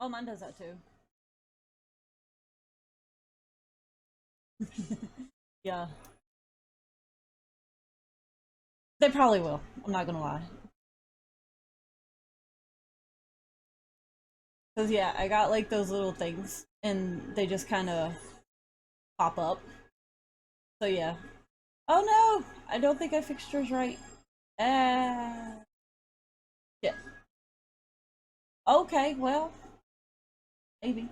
Oh, mine does that too. Yeah. They probably will. I'm not gonna lie. Cause yeah, I got like those little things, and they just kind of pop up. So yeah. Oh no! I don't think I fixed yours right. Ah. Yeah. Okay. Well, maybe.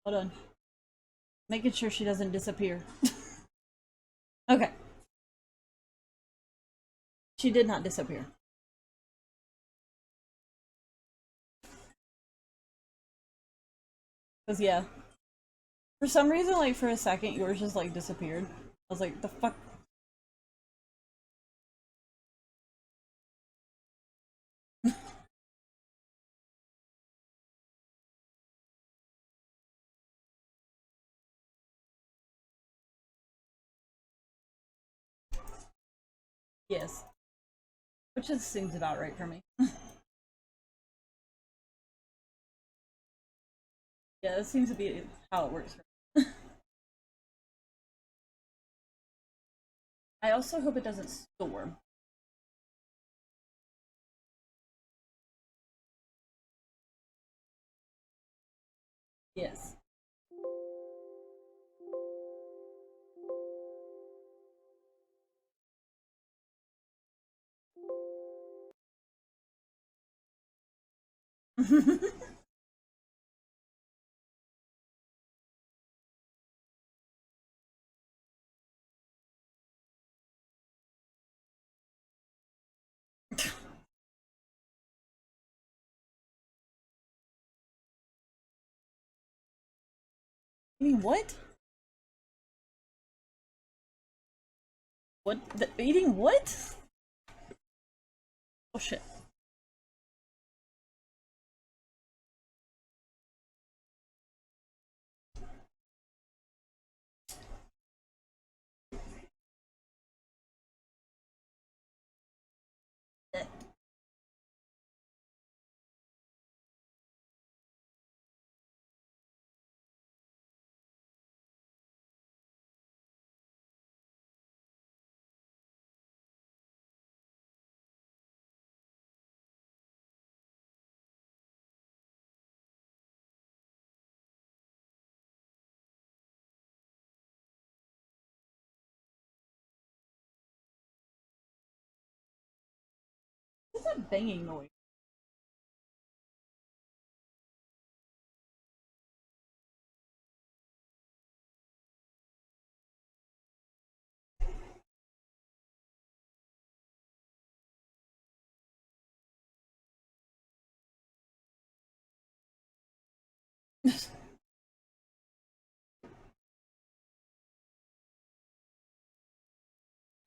Hold on. Making sure she doesn't disappear. Okay. She did not disappear. Cause yeah. For some reason, like for a second, yours just like disappeared. I was like, the fuck. Yes. Which just seems about right for me. Yeah, that seems to be how it works for me. I also hope it doesn't storm. Yes. You mean what? What? Eating what? Oh shit. What's that banging noise?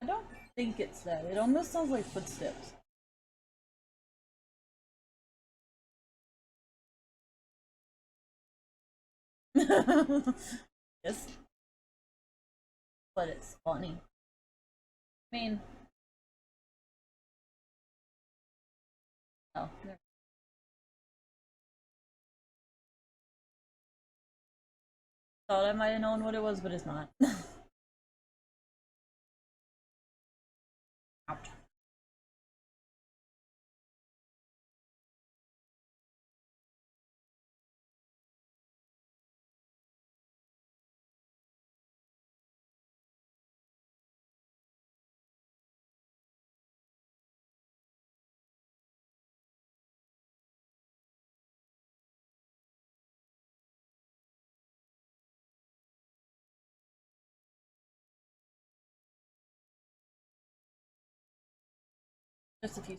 I don't think it's that. It almost sounds like footsteps. Yes, but it's funny. I mean, oh, thought I might have known what it was, but it's not. Ouch. Just a few.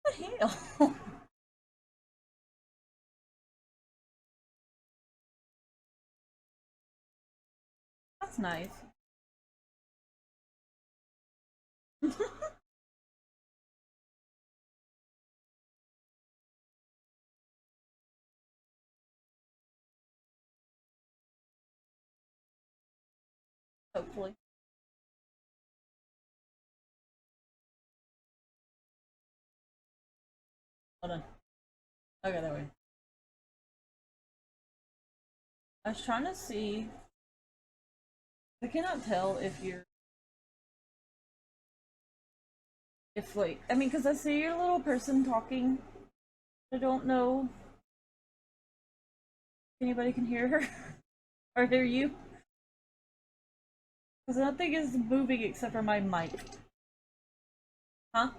What the hell? that's nice. Hopefully. Hold on. Okay, that way. I was trying to see. I cannot tell if you're. If, like, I mean, because I see your little person talking. I don't know if anybody can hear her. Or hear you. Because nothing is moving except for my mic. Huh?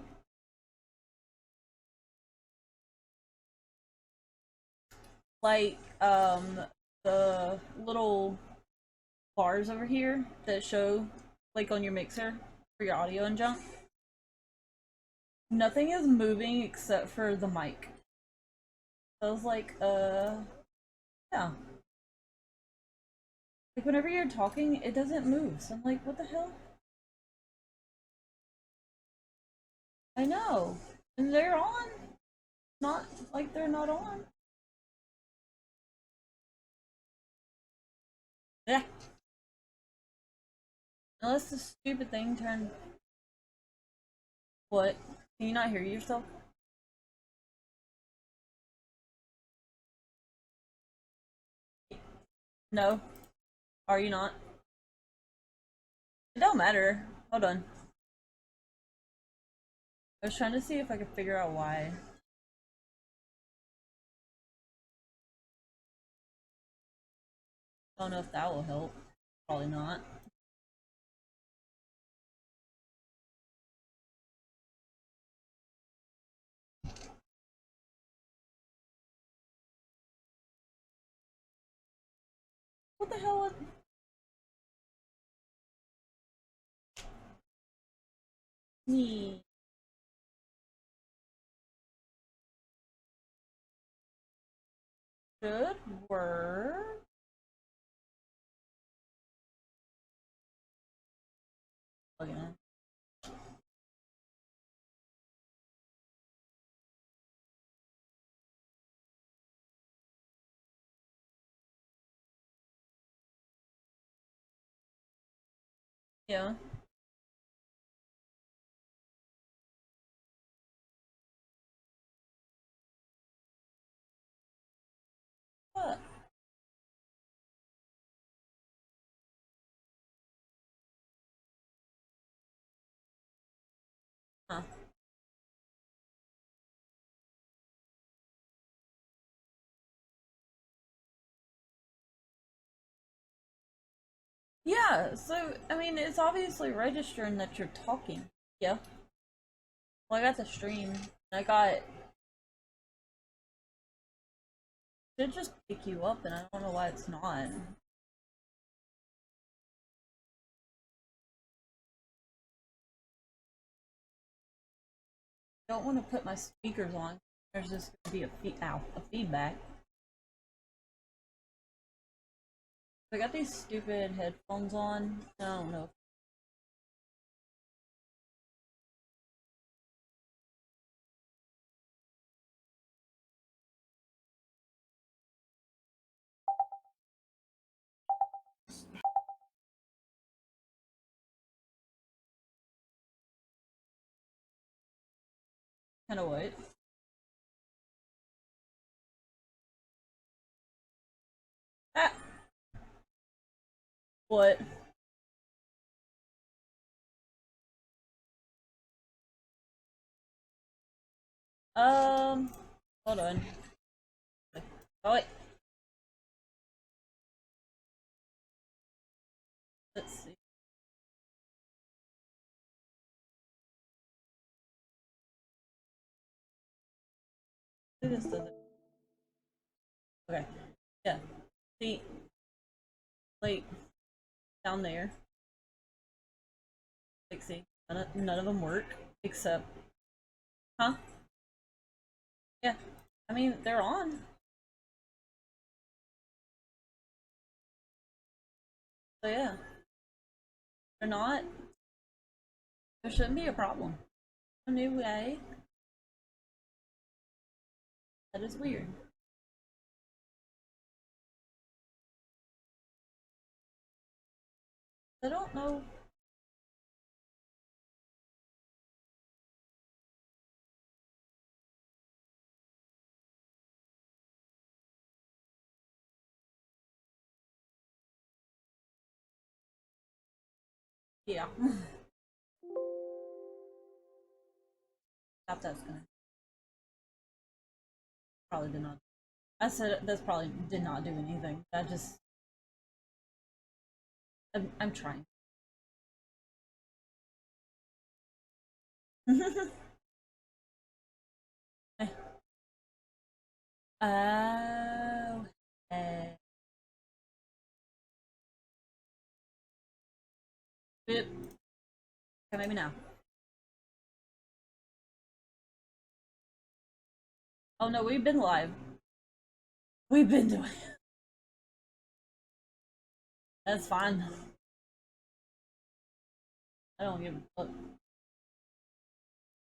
Like, the little bars over here that show, like, on your mixer for your audio and junk. Nothing is moving except for the mic. So I was like, yeah. Like, whenever you're talking, it doesn't move. So I'm like, what the hell? I know. And they're on. Not like they're not on. Yeah. Unless the stupid thing turned. What? Can you not hear yourself? No. Are you not? It don't matter. Hold on. I was trying to see if I could figure out why. I don't know if that will help. Probably not. What the hell? Me. Should work. Again. Yeah. What? Huh. Yeah, so, I mean, it's obviously registering that you're talking. Yeah. Well, I got the stream. I got. Should just pick you up, and I don't know why it's not. I don't want to put my speakers on. There's just going to be a feedback. I got these stupid headphones on. I don't know. Kind of what? Ah! What? Hold on. Oh, wait. Let's see. This doesn't. Okay. Yeah. See, like, down there. Like, see, none of them work except. Huh? Yeah. I mean, they're on. So, yeah. They're not. There shouldn't be a problem. A new way. That is weird. I don't know. Yeah. That's gonna probably did not. I said that's probably did not do anything. That just I'm trying. Oh. Okay, maybe now. Oh no, we've been live. We've been doing it. That's fine. I don't give a fuck.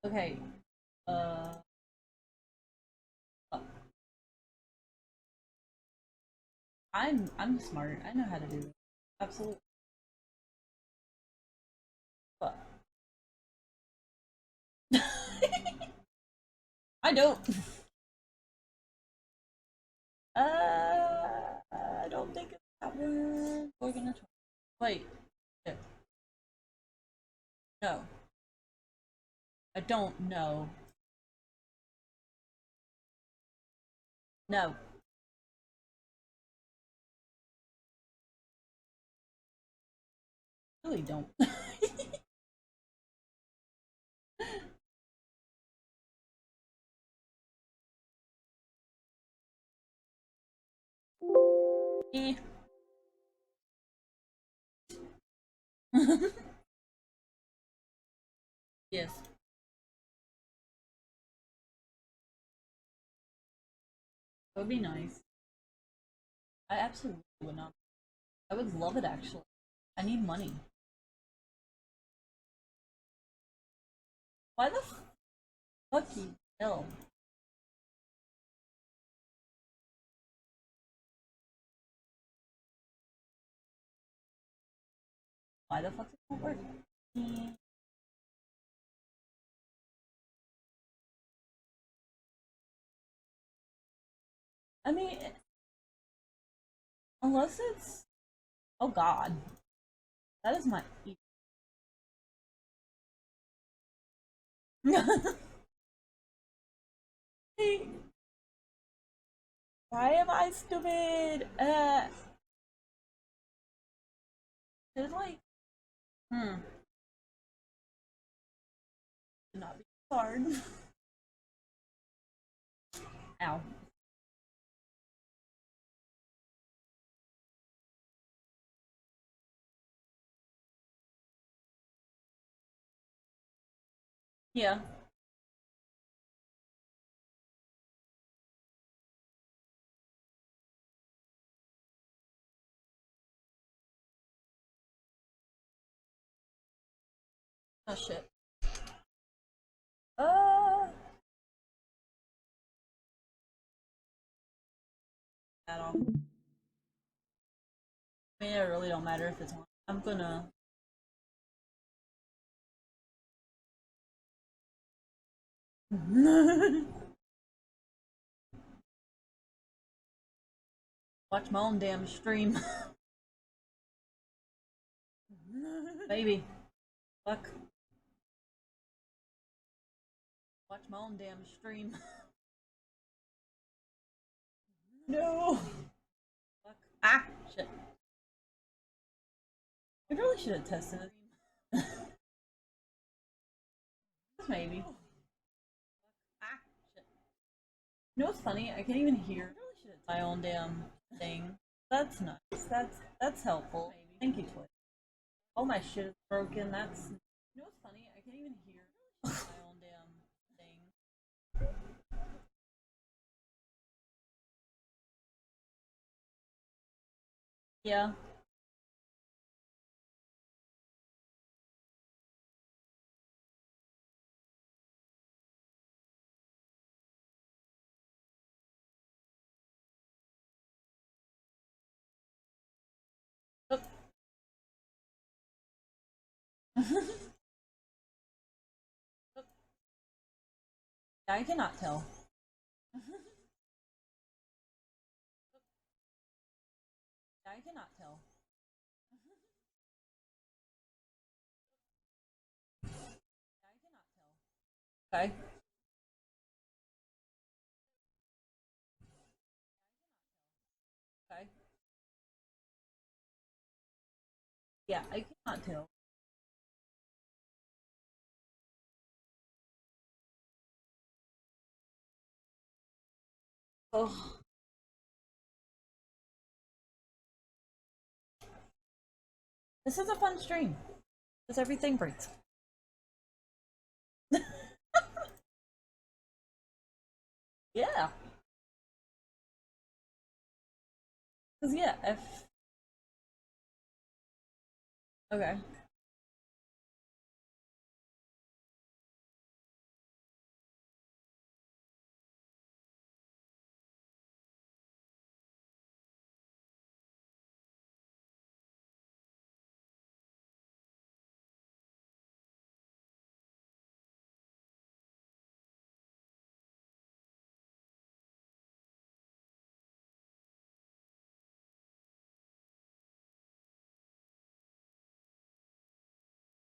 Okay. Uh. I'm smart. I know how to do it. Absolutely. But I don't. I don't think it's that one. We're gonna try. Wait. No. I don't know. No. Really don't. Eh. Yes. That would be nice. I absolutely would not. I would love it actually. I need money. Why the fuck you kill? Why the fuck does it not work? Eh. I mean, unless it's. Oh god. That is my. Why am I stupid? There's like. Hmm. Should not be hard. Ow. Yeah. Oh shit. Uh. At all. I mean, it really don't matter if it's on. I'm gonna. Watch my own damn stream. Baby. Fuck. Watch my own damn stream. No! Fuck. Ah! Shit. We really should have tested it. Maybe. Ah! Shit. You know what's funny? I can't even hear. I really should have my own damn thing. That's nice. That's helpful. Maybe. Thank you, Twitch. All my shit is broken. That's. You know what's funny? I can't even hear my own damn thing. Yeah. I cannot tell. I cannot tell. I cannot tell. Okay. Okay. Yeah, I cannot tell. Oh, this is a fun stream. Because everything breaks. Yeah. Because, yeah, if. Okay.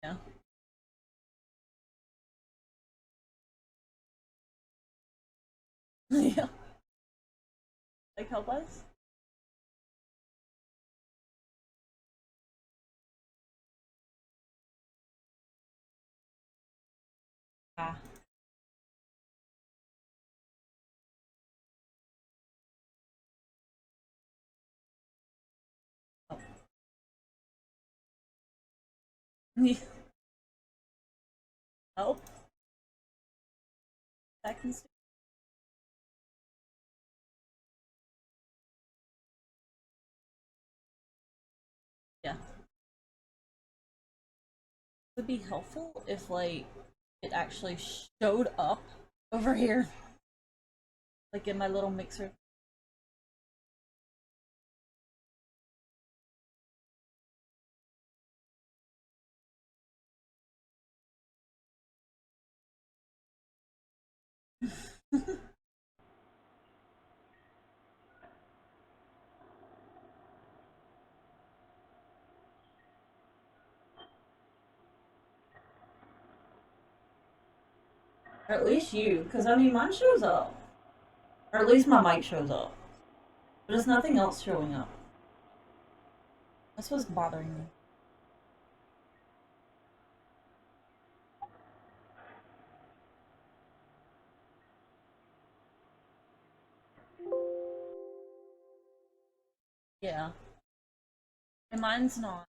Yeah. Yeah. Like, help us? Ah. Oh. Help? Seconds? Yeah. Would be helpful if, like, it actually showed up over here. Like, in my little mixer. Or at least you, because I mean, mine shows up. Or at least my mic shows up. But there's nothing else showing up. That's what's bothering me. Yeah. And mine's not.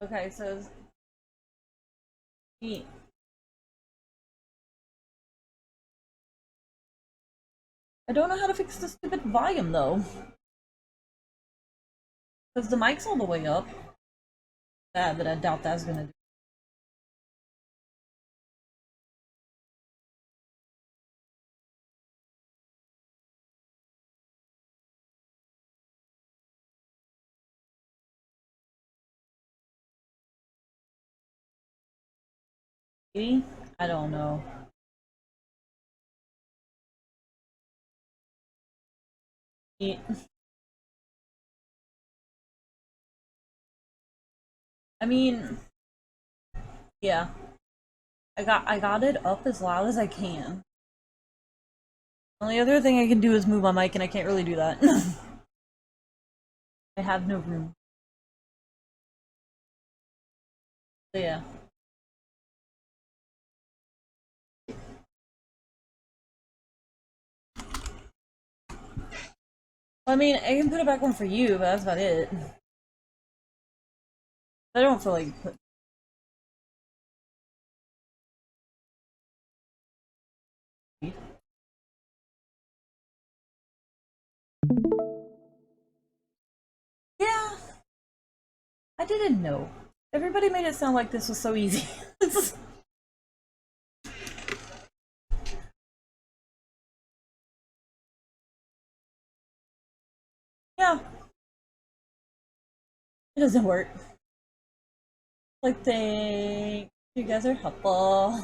Okay, so. Neat. I don't know how to fix the stupid volume, though. Because the mic's all the way up. Bad, but I doubt that's gonna do. Maybe? I don't know. Neat. I mean, yeah. I got it up as loud as I can. Only other thing I can do is move my mic, and I can't really do that. I have no room. So yeah. I mean, I can put it back on for you, but that's about it. I don't feel like put. Yeah, I didn't know. Everybody made it sound like this was so easy. Yeah, it doesn't work. Like, thanks. You guys are helpful.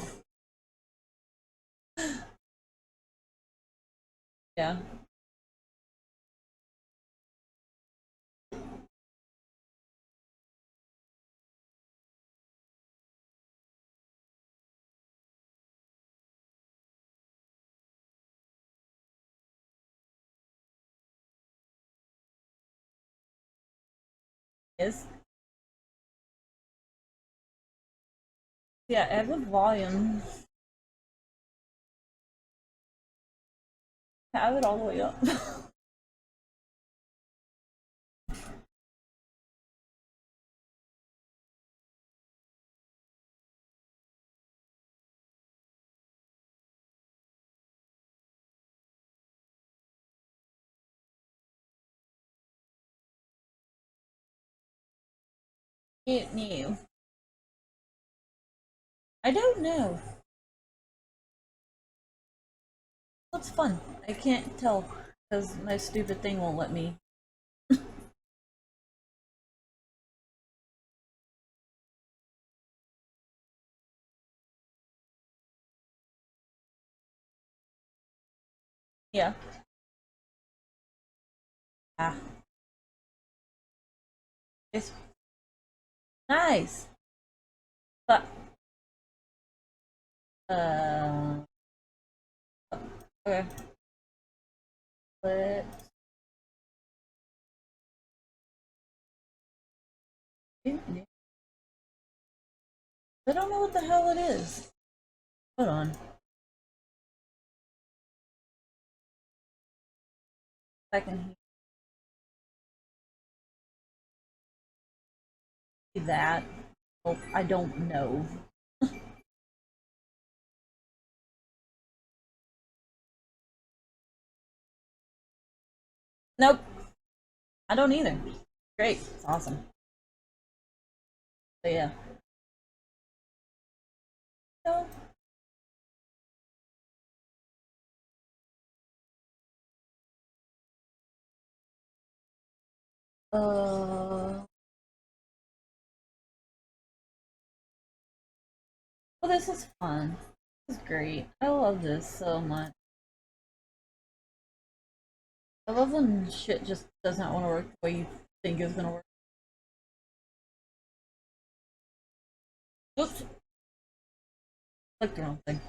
Yeah. Is. Yeah, I have a volume. I have it all the way up. It new. I don't know. Looks fun. I can't tell because my stupid thing won't let me. Yeah. Ah. It's nice. But okay. Let's I don't know what the hell it is. Hold on. I can see that. Oh, I don't know. Nope. I don't either. Great. It's awesome. But yeah. No. Uh. Well, this is fun. This is great. I love this so much. I love when shit just does not want to work the way you think it's gonna work. Oops. Clicked the wrong thing.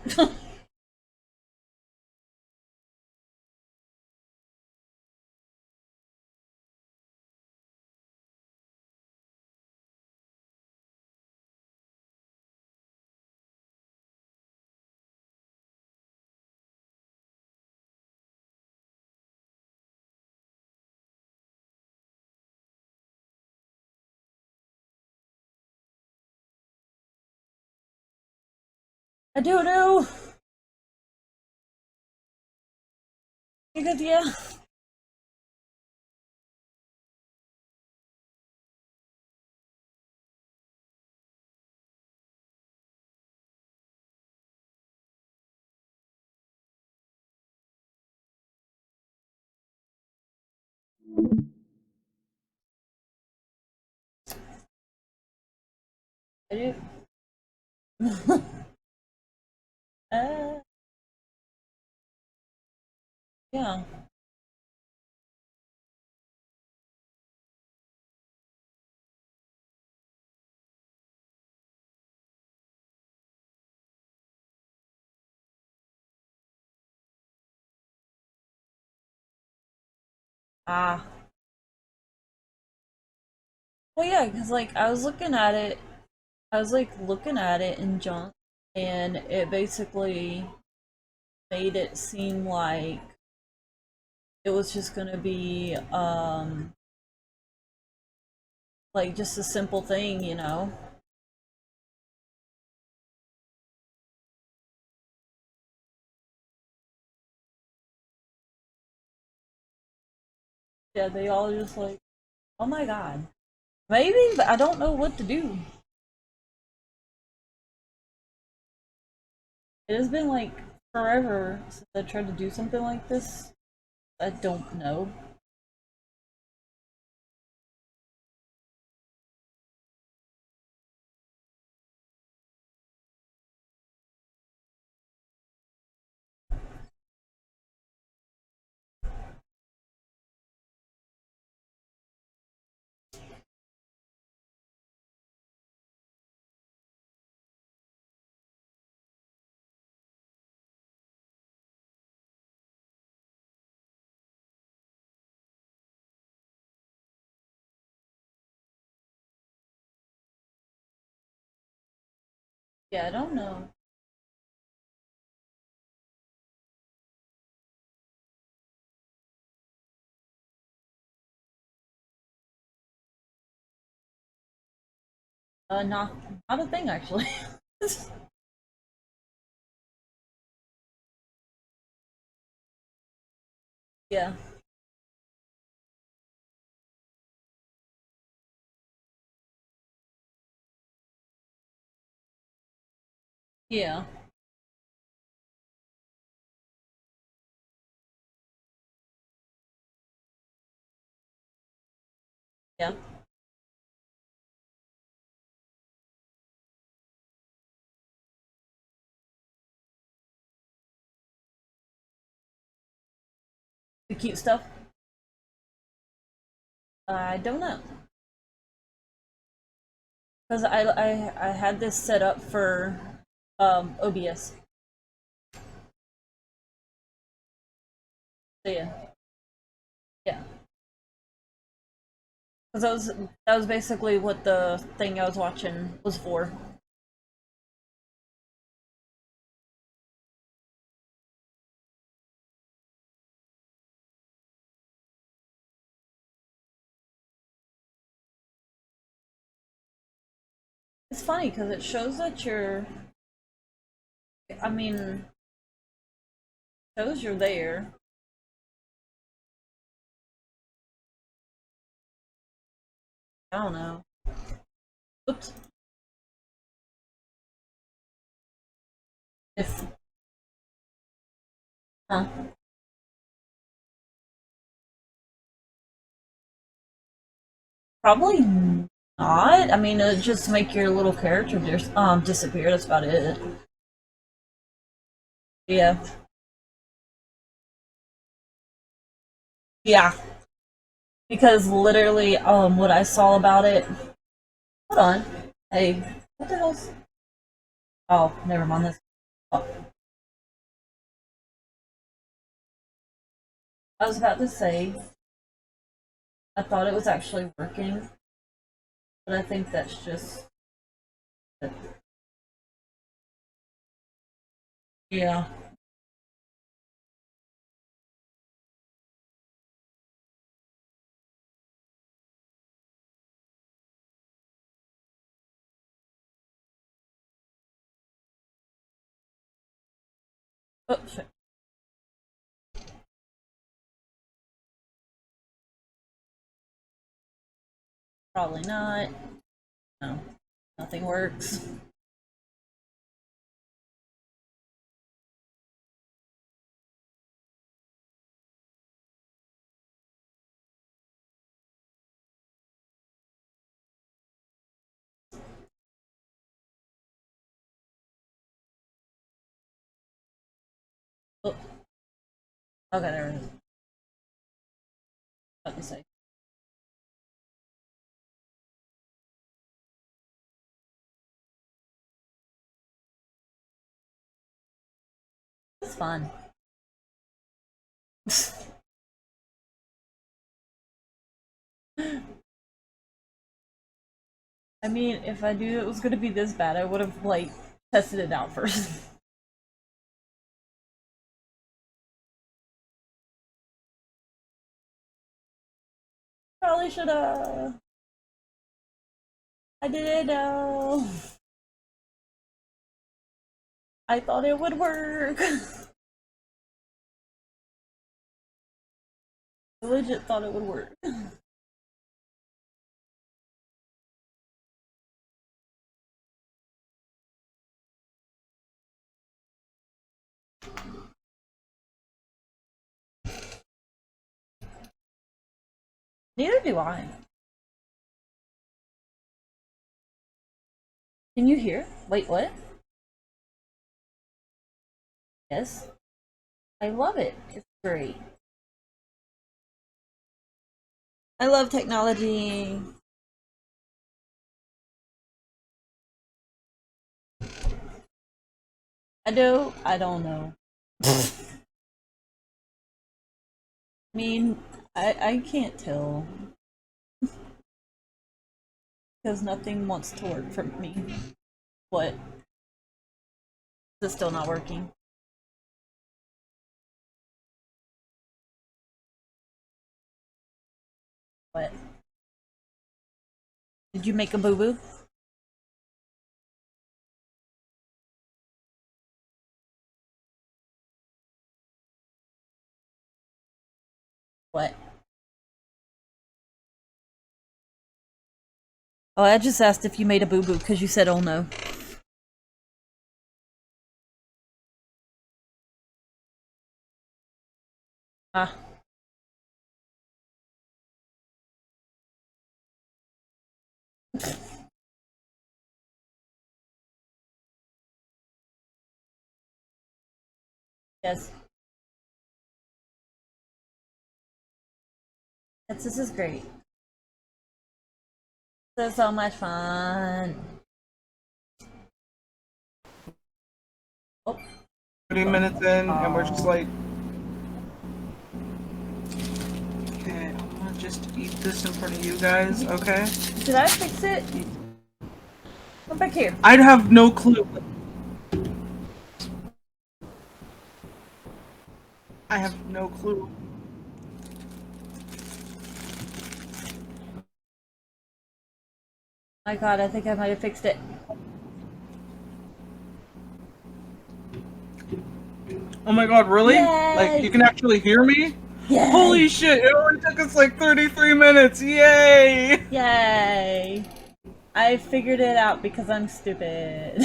I don't know. Because yeah. I do. uh, yeah. Ah. Well, yeah, because like I was looking at it, I was like looking at it in junk, and it basically made it seem like it was just gonna be like just a simple thing, you know. Yeah, they all just like, oh my god. Maybe, but I don't know what to do. It has been like forever since I tried to do something like this. I don't know. Yeah, I don't know. Not a thing actually. Yeah. Yeah. Yeah. The cute stuff. I don't know. Because I had this set up for OBS. So yeah. Yeah. Because that was basically what the thing I was watching was for. It's funny because it shows that you're. I mean, shows you're there. I don't know. Oops. If. Huh. Probably not. I mean, it just make your little character disappear. That's about it. Yeah. Yeah. Because literally, what I saw about it. Hold on. Hey, what the hell's? Oh, never mind this. Oh, I was about to say, I thought it was actually working, but I think that's just. Yeah. Oh, shit. Probably not. No, nothing works. Oh, okay, there it is. Let me see. It's fun. I mean, if I knew it was gonna be this bad, I would have like tested it out first. Probably should have. I didn't know. I thought it would work. I legit thought it would work. Neither do I. Can you hear? Wait, what? Yes. I love it. It's great. I love technology. I don't know. I mean, I can't tell because nothing wants to work for me. What? It's still not working. What? Did you make a boo-boo? What? Oh, I just asked if you made a boo-boo because you said, oh no. Ah. Yes. Yes, this is great. This is so much fun. Oh. 30 minutes in, and we're just like, okay, I'm gonna just eat this in front of you guys, okay? Did I fix it? Come back here. I'd have no clue. I have no clue. My god, I think I might have fixed it. Oh my god, really? Yay! Like, you can actually hear me? Yay! Holy shit, it only took us like 33 minutes! Yay! Yay! I figured it out because I'm stupid.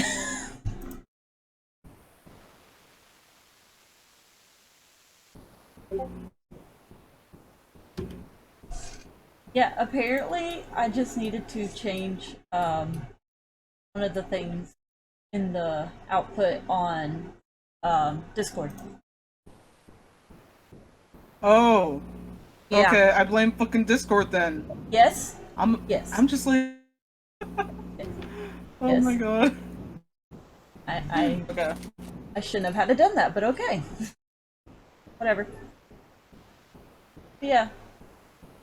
Yeah, apparently I just needed to change one of the things in the output on Discord. Oh. Yeah. Okay, I blame fucking Discord then. Yes? Yes. I'm just like... Oh yes. my god. Okay. I shouldn't have had done that, but okay. Whatever. But yeah.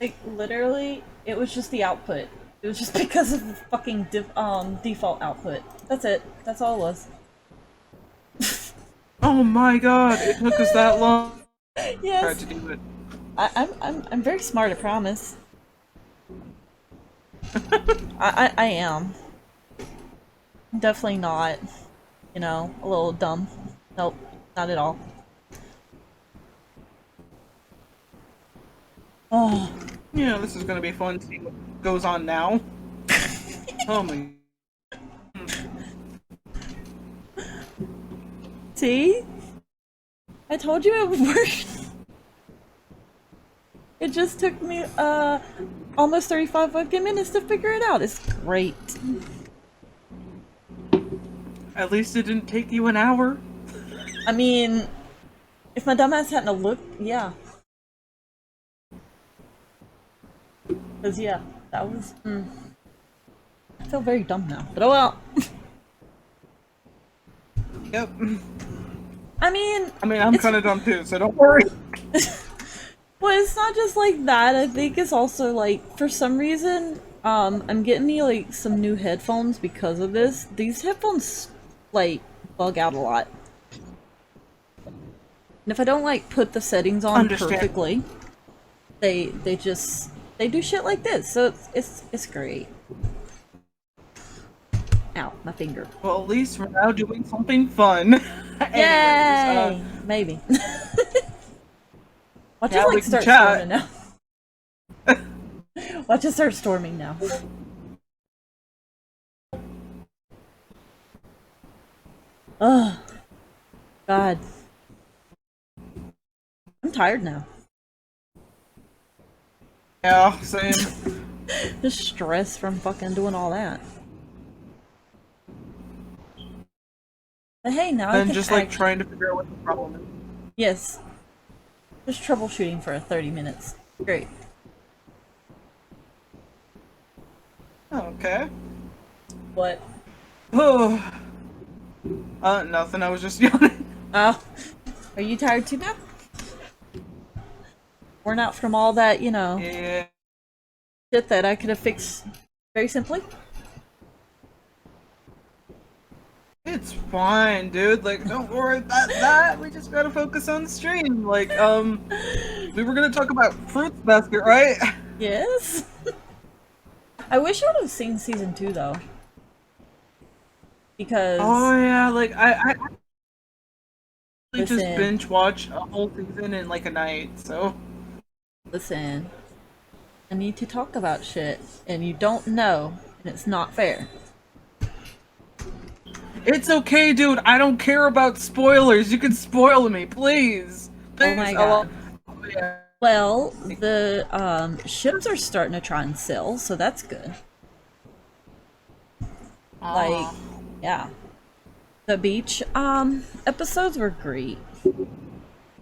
Like, literally, it was just the output. It was just because of the fucking default output. That's it. That's all it was. Oh my god, it took us that long. Yes. Tried to do it. I'm very smart, I promise. I am. I'm definitely not, you know, a little dumb. Nope, not at all. Oh. Yeah, this is gonna be fun to see what goes on now. Oh my. See? I told you it would work. It just took me almost 35 fucking minutes to figure it out. It's great. At least it didn't take you an hour. I mean, if my dumbass hadn't looked, yeah. Cause yeah, that was. I feel very dumb now, but oh well. Yep. I mean, I'm kind of dumb too, so don't worry. Well, it's not just like that. I think it's also like, for some reason, I'm getting me like some new headphones because of this. These headphones like bug out a lot, and if I don't like put the settings on perfectly, they do shit like this. So it's great. Ow, my finger. Well, at least we're now doing something fun. Yay! Maybe. Watch us like start storming now. Watch us start storming now. Ugh. God. I'm tired now. Yeah, same. Just stress from fucking doing all that. But hey, now I can just like trying to figure out what the problem is. Yes. Just troubleshooting for 30 minutes. Great. Okay. What? Oh. Nothing. I was just yawning. Oh. Are you tired too now? Worn out from all that, you know, yeah. shit that I could have fixed very simply? Yeah, It's fine, dude. Like, don't worry about that. We just gotta focus on the stream. Like, we were gonna talk about Fruits Basket, right? Yes. I wish I would have seen season 2 though, because Oh yeah, like I just listen, binge watch a whole season in like a night. So listen, I need to talk about shit, and you don't know, and it's not fair. it's okay, dude. I don't care about spoilers. You can spoil me, please. Please. Oh my god. Oh, yeah. Well, the ships are starting to try and sail, so that's good. Like, yeah. The beach episodes were great.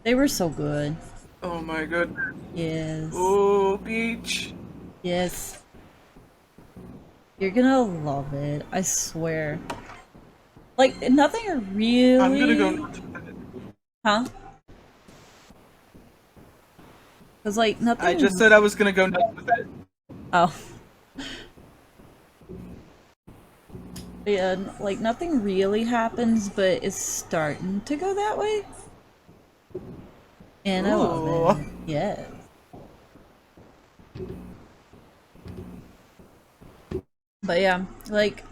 They were so good. Oh my goodness. Yes. Oh, beach. Yes. You're gonna love it, I swear. Like, nothing really... I'm gonna go nuts with it. Huh? Cause like, nothing... I just said I was gonna go nuts with it. Oh. Yeah, like, nothing really happens, but it's starting to go that way. And I love it. Yeah. But yeah, like,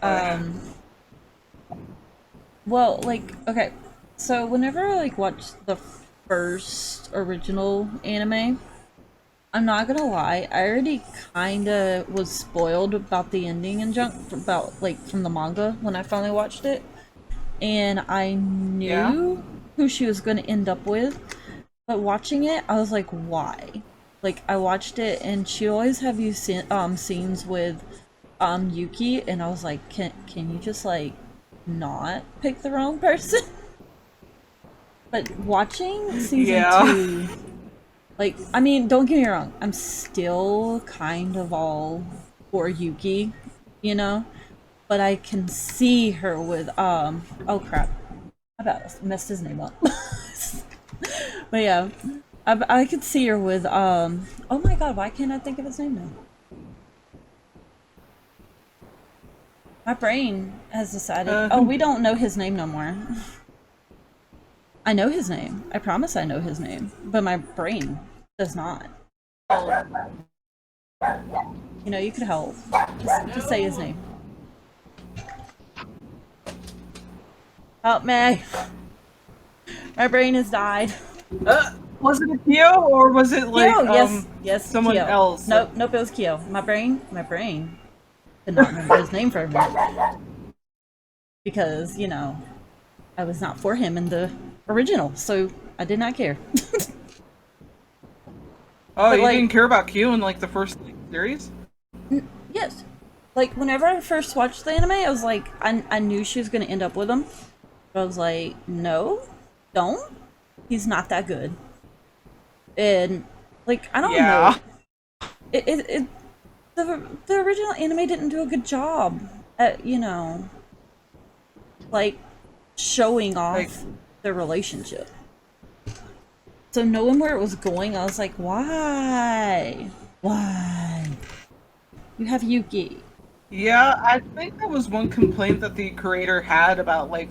well, like, okay, so whenever I, like, watched the first original anime, I'm not gonna lie, I already kinda was spoiled about the ending and junk, about, like, from the manga when I finally watched it. And I knew who she was gonna end up with, but watching it, I was like, why? Like, I watched it, and she always have you scenes with Yuki, and I was like, can you just like not pick the wrong person? But watching season 2, like, I mean, don't get me wrong, I'm still kind of all for Yuki, you know, but I can see her with oh crap, I about messed his name up. But yeah, I could see her with oh my god, why can't I think of his name now? My brain has decided... oh, we don't know his name no more. I know his name. I promise I know his name. But my brain does not. You know, you could help. Just say his name. Help me! My brain has died. Was it a Kyo, or was it like Kyo, yes, someone Kyo. else? Nope, it was Kyo. My brain could not remember his name for a minute. Because, you know, I was not for him in the original, so I did not care. Oh, but, you like, didn't care about Q in like the first series? Yes. Like, whenever I first watched the anime, I was like, I knew she was gonna end up with him. But I was like, no, don't. He's not that good. And, like, I don't know. The original anime didn't do a good job at, you know, like, showing off their relationship. So knowing where it was going, I was like, why? Why? You have Yuki. Yeah, I think that was one complaint that the creator had about like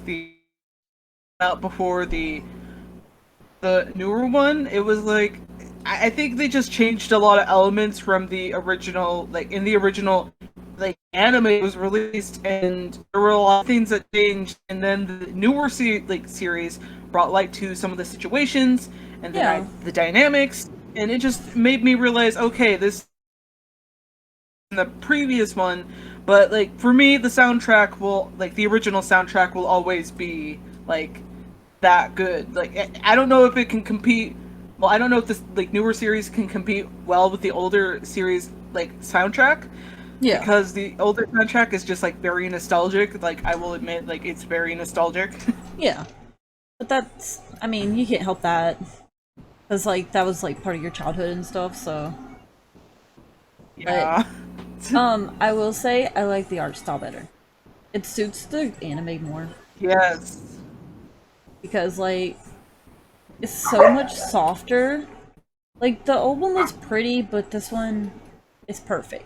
before the newer one. It was like, I think they just changed a lot of elements from the original, like in the original like anime was released, and there were a lot of things that changed, and then the newer series brought light to some of the situations and the dynamics, and it just made me realize, okay, this in the previous one, but like for me, the soundtrack will, like the original soundtrack will always be like that good. Like I don't know if it can compete. Well, I don't know if this like newer series can compete well with the older series like soundtrack. Yeah. Because the older soundtrack is just like very nostalgic. Like I will admit, like it's very nostalgic. Yeah. But that's, I mean, you can't help that. Because like that was like part of your childhood and stuff, so. Yeah. But, I will say I like the art style better. It suits the anime more. Yes. Because like it's so much softer. Like the old one was pretty, but this one is perfect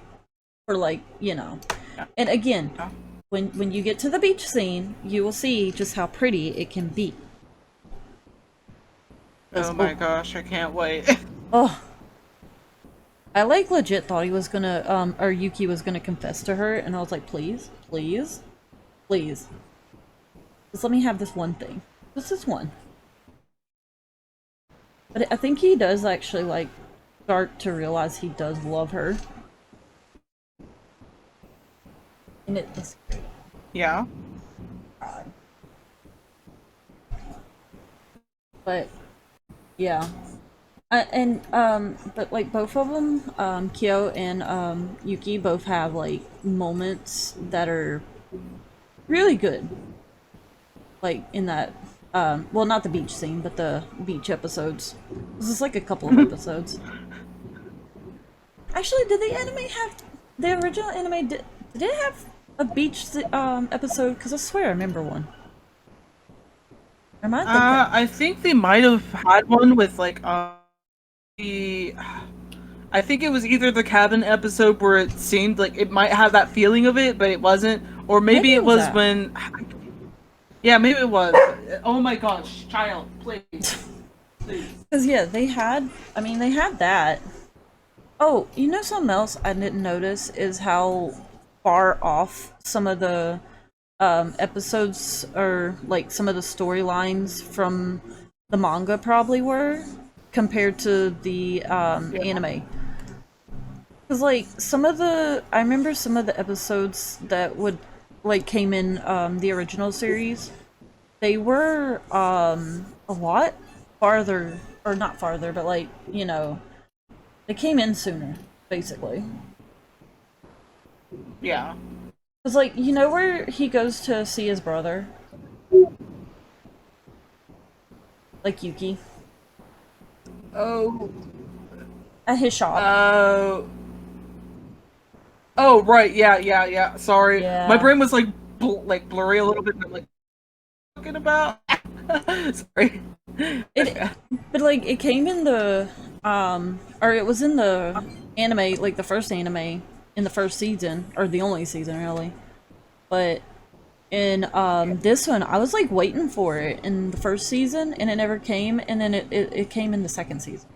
for like, you know. And again, when you get to the beach scene, you will see just how pretty it can be. Oh my gosh, I can't wait. Oh, I like legit thought he was gonna or Yuki was gonna confess to her, and I was like, please, please, please, just let me have this one thing, just this one. But I think he does actually like start to realize he does love her, and it's Yeah. but yeah. But like both of them, Kyo and Yuki both have like moments that are really good. Like in that, well, not the beach scene, but the beach episodes. This is like a couple of episodes. Actually, did the anime have the original anime? Did it have a beach episode? Because I swear I remember one. Am I thinking? I think they might have had one with like the. I think it was either the cabin episode where it seemed like it might have that feeling of it, but it wasn't, or maybe it was that. when. Yeah, maybe it was. Oh my gosh, child, please. Because yeah, they had. I mean, they had that. Oh, you know something else I didn't notice is how far off some of the episodes or like some of the storylines from the manga probably were compared to the anime. Because like I remember some of the episodes that would like came in the original series, they were a lot farther, or not farther, but like, you know, they came in sooner, basically. Yeah. It's like, you know where he goes to see his brother? Like Yuki. Oh. At his shop. Oh, right. Yeah. Sorry. Yeah. My brain was like blurry a little bit. I'm like, talking about. Sorry. But like it came in the or it was in the anime, like the first anime in the first season, or the only season really. But in this one, I was like waiting for it in the first season, and it never came, and then it came in the second season.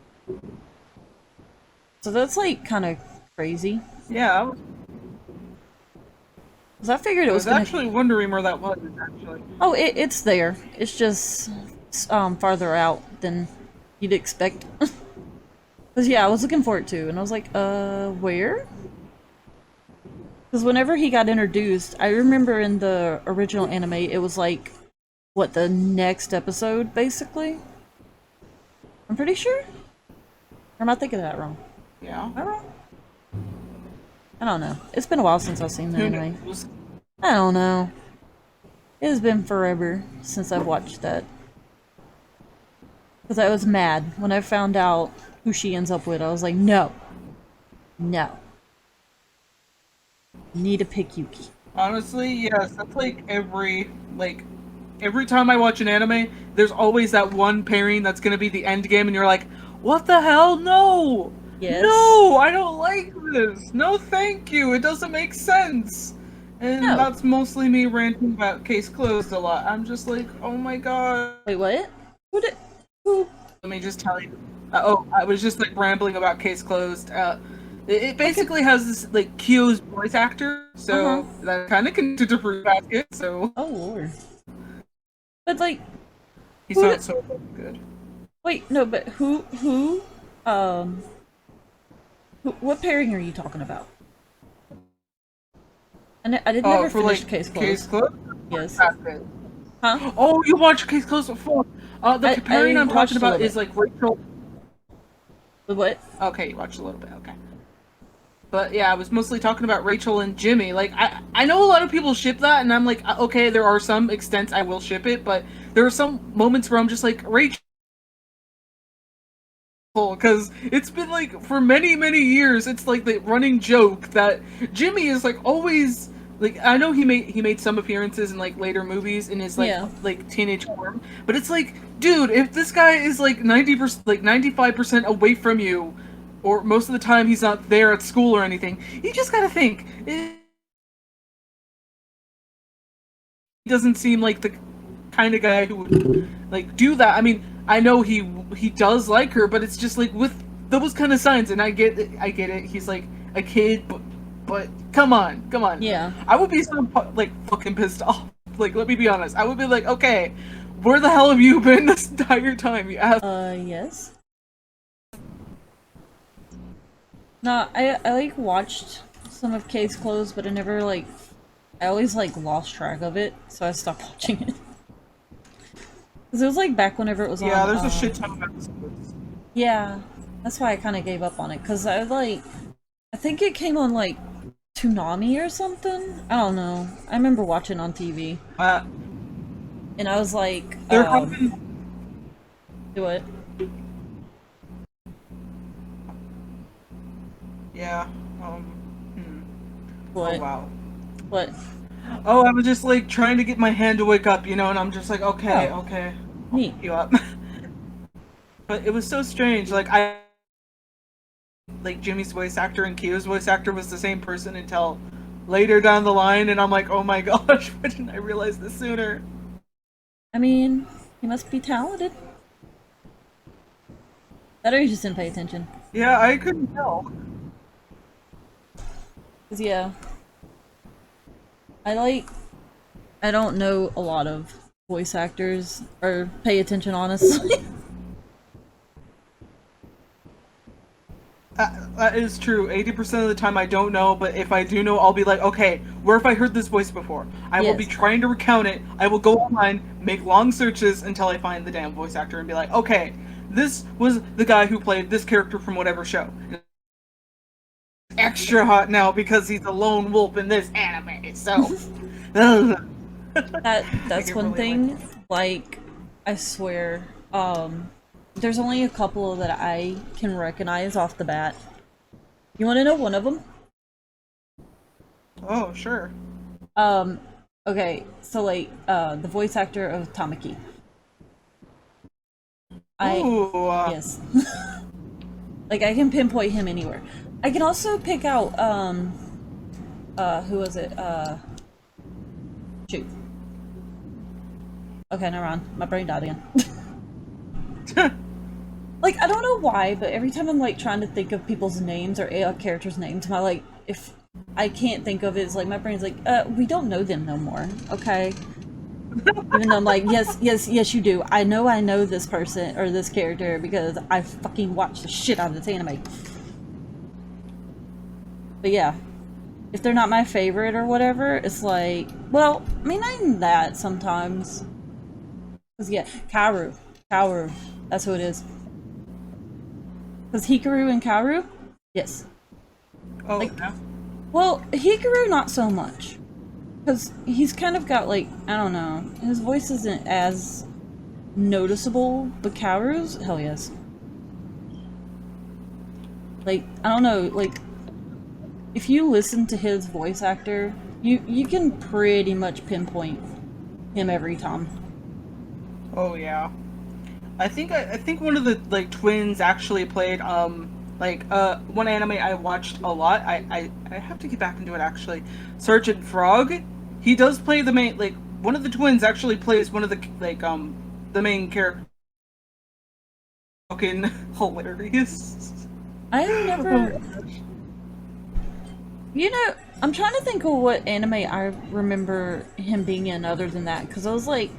So that's like kind of crazy. Yeah. Because I figured it I was was actually wondering where that was, actually. Oh, it's there. It's just farther out than you'd expect. Because yeah, I was looking for it too, and I was like, where? Because whenever he got introduced, I remember in the original anime, it was like, what, the next episode, basically? I'm pretty sure? Or am I thinking that wrong? Yeah. Am I wrong? I don't know. It's been a while since I've seen the anime. Knows? I don't know. It has been forever since I've watched that. Because I was mad when I found out who she ends up with. I was like, no. No. Need to pick Yuki. Honestly, yes. That's like every time I watch an anime, there's always that one pairing that's gonna be the end game, and you're like, what the hell? No! Yes. No! I don't like this! No thank you! It doesn't make sense! And that's mostly me ranting about Case Closed a lot. I'm just like, oh my god. Wait, what? Who? Let me just tell you. I was just like rambling about Case Closed. It basically has this like Kyo's voice actor, so that kind of connected to Fruit Basket. So. Oh lord. But like, he's not so good. Wait, no, but what pairing are you talking about? I didn't never finish like, Case Closed. Case Closed? Yes. Huh? Oh, you watched Case Closed before? The pairing I'm talking about is like Rachel. The what? Okay, you watched a little bit. Okay. But yeah, I was mostly talking about Rachel and Jimmy. Like, I know a lot of people ship that, and I'm like, okay, there are some extents I will ship it, but there are some moments where I'm just like, Rachel. Because it's been like, for many, many years, it's like the running joke that Jimmy is like always, like, I know he made some appearances in like later movies in his like teenage form, but it's like, dude, if this guy is like 90%, like 95% away from you, or most of the time he's not there at school or anything, you just gotta think, doesn't seem like the kind of guy who would like do that. I mean, I know he does like her, but it's just like with those kind of signs, and I get it. He's like a kid, but come on. Yeah. I would be so like fucking pissed off. Like, let me be honest. I would be like, okay, where the hell have you been this entire time? You asked. Yes. No, I like watched some of Kay's clothes, but I never like. I always like lost track of it, so I stopped watching it. Cause it was like back whenever it was on. Yeah, there's a shit ton of episodes. Yeah, that's why I kind of gave up on it. Cause I think it came on like Toonami or something. I don't know. I remember watching on TV. And I was like, do it. Yeah. What? Oh wow. What? Oh, I was just like trying to get my hand to wake up, and I'm just like, okay, Oh. okay. Neat. You up. But it was so strange. Like Jimmy's voice actor and Kyo's voice actor was the same person until later down the line, and I'm like, oh my gosh, why didn't I realize this sooner? I mean, he must be talented. That or he just didn't pay attention. Yeah, I couldn't tell. 'Cause yeah. I don't know a lot of voice actors or pay attention, honestly. That is true. 80% of the time I don't know, but if I do know, I'll be like, okay, where have I heard this voice before? I will be trying to recount it. I will go online, make long searches until I find the damn voice actor and be like, okay, this was the guy who played this character from whatever show. Extra hot now because he's a lone wolf in this anime, so... That's one thing, like, I swear, there's only a couple that I can recognize off the bat. You want to know one of them? Oh, sure. Okay, so like, the voice actor of Tamaki. Yes. Like, I can pinpoint him anywhere. I can also pick out, who was it? Shoot. Okay, never mind. My brain died again. Like, I don't know why, but every time I'm, like, trying to think of people's names or characters' names, my, like, if I can't think of it, it's like, my brain's like, we don't know them no more, okay? Even though I'm like, yes, you do. I know this person, or this character, because I fucking watched the shit out of this anime. But yeah. If they're not my favorite or whatever, it's like, well, I mean, I'm that sometimes. Cause yeah, Kaoru, that's who it is. Cause Hikaru and Kaoru, yes. Oh, like, yeah. Well, Hikaru not so much, cause he's kind of got like, I don't know, his voice isn't as noticeable, but Kaoru's, hell yes. Like, I don't know, like, if you listen to his voice actor, you can pretty much pinpoint him every time. Oh yeah. I think one of the like twins actually played one anime I watched a lot. I have to get back into it actually. Sergeant Frog. He does play the main, like one of the twins actually plays one of the the main character. Fucking hilarious. I never. You know, I'm trying to think of what anime I remember him being in other than that, because I was like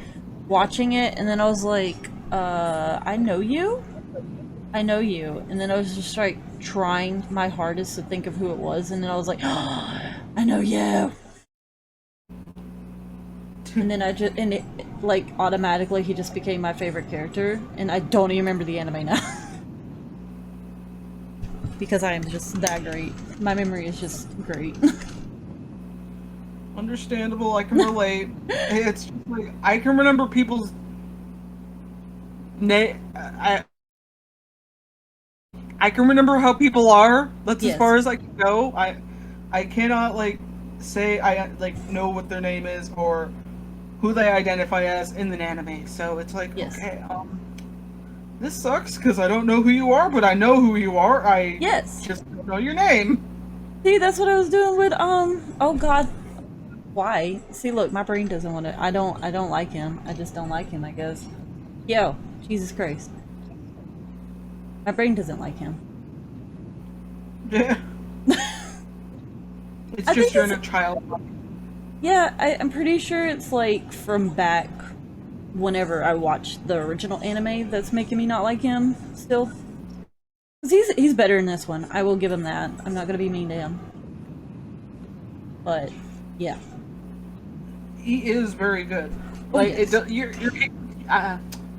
watching it and then I was like, I know you, and then I was just like trying my hardest to think of who it was, and then I was like, oh, I know you, and then it like automatically he just became my favorite character, and I don't even remember the anime now. Because I am just that great. My memory is just great. Understandable, I can relate. It's just like, I can remember people's I can remember how people are. That's as far as I can go. I cannot like say I like know what their name is or who they identify as in an anime. So it's like, okay, this sucks because I don't know who you are, but I know who you are. I just don't know your name. See, that's what I was doing with oh god, Why? See, look, my brain doesn't want to. I don't like him. I just don't like him, I guess. Yo, Jesus Christ. My brain doesn't like him. Yeah. It's I think just your it's, inner child. yeah, I'm pretty sure it's like from back whenever I watched the original anime that's making me not like him still. 'Cause he's better in this one. I will give him that. I'm not gonna be mean to him. But, yeah. He is very good. Oh, Like yes.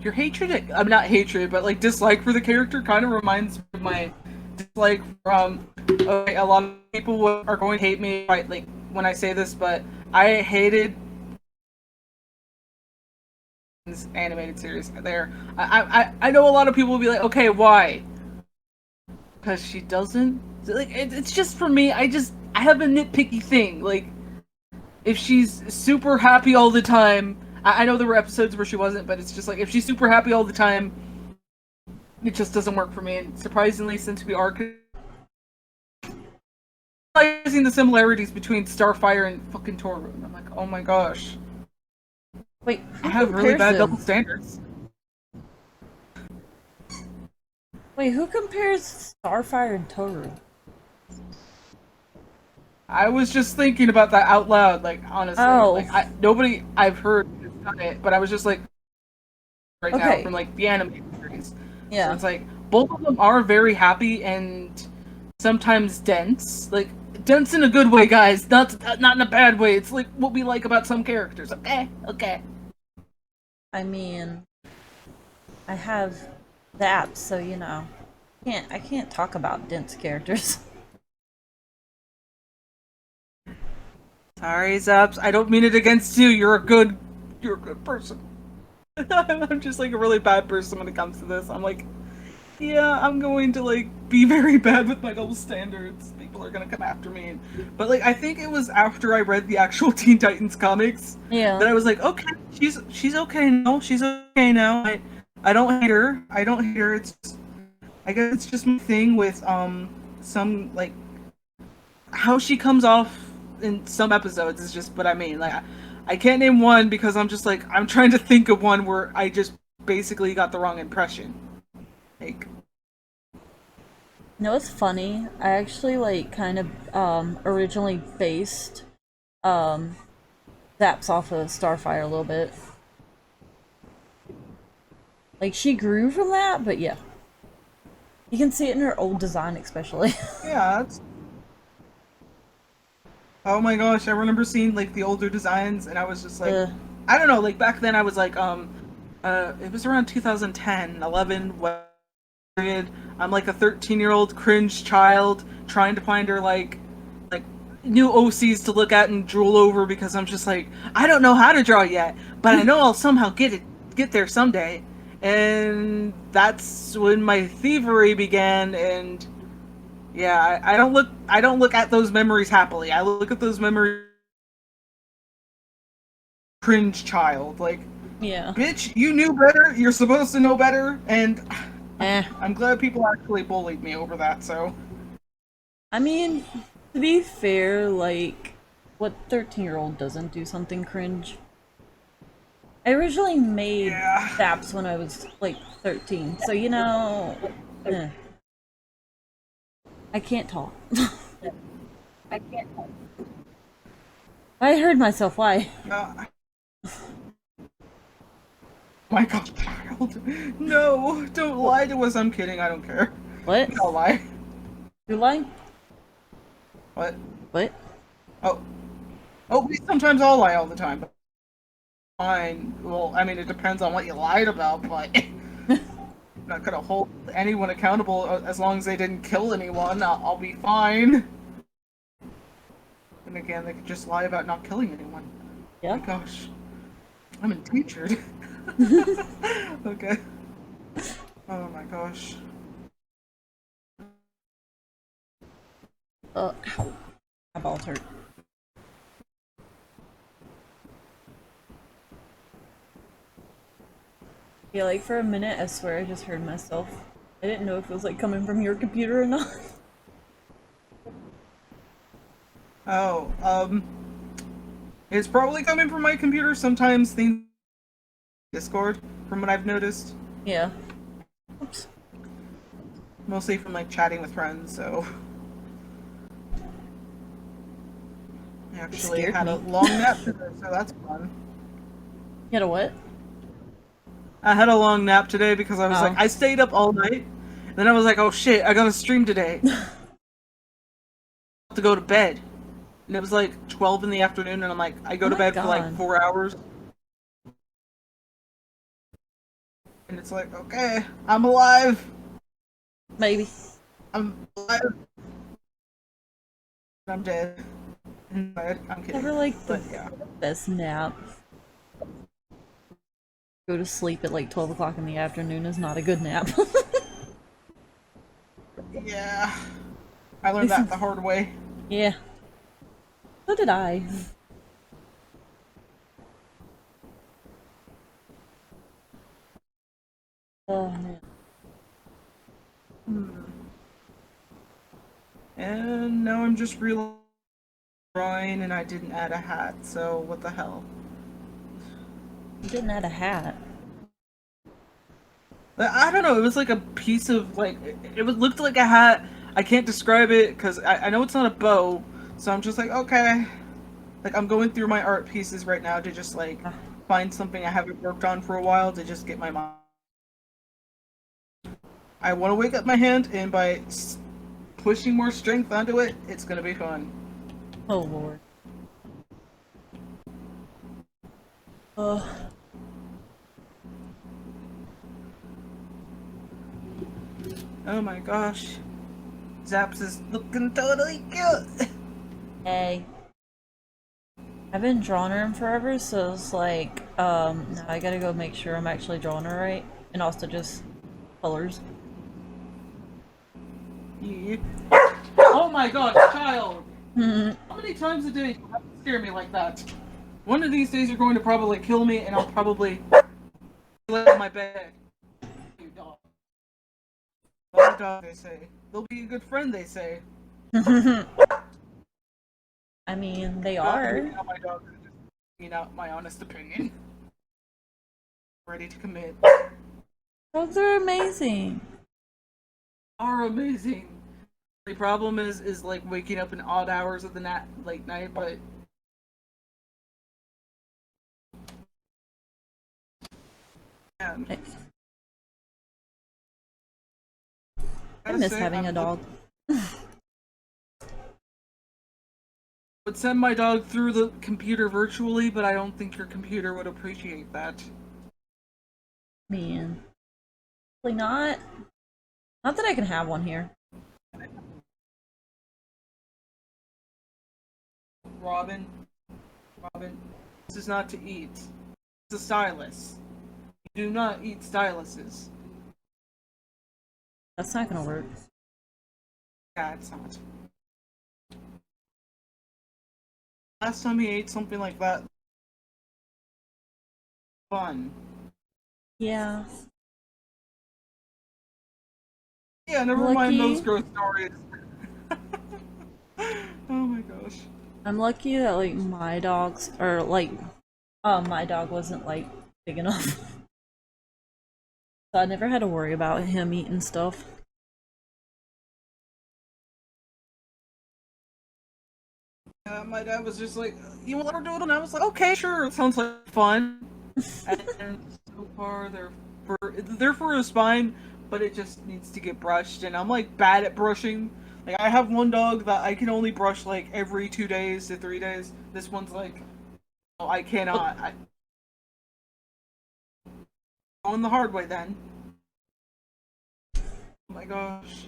your hatred. I'm not hatred, but like dislike for the character kind of reminds me of my dislike from. Okay, a lot of people are going to hate me, right? Like when I say this, but I hated this animated series. There, I know a lot of people will be like, okay, why? Because she doesn't. Like it's just for me. I have a nitpicky thing. Like if she's super happy all the time, I know there were episodes where she wasn't, but it's just like if she's super happy all the time, it just doesn't work for me. And surprisingly, since we are realizing the similarities between Starfire and fucking Toru, I'm like, oh my gosh, Wait, I who have really compares bad them? double standards. Wait, who compares Starfire and Toru? I was just thinking about that out loud, like honestly, Oh, like nobody I've heard has done it, but I was just like right now okay. from like the anime series. So Yeah. it's like both of them are very happy and sometimes dense. Like dense in a good way, guys. Not in a bad way. It's like what we like about some characters. Okay, okay. I mean, I have that, so you know, I can't talk about dense characters. Sorry, Zaps. I don't mean it against you. You're a good person. I'm just like a really bad person when it comes to this. I'm like, yeah, I'm going to like be very bad with my double standards. People are gonna come after me. But like I think it was after I read the actual Teen Titans comics Yeah. that I was like, okay, she's okay now. She's okay now. I don't hate her. I don't hate her. I guess it's just my thing with some like how she comes off in some episodes is just what I mean. Like I can't name one because I'm just like I'm trying to think of one where I just basically got the wrong impression. Like No, it's funny. I actually like kind of originally based um Zaps off of Starfire a little bit. Like she grew from that, but yeah. You can see it in her old design especially. yeah, that's oh my gosh, I remember seeing like the older designs and I was just like uh, I don't know, like back then I was like it was around 2010, 11 period. I'm like a 13-year-old cringe child trying to find her like new OCs to look at and drool over because I'm just like I don't know how to draw yet, but I know I'll somehow get there someday. And that's when my thievery began and yeah, I don't look at those memories happily. I look at those memories cringe child. Like, yeah. bitch, you knew better. You're supposed to know better, and Eh. I'm glad people actually bullied me over that. So, I mean, to be fair, like, what 13-year-old doesn't do something cringe? I originally made yeah. Zaps when I was, like, 13, so you know, eh. I can't talk. I heard myself, why? My God, child. No, don't lie to us. I'm kidding. I don't care. What? Don't lie. You're lying? What? What? Oh, sometimes I'll lie all the time. But fine. Well, I mean, it depends on what you lied about, but I'm not gonna hold anyone accountable as long as they didn't kill anyone. I'll be fine. And again, they could just lie about not killing anyone. Yeah. Oh my gosh, I'm endangered. Okay. Oh my gosh. Ow. My balls hurt. Yeah, like for a minute, I swear I just heard myself. I didn't know if it was like coming from your computer or not. Oh, It's probably coming from my computer. Sometimes things Discord, from what I've noticed. Yeah. Oops. Mostly from like chatting with friends, so I actually Scared had a me. long nap today, so that's fun. You had a what? I had a long nap today because I was like, Oh. I stayed up all night, and then I was like, oh shit, I gotta stream today. I have to go to bed. And it was like 12 in the afternoon, and I'm like, I Oh go to my bed for like god. 4 hours. And it's like, okay, I'm alive. Maybe. I'm alive. I'm dead. I'm kidding. Never like the But yeah. best nap. Go to sleep at like 12 o'clock in the afternoon is not a good nap. Yeah. I learned that the hard way. Yeah. So did I. Oh man. And now I'm just realizing and I didn't add a hat, so what the hell? You didn't add a hat. I don't know, it was like a piece of, like, it looked like a hat. I can't describe it, because I know it's not a bow, so I'm just like, okay. Like, I'm going through my art pieces right now to just, like, Ah. find something I haven't worked on for a while to just get my mind. I want to wake up my hand, and by pushing more strength onto it, it's gonna be fun. Oh lord. Oh. Oh my gosh. Zaps is looking totally cute. Hey. I haven't drawn her in forever, so it's like, now I gotta go make sure I'm actually drawing her right. And also just colors. Yeah. Oh my god, child! Hmm. How many times a day do you have to scare me like that? One of these days you're going to probably kill me and I'll probably lay on my bed. You dog. Love a dog, they say. They'll be a good friend, they say. I mean, they Not are. picking out my dog, just picking out my honest opinion. Ready to commit. Dogs are amazing. Are amazing. The problem is like waking up in odd hours of the late night, but man, I gotta miss say, having a dog. would send my dog through the computer virtually, but I don't think your computer would appreciate that. Man. Probably not. Not that I can have one here. Robin, Robin, this is not to eat. It's a stylus. You do not eat styluses. That's not gonna work. Yeah, it's not. Last time he ate something like that, fun. Yeah. Yeah, never mind those Lucky. gross stories. Oh my gosh. I'm lucky that like my dogs or like my dog wasn't like big enough. So I never had to worry about him eating stuff. My dad was just like, "You want to let her do it?" And I was like, "Okay, sure. It sounds like fun." And so far, their fur is fine, but it just needs to get brushed. And I'm like bad at brushing. Like I have one dog that I can only brush like every 2 days to 3 days. This one's like, oh, I cannot. I going the hard way then. Oh my gosh.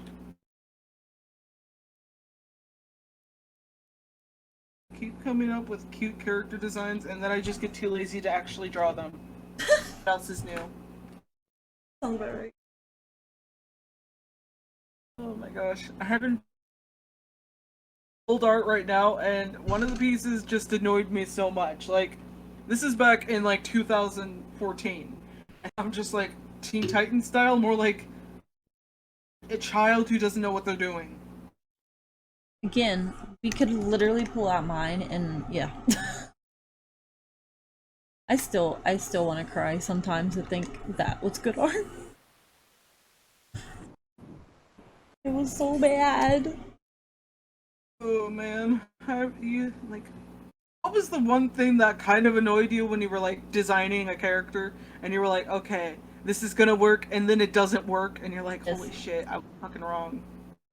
Keep coming up with cute character designs, and then I just get too lazy to actually draw them. What else is new? Sounds about right. Oh my gosh. I haven't old art right now, and one of the pieces just annoyed me so much. Like, this is back in like 2014. And I'm just like Teen Titan style, more like a child who doesn't know what they're doing. Again, we could literally pull out mine and yeah. I still want to cry sometimes to think that was good art. It was so bad. Oh man, have you like? What was the one thing that kind of annoyed you when you were like designing a character and you were like, okay, this is gonna work, and then it doesn't work, and you're like, Yes. holy shit, I was fucking wrong.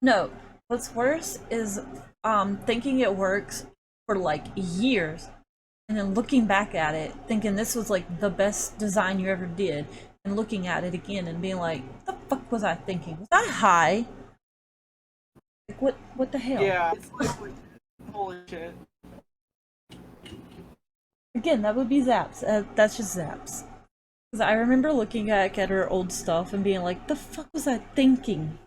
No, what's worse is thinking it works for like years and then looking back at it thinking this was like the best design you ever did and looking at it again and being like, what the fuck was I thinking? Was I high? Like what the hell? Yeah, it's like holy shit. Again, that would be Zaps. That's just Zaps. Because I remember looking back at her old stuff and being like, the fuck was I thinking?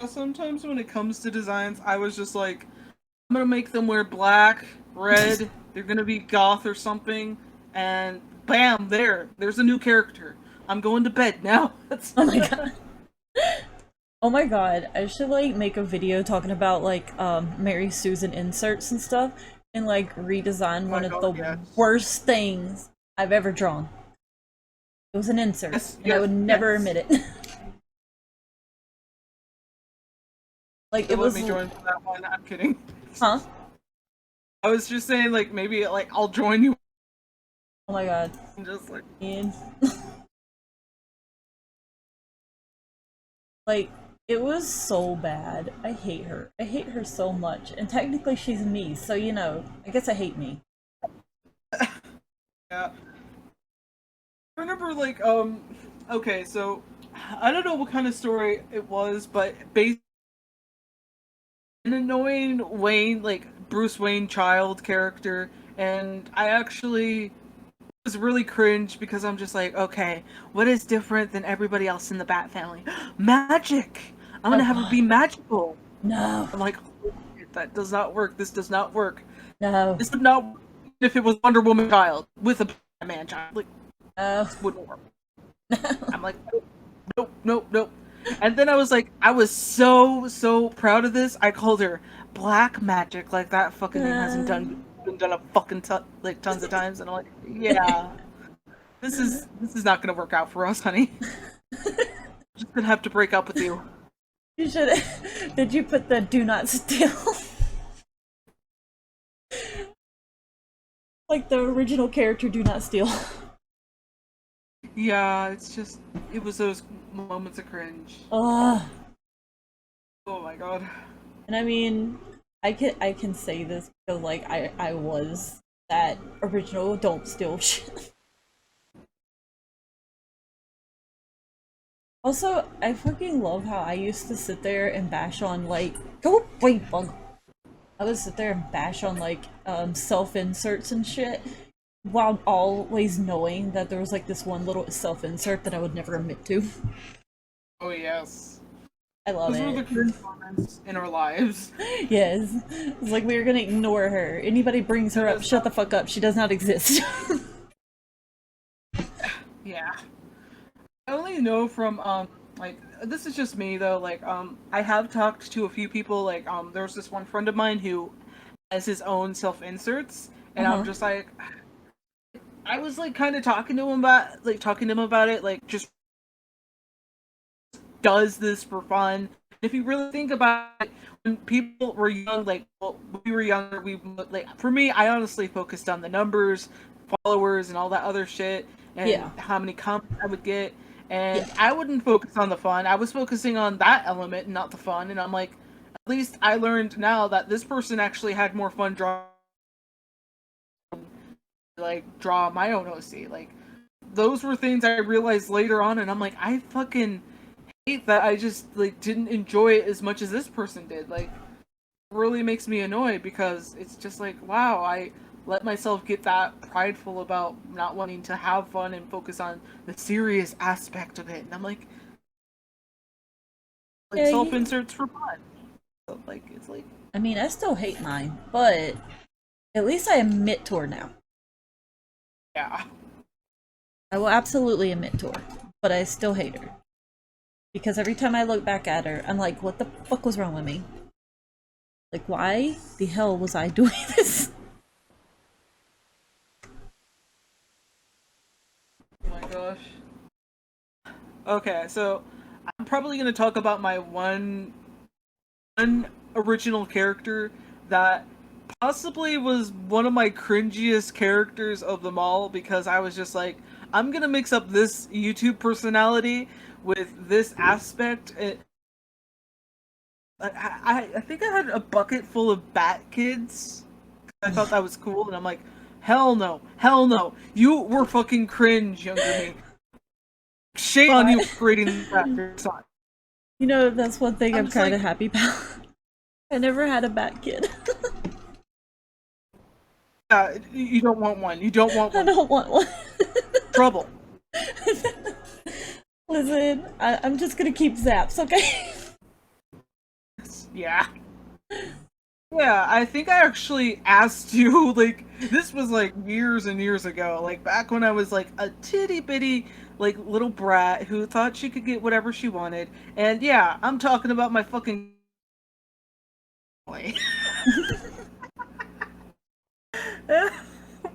Sometimes when it comes to designs, I was just like, I'm gonna make them wear black, red, they're gonna be goth or something, and bam, there's a new character. I'm going to bed now. That's Oh my god. Oh my god, I should like make a video talking about like Mary Susan inserts and stuff and like redesign oh one my of god, the yes. worst things I've ever drawn. It was an insert, Yes, and I yes, would never yes. admit it. Like They it let was me join for that one. I'm kidding. huh? I was just saying, like, maybe like I'll join you. Oh my god. And just like, And like it was so bad. I hate her. I hate her so much. And technically she's me, so you know, I guess I hate me. yeah. I remember like, okay, so I don't know what kind of story it was, but based an annoying Wayne, like Bruce Wayne child character, and I actually was really cringe because I'm just like, okay, what is different than everybody else in the Bat family? Magic! I'm Oh gonna have her god. be magical. No. I'm like, oh, that does not work. This does not work. No. This would not work if it was Wonder Woman child with a Batman child. Like, No. this wouldn't work. I'm like, nope, nope, nope. And then I was like, I was so proud of this. I called her Black Magic. Like that fucking name hasn't been done a fucking like tons of times. And I'm like, yeah, this is not gonna work out for us, honey. Just gonna have to break up with you. You should. Did you put the do not steal? Like the original character, do not steal. Yeah, it's just it was those moments of cringe. Ugh. Oh my god. And I mean, I can say this because like I was that original don't steal shit. Also, I fucking love how I used to sit there and bash on like go away bug. I would sit there and bash on like self inserts and shit while always knowing that there was like this one little self insert that I would never admit to. Oh yes. I love Those were the it. cringe moments in our lives. Yes. It's like we are gonna ignore her. Anybody brings her up, shut the fuck up. She does not exist. Yeah. I only know from like this is just me though, like I have talked to a few people, like there's this one friend of mine who has his own self inserts and I'm Uh-huh. just like I was like kind of talking to him about it, like just does this for fun. If you really think about it, when people were young, like well, when we were younger, we like for me, I honestly focused on the numbers, followers, and all that other shit, and Yeah. how many comments I would get. And Yeah. I wouldn't focus on the fun. I was focusing on that element, not the fun. And I'm like, at least I learned now that this person actually had more fun drawing, like draw my own OC. Like those were things I realized later on, and I'm like, I fucking hate that I just like didn't enjoy it as much as this person did. Like, it really makes me annoyed because it's just like, wow, I let myself get that prideful about not wanting to have fun and focus on the serious aspect of it. And I'm like Yeah, self inserts for fun. So, like, it's like, I mean, I still hate mine, but at least I admit to her now. yeah. I will absolutely admit to her, but I still hate her. Because every time I look back at her, I'm like, what the fuck was wrong with me? Like, why the hell was I doing this? Oh my gosh. Okay, so I'm probably gonna talk about my one original character that possibly was one of my cringiest characters of them all, because I was just like, I'm gonna mix up this YouTube personality with this aspect. I think I had a bucket full of bat kids. I thought that was cool, and I'm like, hell no, hell no. You were fucking cringe, younger me. Shame on you for creating that for your son. You know, that's one thing I'm kind of like, happy about. I never had a bat kid. you don't want one. You don't want I one. don't want one. Trouble. Listen, I'm just gonna keep zaps, okay? Yeah. Yeah, I think I actually asked you, like, this was like years and years ago, like back when I was like a titty bitty, like, little brat who thought she could get whatever she wanted. And yeah, I'm talking about my fucking boy. Oh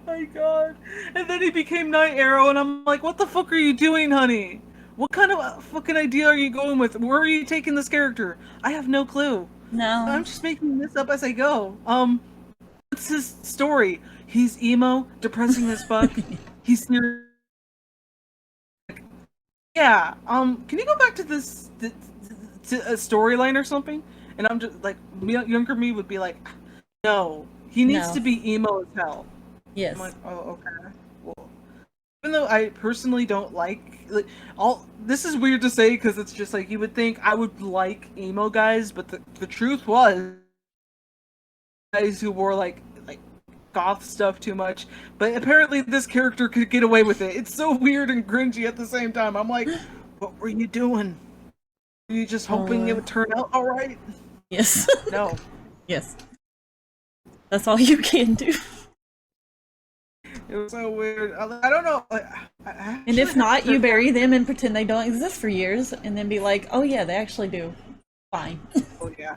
my god. And then he became Night Arrow, and I'm like, what the fuck are you doing, honey? What kind of fucking idea are you going with? Where are you taking this character? I have no clue. No. I'm just making this up as I go. What's his story? He's emo, depressing as fuck. He's serious. Yeah. Can you go back to this to a storyline or something? And I'm just like, younger me would be like, no, he needs No. to be emo as hell. Yes. I'm like, oh, okay. Well, even though I personally don't like all this is weird to say, because it's just like you would think I would like emo guys, but the truth was guys who wore like goth stuff too much. But apparently this character could get away with it. It's so weird and cringy at the same time. I'm like, what were you doing? Were you just hoping it would turn out all right? Yes. No. Yes. That's all you can do. It was so weird. I don't know. And if not, you bury them and pretend they don't exist for years, and then be like, "Oh yeah, they actually do." Fine. Oh yeah.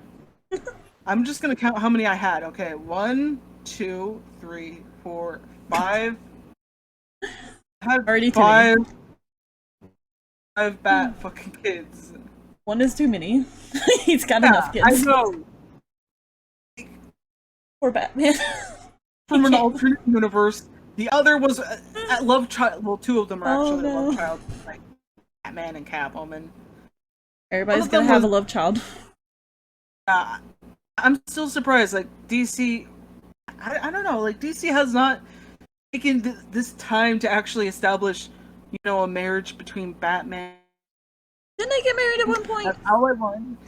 I'm just gonna count how many I had. Okay, 1, 2, 3, 4, 5. I had Already too five. many. 5 bat fucking kids. One is too many. He's got enough kids. I know. Poor Batman. From an alternate universe. The other was a love child. Well, 2 of them are actually love child, like Batman and Catwoman. Everybody's gonna have a love child. I'm still surprised. Like DC, I don't know. Like DC has not taken this time to actually establish, a marriage between Batman. Didn't they get married at one point? That's how I won.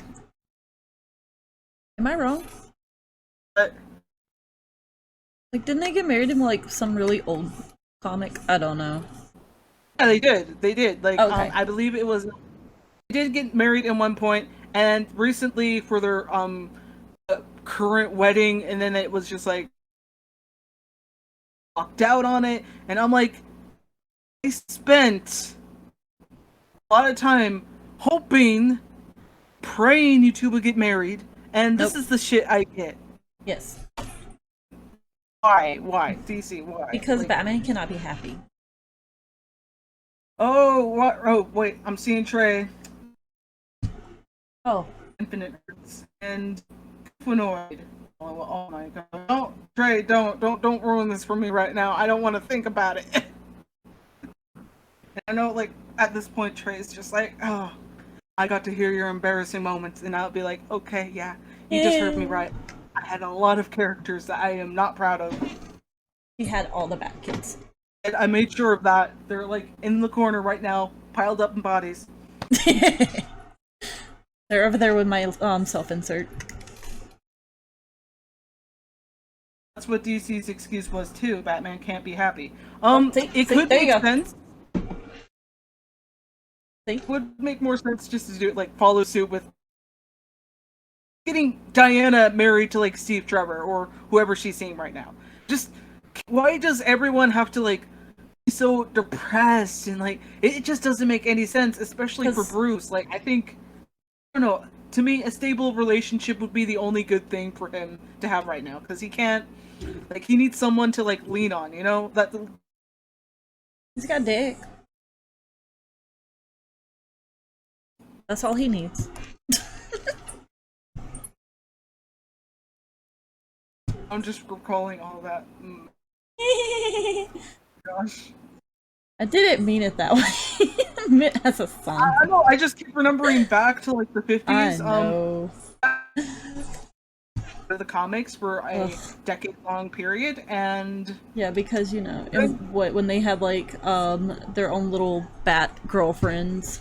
Am I wrong? But like, didn't they get married in like some really old comic? I don't know. yeah, they did. They did. Like, okay. I believe it was. They did get married at one point, and recently for their current wedding, and then it was just like locked out on it, and I'm like, I spent a lot of time hoping, praying you two would get married, and this is the shit I get. Yes. Why? DC, why? Because Batman cannot be happy. Oh, what? Oh, wait, I'm seeing Trey. Oh. Infinite Earths and Humanoid. Oh my god. Don't, Trey, don't ruin this for me right now. I don't want to think about it. I know, like, at this point, Trey's just like, oh, I got to hear your embarrassing moments, and I'll be like, okay, yeah, you just heard me right. I had a lot of characters that I am not proud of. He had all the Bat kids. And I made sure of that. They're, like, in the corner right now, piled up in bodies. They're over there with my self-insert. That's what DC's excuse was too. Batman can't be happy. It could make sense. It would make more sense just to do it, like, follow suit with getting Diana married to, like, Steve Trevor or whoever she's seeing right now. Just, why does everyone have to, like, be so depressed and, like, it just doesn't make any sense, especially for Bruce. Like, I think, I don't know, to me, a stable relationship would be the only good thing for him to have right now, because he can't, like, he needs someone to, like, lean on, you know? That He's got dick. That's all he needs. I'm just recalling all that. Gosh. I didn't mean it that way. I meant as a song. I know, I just keep remembering back to, like, the 50s. I know. The comics for a decade-long period, and yeah, because you know, when they had like their own little bat girlfriends,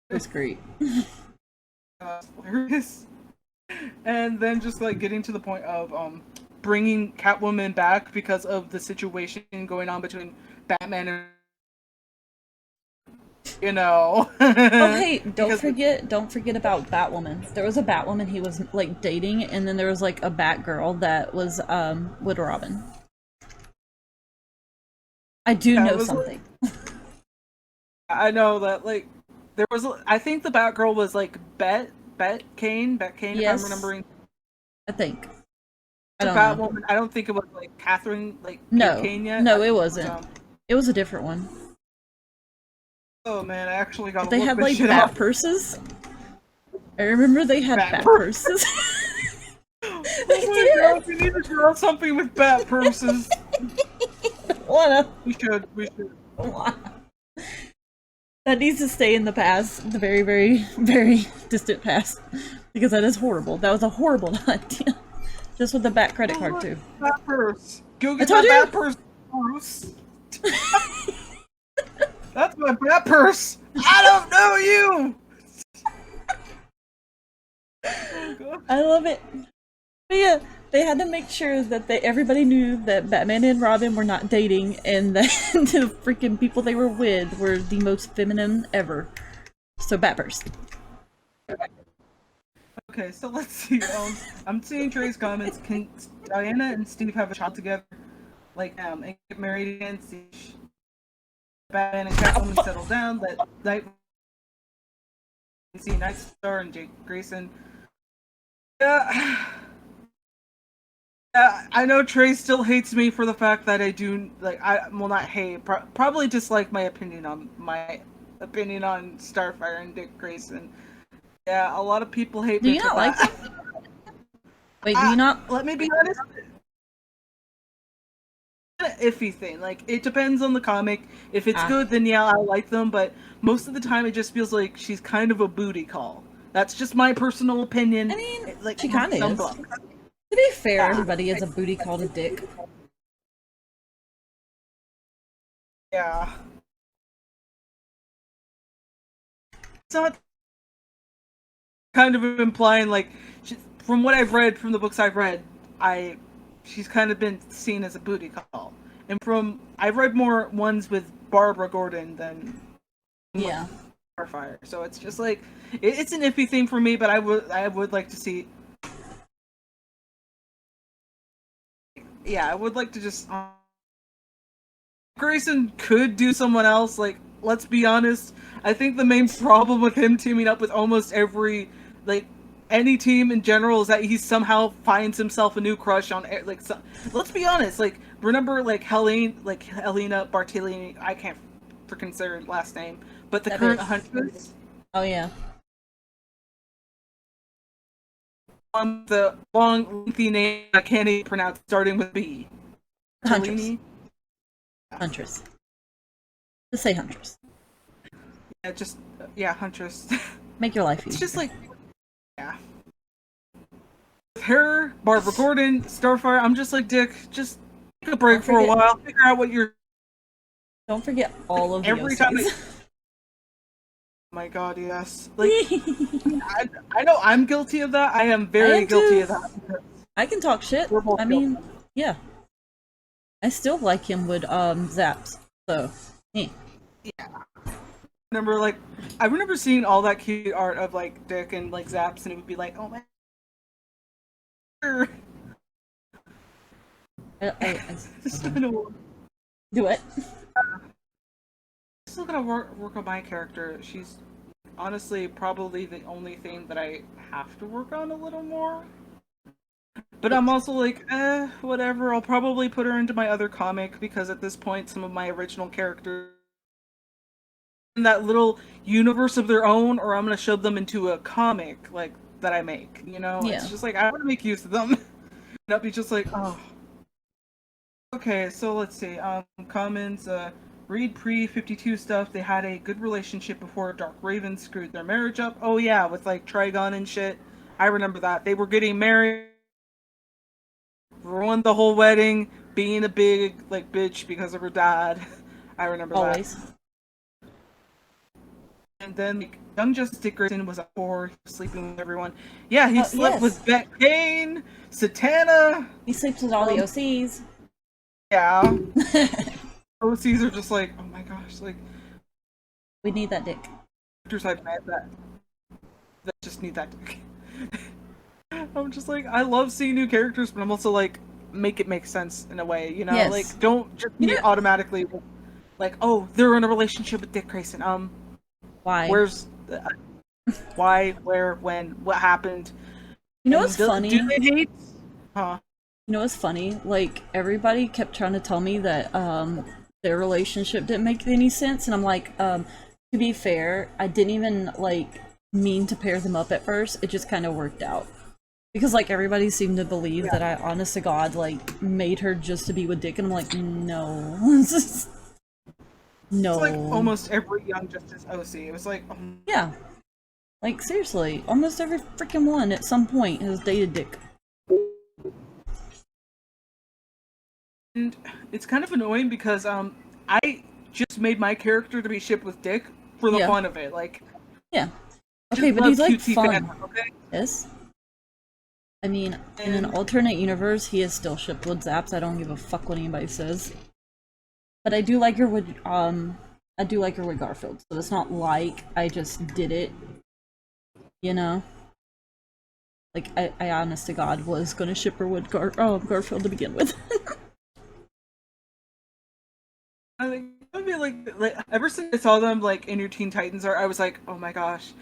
it was great. Hilarious. And then just like getting to the point of bringing Catwoman back because of the situation going on between Batman and, you know. Oh hey, don't forget about Batwoman. There was a Batwoman he was like dating, and then there was like a Batgirl that was with Robin. I do know something. Like, I know that like there was, I think the Batgirl was like Bet Kane, yes. If I'm remembering. I think. Batwoman. I don't think it was like Catherine, like Kane yet. No, it wasn't. It was a different one. Oh man, I actually got. They had like bat purses. I remember they had bat purses. Oh my god, we need to draw something with bat purses. We should. That needs to stay in the past, the very, very, very distant past, because that is horrible. That was a horrible idea. Just with the bat credit card too. Bat purse. Go get my bat purse, Bruce. That's my bat purse. I don't know you. Oh, I love it. But yeah, they had to make sure that everybody knew that Batman and Robin were not dating, and that the freaking people they were with were the most feminine ever. So bat purse. Okay, so let's see. I'm seeing Trey's comments. Can Diana and Steve have a child together? Like, and get married again? See Batman and Catwoman settle down. Let see Nightstar and Jake Grayson. Yeah. I know Trey still hates me for the fact that I do, like, not hate, probably dislike my opinion on Starfire and Dick Grayson. Yeah, a lot of people hate me. Do you not like them? Wait, do you not? Let me be honest. An iffy thing. Like, it depends on the comic. If it's good, then yeah, I like them. But most of the time, it just feels like she's kind of a booty call. That's just my personal opinion. I mean, like, she kind of is. To be fair, everybody is a booty call to Dick. Yeah. It's not kind of implying, like, from what I've read, from the books I've read, she's kind of been seen as a booty call. And I've read more ones with Barbara Gordon than Starfire. So it's just like, it's an iffy thing for me, but I would like to see. Yeah, I would like to just. Grayson could do someone else. Like, let's be honest. I think the main problem with him teaming up with almost every, like, any team in general is that he somehow finds himself a new crush on, like, let's be honest. Like, remember, like, Helena Bartolini. I can't freaking say her last name, but the current Huntress. Oh yeah. The long, lengthy name I can't even pronounce, starting with B. Huntress. Huntress. Just say Huntress. Yeah, Huntress. Make your life easier. It's just like, yeah. With her, Barbara Gordon, Starfire, I'm just like, Dick, just take a break for a while, figure out what you're. Don't forget all of every the time. Oh my god, yes. Like, I know I'm guilty of that. I am very guilty of that. I can talk shit. I mean, yeah. I still like him with Zaps. So, yeah. I remember seeing all that cute art of like Dick and like Zaps, and it would be like, oh my. Do it. Still gotta work on my character. She's honestly probably the only thing that I have to work on a little more. But I'm also like, whatever. I'll probably put her into my other comic because at this point, some of my original characters in that little universe of their own, or I'm gonna shove them into a comic like that I make. You know, Yeah. it's just like I want to make use of them, not be just like, oh. Okay, so let's see. Comments. Read pre-52 stuff. They had a good relationship before Dark Raven screwed their marriage up. Oh yeah, with like Trigon and shit. I remember that. They were getting married, ruined the whole wedding, being a big like bitch because of her dad. I remember Always. that. And then like, young Justice Dickerson was a whore, sleeping with everyone. Yeah, he slept with Beck Kane, Satana. He sleeps with all the OCs. Yeah. OCs are just like, oh my gosh, like we need that dick. Characters I've met that just need that dick. I'm just like, I love seeing new characters, but I'm also like, make it make sense in a way, you know? Yes. Like, don't just be automatically like, oh, they're in a relationship with Dick Grayson. Why? Where's why, where, when, what happened? You know what's funny? Do they hate? Huh? You know what's funny? Like, everybody kept trying to tell me that their relationship didn't make any sense, and I'm like, to be fair, I didn't even like mean to pair them up at first. It just kind of worked out. Because, like, everybody seemed to believe that I, honest to God, like, made her just to be with Dick, and I'm like, no. No. It's like almost every Young Justice OC. It was like, oh. Yeah. Like, seriously, almost every freaking one at some point has dated Dick. And it's kind of annoying because, I just made my character to be shipped with Dick for the fun of it. Like, yeah. Okay, but he's, like, fun. Fan, okay? Yes? I mean, in an alternate universe, he is still shipped with Zaps. I don't give a fuck what anybody says. But I do like her with, I do like her with Garfield, so it's not like I just did it, you know? Like, I honest to God was gonna ship her with Garfield to begin with. I think, I mean, like, ever since I saw them, like, in your Teen Titans art, I was like, oh my gosh.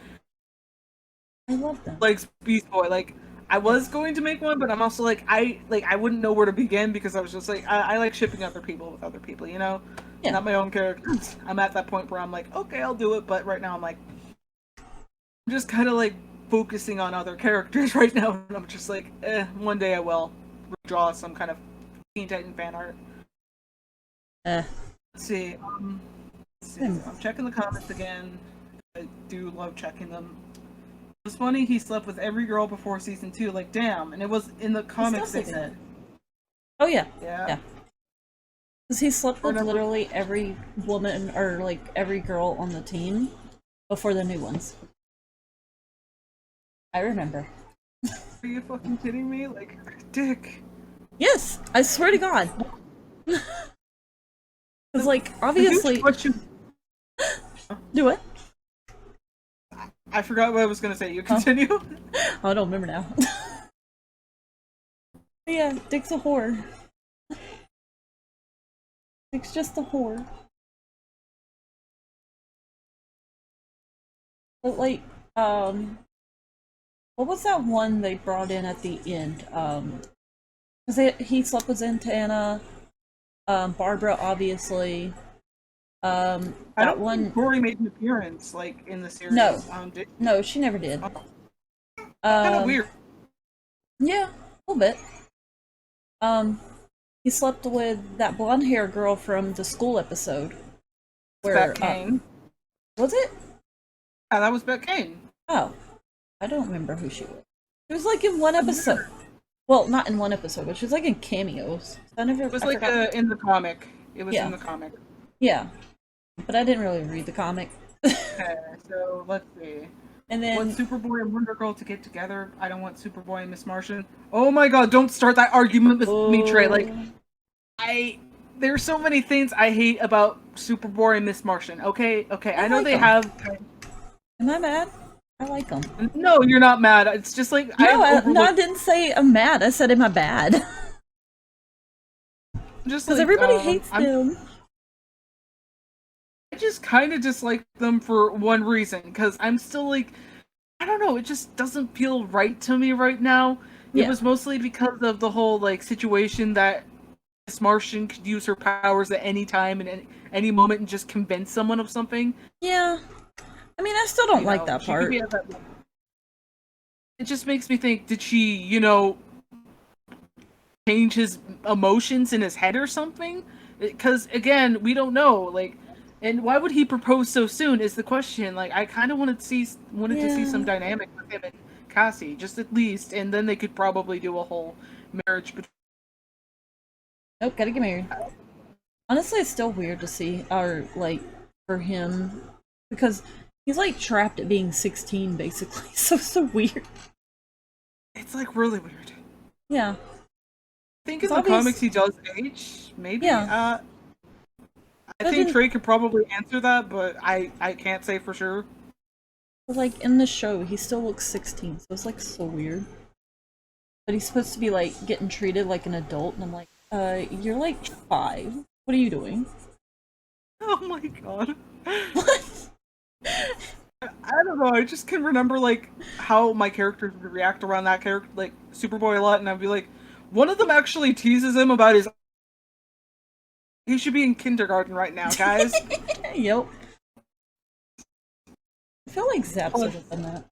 I love them. Like, Beast Boy, like, I was going to make one, but I'm also like, I wouldn't know where to begin because I was just like, I like shipping other people with other people, you know? Yeah. Not my own characters. I'm at that point where I'm like, okay, I'll do it, but right now I'm like, I'm just kind of like focusing on other characters right now, and I'm just like, one day I will redraw some kind of Teen Titan fan art. Let's see, I'm checking the comments again. I do love checking them. It was funny, he slept with every girl before season 2, like, damn, and it was in the comics they said. Oh yeah. Yeah. Because he slept with literally every woman, or like every girl on the team before the new ones. I remember. Are you fucking kidding me? Like, Dick. Yes! I swear to God! Because, like, obviously... Do what? I forgot what I was gonna say. You continue? Oh, I don't remember now. Yeah, Dick's a whore. Dick's just a whore. But, like, what was that one they brought in at the end? Because he slept with Zatanna, Barbara, obviously. I don't think Rory made an appearance, like, in the series. No. No, she never did. Kind of weird. Yeah, a little bit. He slept with that blonde hair girl from the school episode. Where, Beck Kane. Was it? Yeah, that was Beck Kane. Oh. I don't remember who she was. She was, like, in one episode. Well, not in one episode, but she was, like, in cameos. It was, like, in the comic. It was in the comic. Yeah. But I didn't really read the comic. Okay, so let's see. And then want Superboy and Wonder Girl to get together. I don't want Superboy and Miss Martian. Oh my god, don't start that argument with me, Trey. Like, there's so many things I hate about Superboy and Miss Martian. Okay, I know they have. Am I mad? I like them. No, you're not mad. It's just like I didn't say I'm mad. I said, am I bad? Just because everybody hates them. just kind of dislike them for one reason, because I'm still like, I don't know, it just doesn't feel right to me right now. It Yeah. was mostly because of the whole like situation that Miss Martian could use her powers at any time and any moment and just convince someone of something. Yeah. I mean, I still don't like that She could part. be at that. It just makes me think, did she, change his emotions in his head or something? Because again, we don't know. Like, and why would he propose so soon? Is the question. Like, I kind of wanted to see some dynamic with him and Cassie, just at least, and then they could probably do a whole marriage. Nope, gotta get married. Honestly, it's still weird to see, or like, for him, because he's like trapped at being 16, basically. So it's so weird. It's like really weird. Yeah. I think in the comics he does age, maybe. Yeah. I think Trey could probably answer that, but I can't say for sure. But like in the show, he still looks 16, so it's like so weird. But he's supposed to be like getting treated like an adult, and I'm like, you're like 5. What are you doing? Oh my god. What? I don't know. I just can remember like how my characters would react around that character, like Superboy, a lot, and I'd be like, one of them actually teases him about his. He should be in kindergarten right now, guys. Yep. I feel like Zap's would have done that.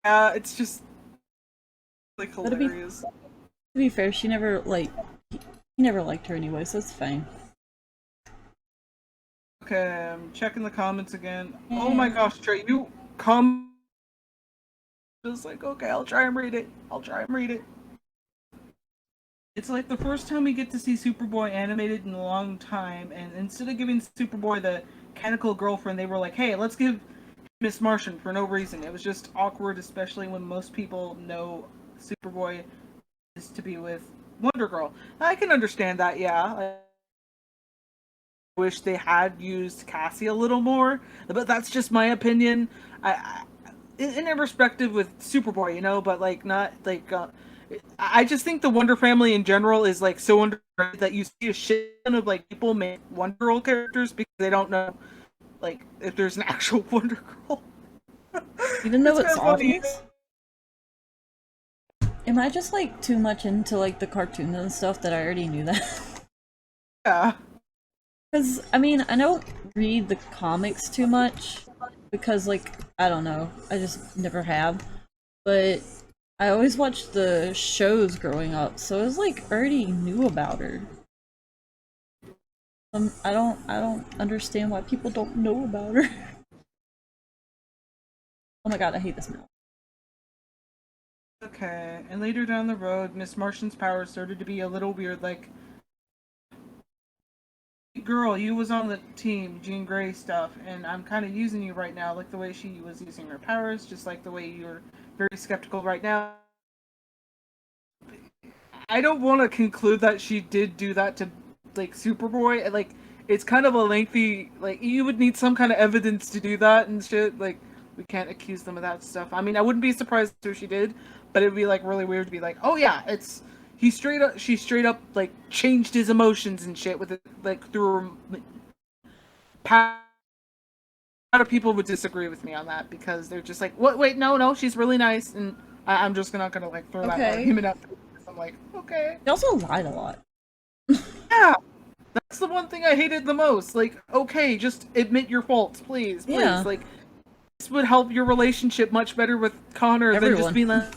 Yeah, it's just like hilarious. To be fair, she never he never liked her anyway, so it's fine. Okay, I'm checking the comments again. Oh my gosh, Trey, you come. Just like, okay, I'll try and read it. It's like the first time we get to see Superboy animated in a long time, and instead of giving Superboy the mechanical girlfriend, they were like, hey, let's give Miss Martian for no reason. It was just awkward, especially when most people know Superboy is to be with Wonder Girl. I can understand that, yeah. I wish they had used Cassie a little more, but that's just my opinion. In a perspective with Superboy, but like not like. I just think the Wonder Family in general is like so underrated that you see a shit ton of like people make Wonder Girl characters because they don't know like if there's an actual Wonder Girl. Even though it's obvious. Am I just like too much into like the cartoons and stuff that I already knew that? Yeah. Because I mean, I don't read the comics too much because like I don't know, I just never have. But I always watched the shows growing up, so I was like already knew about her. I don't understand why people don't know about her. Oh my god, I hate this now. Okay, and later down the road, Miss Martian's powers started to be a little weird, like, girl, you was on the team, Jean Grey stuff, and I'm kind of using you right now, like the way she was using her powers, just like the way you're very skeptical right now. I don't want to conclude that she did do that to, like, Superboy. Like, it's kind of a lengthy, like, you would need some kind of evidence to do that and shit. Like, we can't accuse them of that stuff. I mean, I wouldn't be surprised if she did, but it'd be, like, really weird to be like, oh yeah, she straight up, like, changed his emotions and shit with it, like, through her. A lot of people would disagree with me on that because they're just like, what? Wait, no, she's really nice, and I'm just not gonna, like, throw that argument out there. I'm like, okay. He also lied a lot. Yeah, that's the one thing I hated the most. Like, okay, just admit your faults, please. Yeah. Like, this would help your relationship much better with Connor than just being like.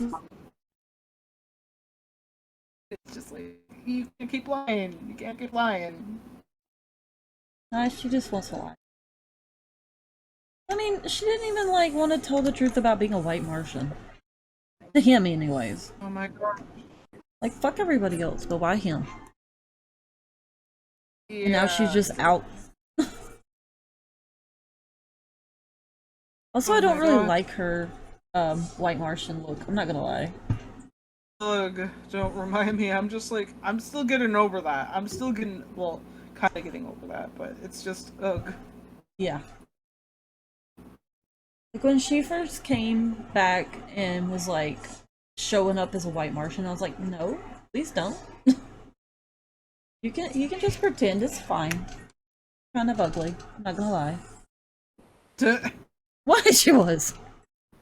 It's just like, you can't keep lying. Nah, she just wants to lie. I mean, she didn't even like want to tell the truth about being a white Martian. To him, anyways. Oh my god. Like, fuck everybody else, but why him? Yeah. And now she's just out. Also, I don't really like her white Martian look. I'm not gonna lie. Ugh, don't remind me. I'm just like, I'm still getting over that. I'm still getting, well, kind of getting over that, but it's just, ugh. Yeah. Like, when she first came back and was like, showing up as a white Martian, I was like, no, please don't. You can just pretend, it's fine. Kind of ugly. I'm not gonna lie. To- What? She was.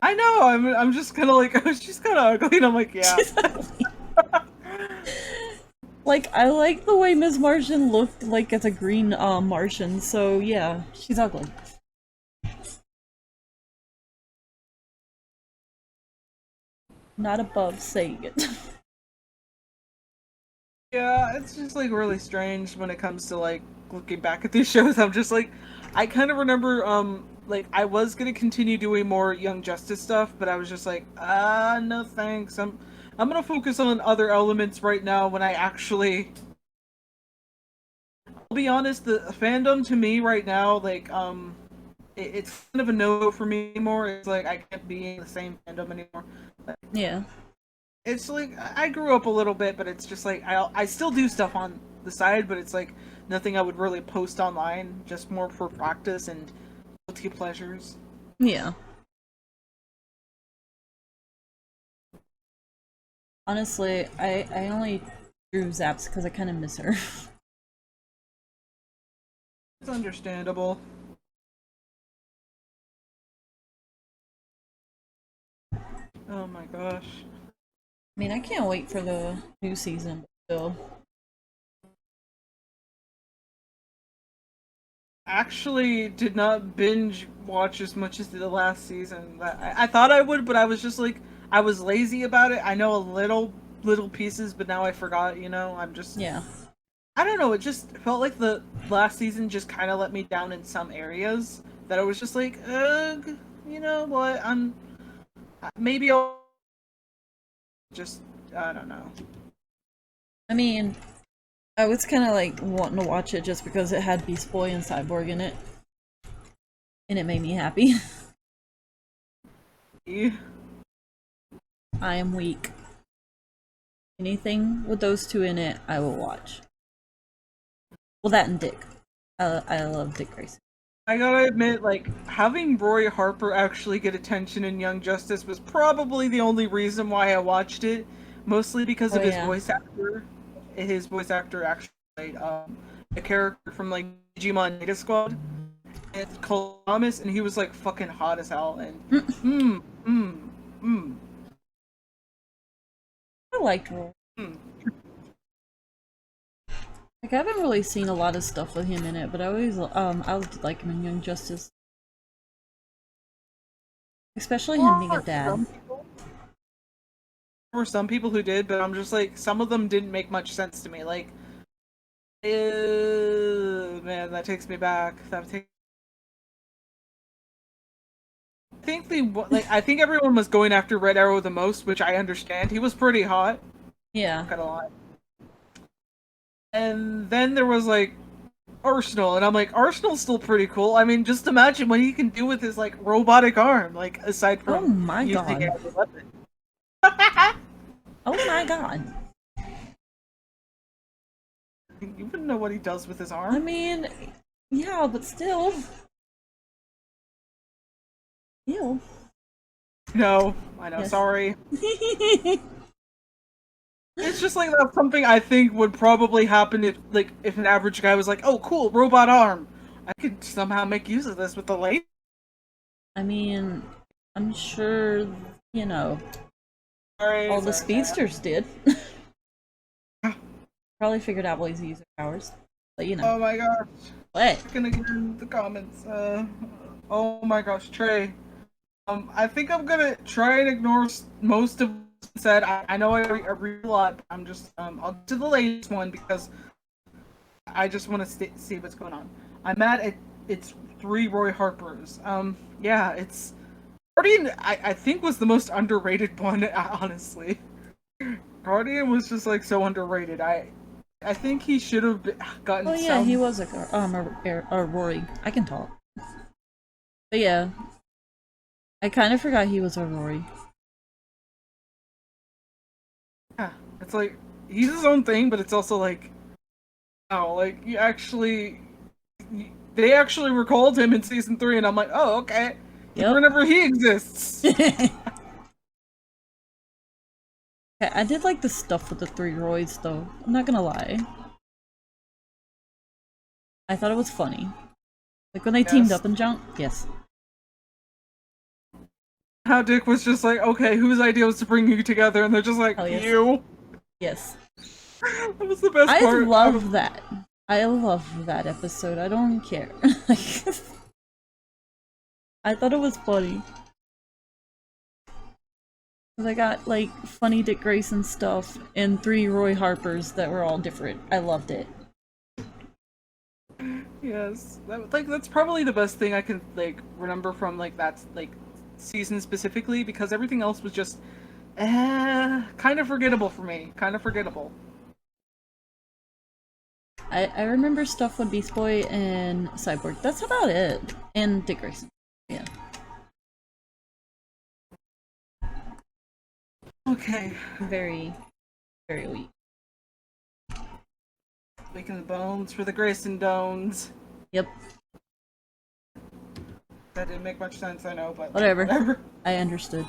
I know. I'm just kind of like she's kind of ugly, and I'm like, yeah. She's ugly. Like, I like the way Ms. Martian looked like as a green Martian, so yeah, she's ugly. Not above saying it. Yeah, it's just like really strange when it comes to like looking back at these shows. I'm just like, I kind of remember like I was gonna continue doing more Young Justice stuff, but I was just like, no thanks. I'm gonna focus on other elements right now when I actually. I'll be honest, the fandom to me right now, like it's kind of a no for me anymore. It's like I can't be in the same fandom anymore. Yeah. It's like I grew up a little bit, but it's just like I still do stuff on the side, but it's like nothing I would really post online, just more for practice and guilty pleasures. Yeah. Honestly, I only drew Zaps because I kind of miss her. It's understandable. Oh my gosh. I mean, I can't wait for the new season, but still. Actually, did not binge watch as much as the last season. I thought I would, but I was just like I was lazy about it. I know a little pieces, but now I forgot. You know, I'm just Yeah. I don't know. It just felt like the last season just kind of let me down in some areas. That I was just like, ugh. You know what? Maybe I'll just I don't know. I mean, I was kind of like wanting to watch it just because it had Beast Boy and Cyborg in it. And it made me happy. Yeah. I am weak. Anything with those two in it, I will watch. Well, that and Dick. I love Dick Grayson. I gotta admit, like, having Roy Harper actually get attention in Young Justice was probably the only reason why I watched it. Mostly because Oh, of his yeah. voice actor. His voice actor actually played a character from, like, Digimon Data Squad. It's called Thomas, and he was, like, fucking hot as hell. And, I liked Roy. Like, I haven't really seen a lot of stuff with him in it, but I always like him in Young Justice. Especially him being a dad. There were some people who did, but I'm just like, some of them didn't make much sense to me. Like, man, that takes me back. I think everyone was going after Red Arrow the most, which I understand. He was pretty hot. Yeah. Not gonna lie. And then there was like Arsenal, and I'm like, Arsenal's still pretty cool. I mean, just imagine what he can do with his like robotic arm, like aside from Oh my using god. it as a weapon. Oh my god. You wouldn't know what he does with his I arm. mean, yeah, but still. Ew. No, I know. Yes. Sorry. It's just like that's something I think would probably happen if an average guy was like, "Oh, cool, robot arm. I could somehow make use of this with the laser." I mean, I'm sure, you know, all the speedsters did. Probably figured out ways to use their powers. But you know. Oh my gosh. What? Gonna get in the comments. Oh my gosh, Trey. I think I'm gonna try and ignore most of what said. I know I read a lot, but I'm just I'll get to the latest one because I just want to see what's going on. I'm mad at it's 3 Roy Harpers. Yeah, it's Guardian. I think was the most underrated one, honestly. Guardian was just like so underrated. I think he should have gotten. Oh yeah, he was a Rory. I can talk. But yeah, I kind of forgot he was a Rory. Yeah, it's like he's his own thing, but it's also like, oh, like they actually recalled him in season 3, and I'm like, oh, okay. Yep. Whenever he exists. I did like the stuff with the 3 Roys, though. I'm not gonna lie. I thought it was funny. Like when they teamed up and junk? Yes. How Dick was just like, okay, whose idea was to bring you together? And they're just like, yes. you. Yes. That was the best part. I love that. I love that episode. I don't care. I thought it was funny. I got, like, funny Dick Grayson stuff and 3 Roy Harpers that were all different. I loved it. Yes. That's probably the best thing I can, like, remember from, like, that, like, season specifically, because everything else was just, kind of forgettable for me. Kind of forgettable. I remember stuff with Beast Boy and Cyborg. That's about it. And Dick Grayson. Yeah. Okay. Very, very weak. Making the bones for the Grayson Dones. Yep. That didn't make much sense, I know, but whatever. I understood.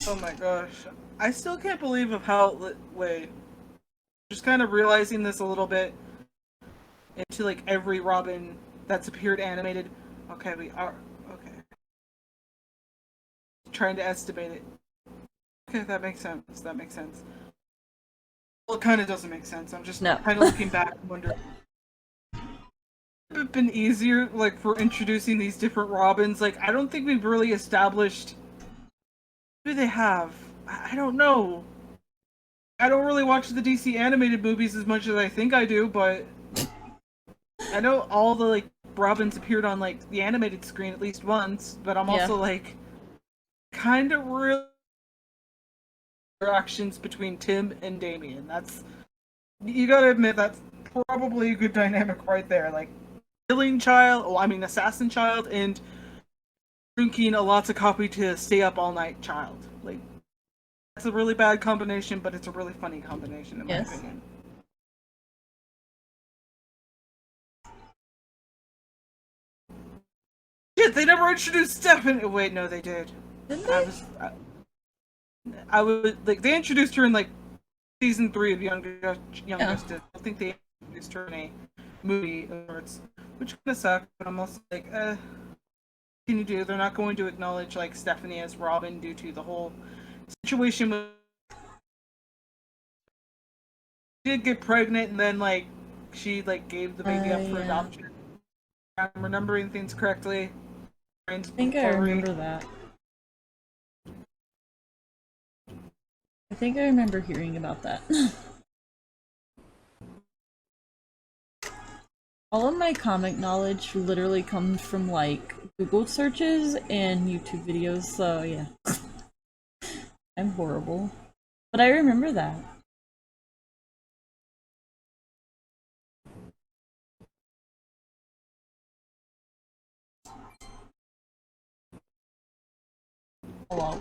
Oh my gosh. I still can't believe of how... Wait. Just kind of realizing this a little bit into, like, every Robin that's appeared animated. Okay, we are... Okay. Trying to estimate it. Okay, that makes sense. That makes sense. Well, it kind of doesn't make sense. I'm just kind of looking back and wondering... Would it have been easier, like, for introducing these different Robins? Like, I don't think we've really established... Who do they have? I don't know. I don't really watch the DC animated movies as much as I think I do, but... I know all the, like, Robins appeared on, like, the animated screen at least once, but I'm also, like, kind of really... interactions between Tim and Damien. That's... You gotta admit, that's probably a good dynamic right there. Like, killing child, assassin child, and drinking a lots of coffee to stay up all night child. Like, that's a really bad combination, but it's a really funny combination in my opinion. Shit, they never introduced Stephanie. Wait, no, they did. Didn't they? I was like, they introduced her in like season 3 of Young Justice. I think they introduced her in a movie, which kind of sucked. But I'm also like, what can you do? They're not going to acknowledge like Stephanie as Robin due to the whole situation with. She did get pregnant, and then like she like gave the baby up for adoption. I'm remembering things correctly. I think I remember that. I think I remember hearing about that. All of my comic knowledge literally comes from like Google searches and YouTube videos, so yeah. I'm horrible. But I remember that. Hello.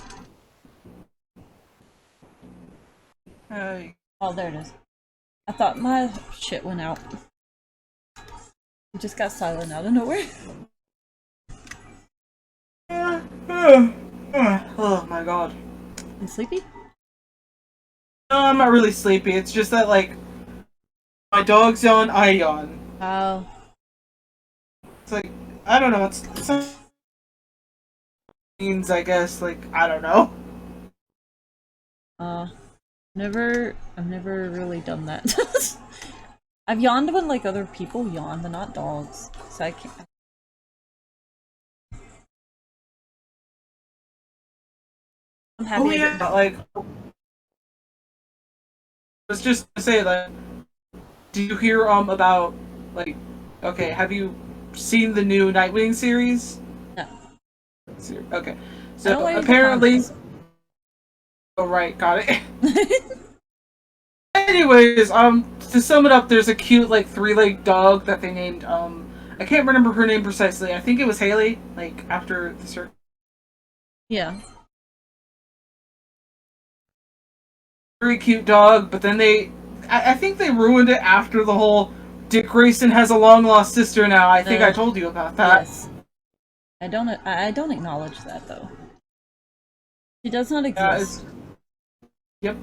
Hey. Oh, there it is. I thought my shit went out. It just got silent out of nowhere. Oh my god. You sleepy? No, I'm not really sleepy. It's just that, like, my dog's yawn, I yawn. Oh. It's like, I don't know, it's means, I guess, like, I don't know. I've never really done that. I've yawned when, like, other people yawn, but not dogs. So I can't. I'm happy I didn't. Like, I was just gonna say, like, do you hear, about, like, okay, have you seen the new Nightwing series? No. Okay. So, apparently... Oh, right, got it. Anyways, to sum it up, there's a cute, like, 3-legged dog that they named, I can't remember her name precisely. I think it was Haley, like, after the circle. Yeah. Very cute dog, but then I think they ruined it after the whole Dick Grayson has a long-lost sister now. I think I told you about that. Yes. I don't acknowledge that, though. She does not exist. Yep.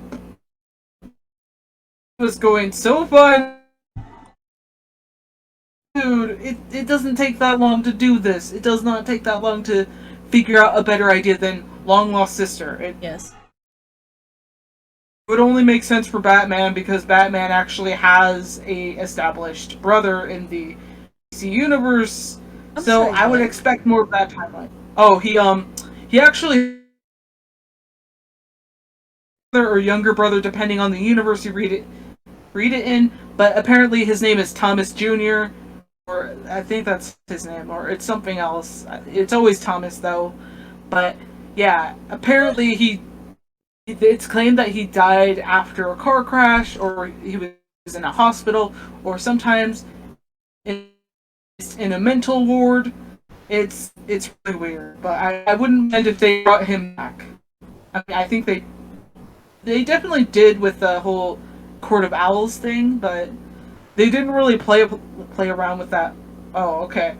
It was going so fun. it doesn't take that long to do this. It does not take that long to figure out a better idea than long lost sister. It Yes. would only make sense for Batman because Batman actually has a established brother in the DC universe. I'm So sorry, I would what? expect more of that timeline. Oh, he actually brother or younger brother depending on the universe you read it in, but apparently his name is Thomas Jr. or I think that's his name or it's something else. It's always Thomas though. But yeah, apparently it's claimed that he died after a car crash or he was in a hospital or sometimes in a mental ward. It's really weird, but I wouldn't mind if they brought him back. I mean, I think they definitely did with the whole Court of Owls thing, but they didn't really play around with that. Oh, okay.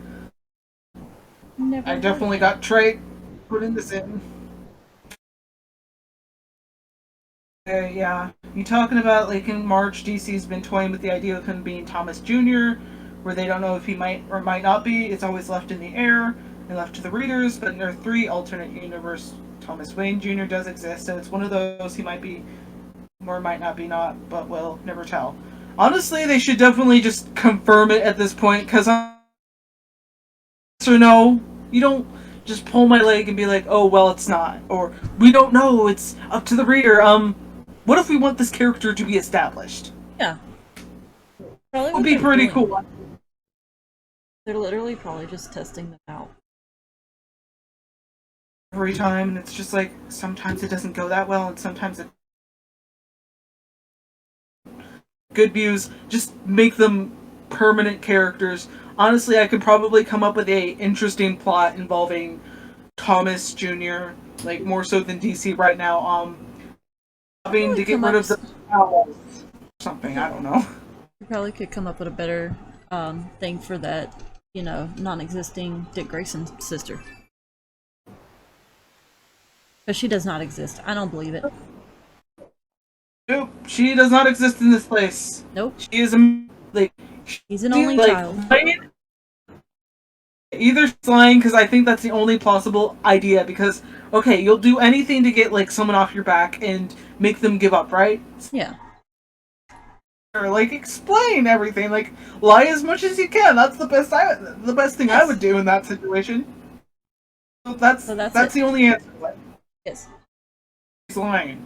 Never I heard of definitely that. got Trey putting this in. Yeah. You talking about like in March, DC's been toying with the idea of him being Thomas Jr., where they don't know if he might or might not be. It's always left in the air and left to the readers. But in Earth 3 alternate universe, Thomas Wayne Jr. does exist, so it's one of those he might be or might not be not, but we'll never tell. Honestly, they should definitely just confirm it at this point, because or no, you don't just pull my leg and be like, oh well, it's not, or we don't know. It's up to the reader. What if we want this character to be established? Yeah. Probably It would what be they're pretty doing. cool. They're literally probably just testing them out. Every time, and it's just like sometimes it doesn't go that well, and sometimes it good views. Just make them permanent characters. Honestly, I could probably come up with a interesting plot involving Thomas Jr. Like more so than DC right now. Having Probably to get come rid up. of the owls. Something I don't know. You probably could come up with a better thing for that, you know, non-existing Dick Grayson sister. Because she does not exist. I don't believe it. Nope, she does not exist in this place. Nope. She is a like. He's an only child. Either lying because I think that's the only plausible idea. Because okay, you'll do anything to get like someone off your back and make them give up, right? Yeah. Or like explain everything, like lie as much as you can. That's the best thing I would do in that situation. So that's the only answer. Yes. He's lying,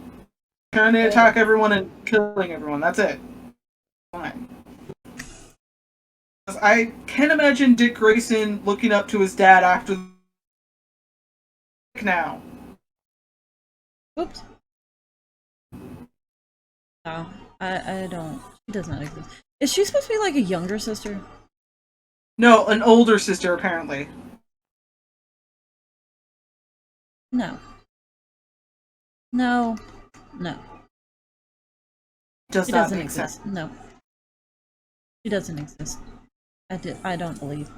trying to attack everyone and killing everyone. That's it. Fine. I can't imagine Dick Grayson looking up to his dad after now. Oops. No, I don't. She does not exist. Is she supposed to be like a younger sister? No, an older sister apparently. No. No. No. Does She not doesn't make exist. sense. No. She doesn't exist. I don't believe.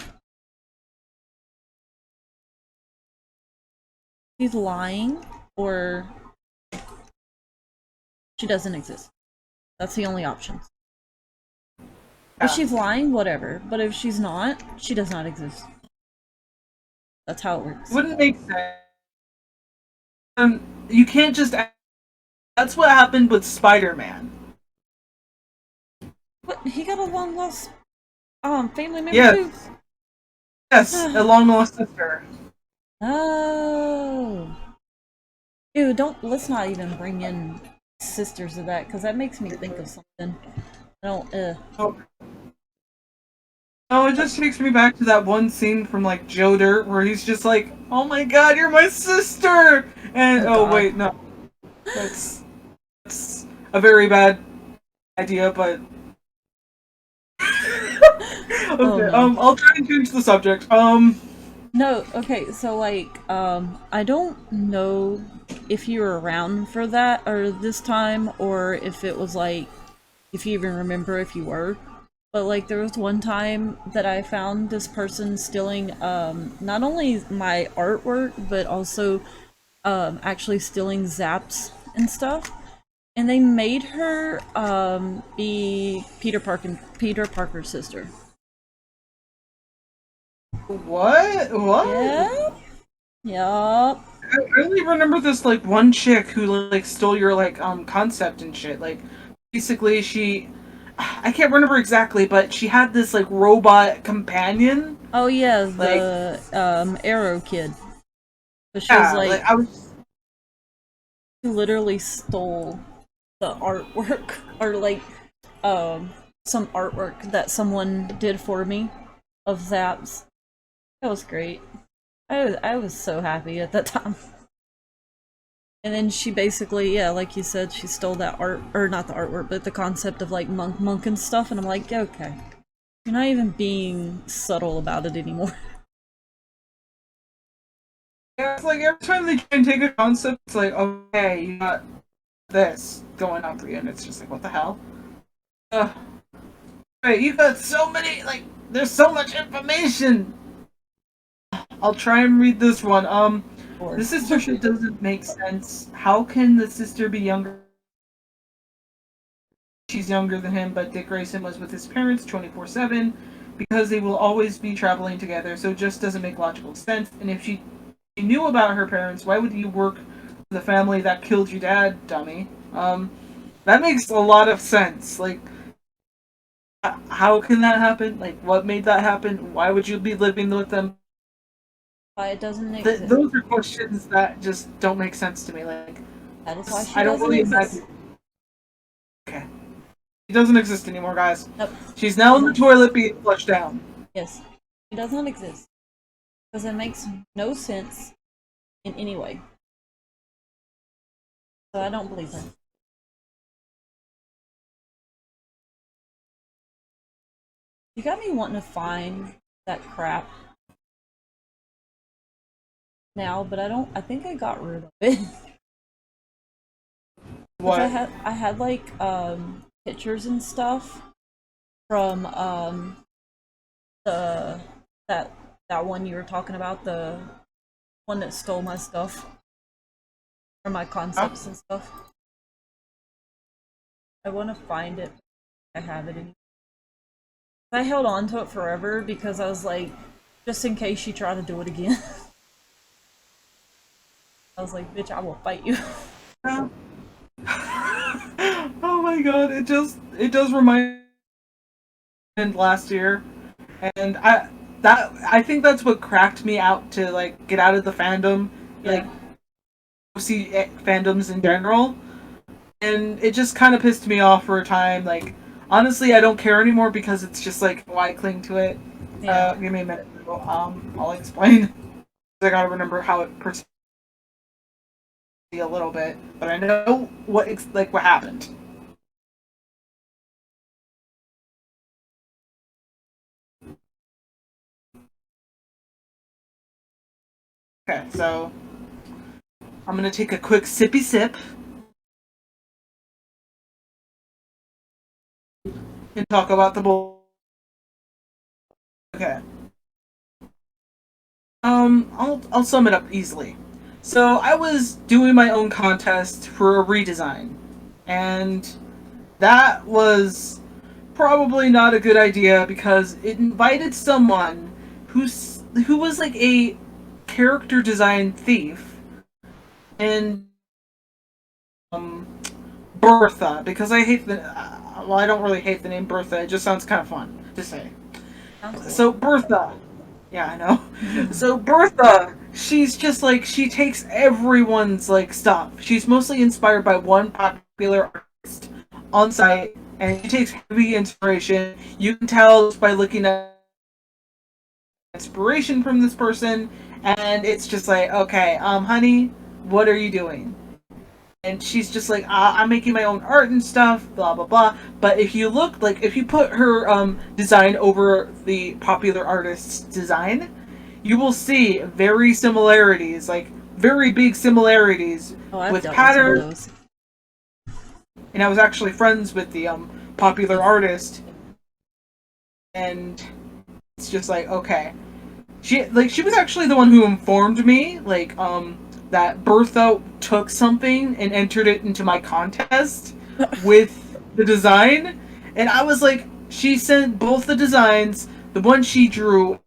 She's lying, or she doesn't exist. That's the only option. If she's lying, whatever. But if she's not, she does not exist. That's how it works. Wouldn't make sense. You can't just. That's what happened with Spider-Man. What? He got a long lost family member too? Yes, a long lost sister. Oh. Ew, let's not even bring in sisters of that, because that makes me think of something. I don't, Oh, it just takes me back to that one scene from like Joe Dirt where he's just like, "Oh my God, you're my sister!" And wait, no, that's a very bad idea. But okay, no. I'll try and change the subject. No, okay, so like, I don't know if you were around for that or this time, or if it was like, if you even remember if you were. But like, there was one time that I found this person stealing, not only my artwork, but also, actually stealing zaps and stuff. And they made her, be Peter Parker's sister. What? Yep. Yup. I only remember this like one chick who like stole your like concept and shit. Like basically she I can't remember exactly, but she had this like robot companion. Oh yeah, Like the Arrow kid. So she was yeah, like, like I was she literally stole the artwork or like some artwork that someone did for me of Zaps. That was great. I was so happy at that time. And then she basically, yeah, like you said, she stole that art, or not the artwork, but the concept of like monk and stuff. And I'm like, okay, you're not even being subtle about it anymore. yeah, it's like every time they try and take a concept, it's like, okay, you got this going on for you, and it's just like, what the hell? Ugh. Wait, you got so many, like, there's so much information. I'll try and read this one. Or The sistership doesn't make sense. How can the sister be younger? She's younger than him, but Dick Grayson was with his parents 24/7 because they will always be traveling together, so it just doesn't make logical sense. And if she knew about her parents, why would you work for the family that killed your dad, dummy? That makes a lot of sense. Like, how can that happen? Like, what made that happen? Why would you be living with them? why it doesn't exist. Those are questions that just don't make sense to me. Like, That is why she I don't doesn't really exist. imagine. Okay. She doesn't exist anymore, guys. Nope. She's now in the toilet being flushed down. Yes. She does not exist. Because it makes no sense in any way. So I don't believe her. You got me wanting to find that crap now, but I think I got rid of it. What? I had like pictures and stuff from the that one you were talking about, the one that stole my stuff or my concepts and stuff. I want to find it. I have it in. I held on to it forever because I was like, just in case she tried to do it again. I was like, bitch, I will fight you. Oh my god, it does remind me of last year. And I think that's what cracked me out to like get out of the fandom, like Yeah. see fandoms in general. And it just kind of pissed me off for a time. Like honestly, I don't care anymore because it's just like why cling to it. Yeah. Give me a minute. I'll explain. I gotta remember how it perceived a little bit, but I know what happened. Okay, so I'm gonna take a quick sippy sip and talk about the bull. Okay. I'll sum it up easily. So I was doing my own contest for a redesign, and that was probably not a good idea because it invited someone who was like a character design thief and Bertha because I hate the well I don't really hate the name Bertha, it just sounds kind of fun to say. So Bertha, yeah, I know. So Bertha, she's just like she takes everyone's like stuff. She's mostly inspired by one popular artist on site, and she takes heavy inspiration. You can tell just by looking at inspiration from this person, and it's just like, okay, honey, what are you doing? And she's just like, I'm making my own art and stuff, blah blah blah. But if you look, like, if you put her design over the popular artist's design, you will see very similarities, like very big similarities with patterns. And I was actually friends with the popular artist, and it's just like, okay, she was actually the one who informed me, like that Bertha took something and entered it into my contest with the design, and I was like, she sent both the designs, the one she drew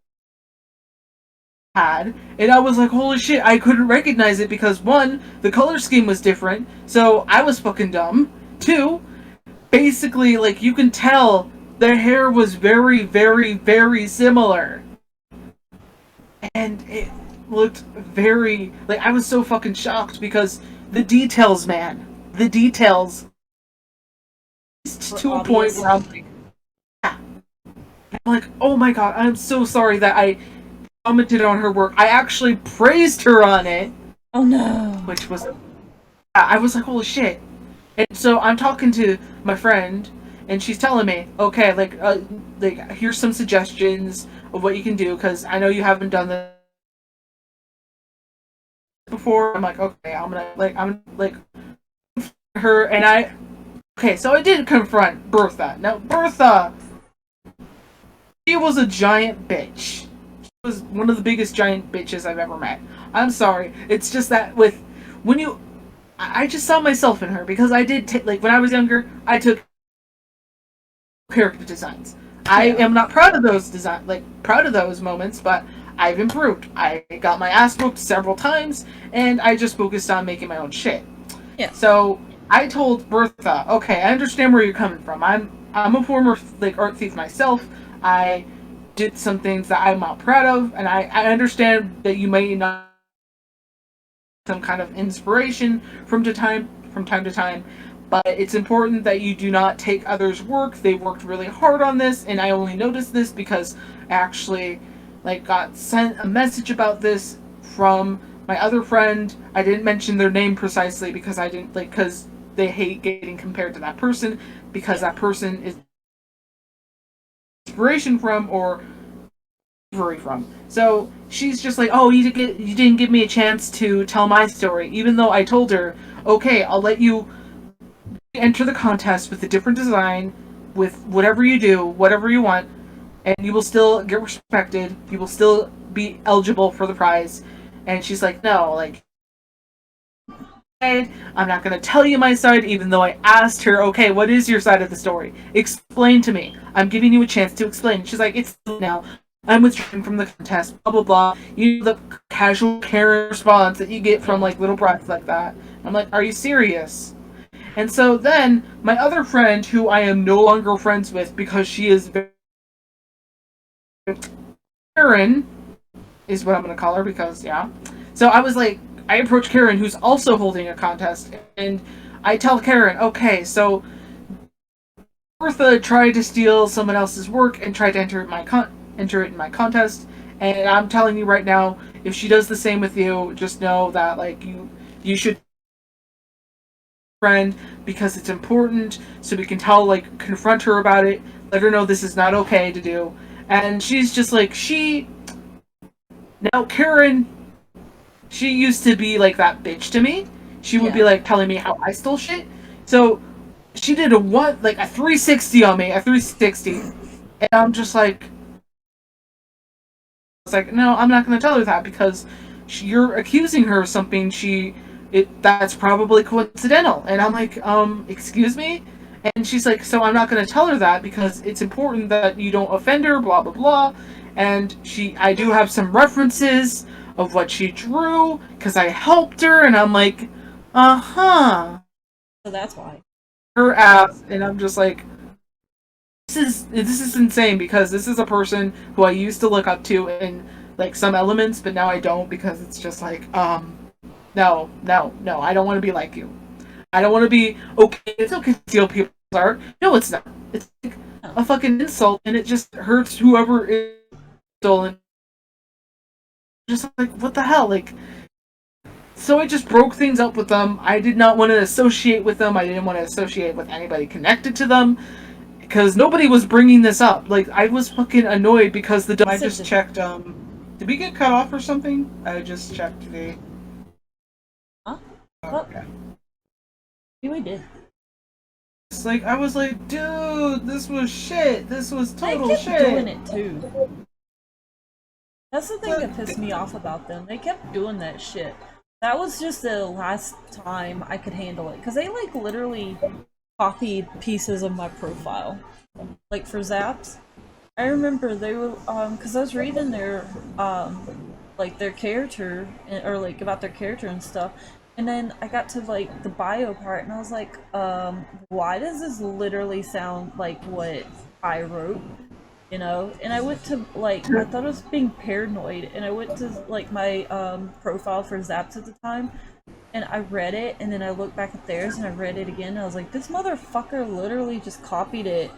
had, and I was like, holy shit, I couldn't recognize it because one, the color scheme was different, so I was fucking dumb. Two, basically, like, you can tell their hair was very, very, very similar. And it looked very, like, I was so fucking shocked because the details, man. The details. To a point where I'm like, yeah. I'm like, oh my god, I'm so sorry that I commented on her work. I actually praised her on it. Oh no. Which was, I was like, holy shit. And so I'm talking to my friend, and she's telling me, okay, like here's some suggestions of what you can do, because I know you haven't done this before. I'm like, okay, I'm like her, and okay, so I did confront Bertha. Now, Bertha, she was a giant bitch. She was one of the biggest giant bitches I've ever met. I'm sorry. It's just that I just saw myself in her because I did like when I was younger, I took character designs. I am not proud of those proud of those moments, but I've improved. I got my ass whooped several times, and I just focused on making my own shit. Yeah. So I told Bertha, okay, I understand where you're coming from. I'm a former like art thief myself. I did some things that I'm not proud of, and I understand that you may not some kind of inspiration from time to time, but it's important that you do not take others' work. They worked really hard on this, and I only noticed this because I actually like got sent a message about this from my other friend. I didn't mention their name precisely because I didn't like because they hate getting compared to that person because that person is inspiration from or from. So she's just like, oh, you didn't give me a chance to tell my story, even though I told her, okay, I'll let you enter the contest with a different design, with whatever you do, whatever you want, and you will still get respected. You will still be eligible for the prize. And she's like, no, like, I'm not going to tell you my side, even though I asked her, okay, what is your side of the story? Explain to me. I'm giving you a chance to explain. She's like, it's now. I'm withdrawing from the contest, blah, blah, blah. You know, the casual Karen response that you get from, like, little brats like that. I'm like, are you serious? And so then, my other friend, who I am no longer friends with because she is very... Karen is what I'm going to call her because, yeah. So I was like, I approach Karen, who's also holding a contest, and I tell Karen, okay, so Bertha tried to steal someone else's work and tried to enter it in my contest, and I'm telling you right now, if she does the same with you, just know that like you should friend because it's important, so we can confront her about it, let her know this is not okay to do. And she's just like, now Karen, she used to be like that bitch to me. She would be like telling me how I stole shit. So she did a 360 on me, a 360. And I'm just like, it's like, no, I'm not going to tell her that because you're accusing her of something that's probably coincidental. And I'm like, excuse me? And she's like, so I'm not going to tell her that because it's important that you don't offend her, blah, blah, blah. And I do have some references of what she drew because I helped her, and I'm like, uh-huh. So that's why. Her ass, and I'm just like, this is insane because this is a person who I used to look up to in like some elements, but now I don't because it's just like, no, I don't want to be like you. I don't want to be okay. It's okay to steal people's art. No, it's not. It's like a fucking insult, and it just hurts whoever is stolen. Just like, what the hell? Like, so I just broke things up with them. I did not want to associate with them. I didn't want to associate with anybody connected to them because nobody was bringing this up. Like, I was fucking annoyed because I just checked. Did we get cut off or something? I just checked the. Huh? Oh, okay. Yeah, we did. It's like I was like, dude, this was shit. This was total they kept shit. doing it too. That's the thing that pissed me off about them. They kept doing that shit. That was just the last time I could handle it because they like literally copied pieces of my profile, like for Zaps. I remember they were because I was reading their like their character or like about their character and stuff. And then I got to like the bio part and I was like, why does this literally sound like what I wrote? You know? And I went to like I thought I was being paranoid and I went to like my profile for Zaps at the time and I read it and then I looked back at theirs and I read it again and I was like, this motherfucker literally just copied it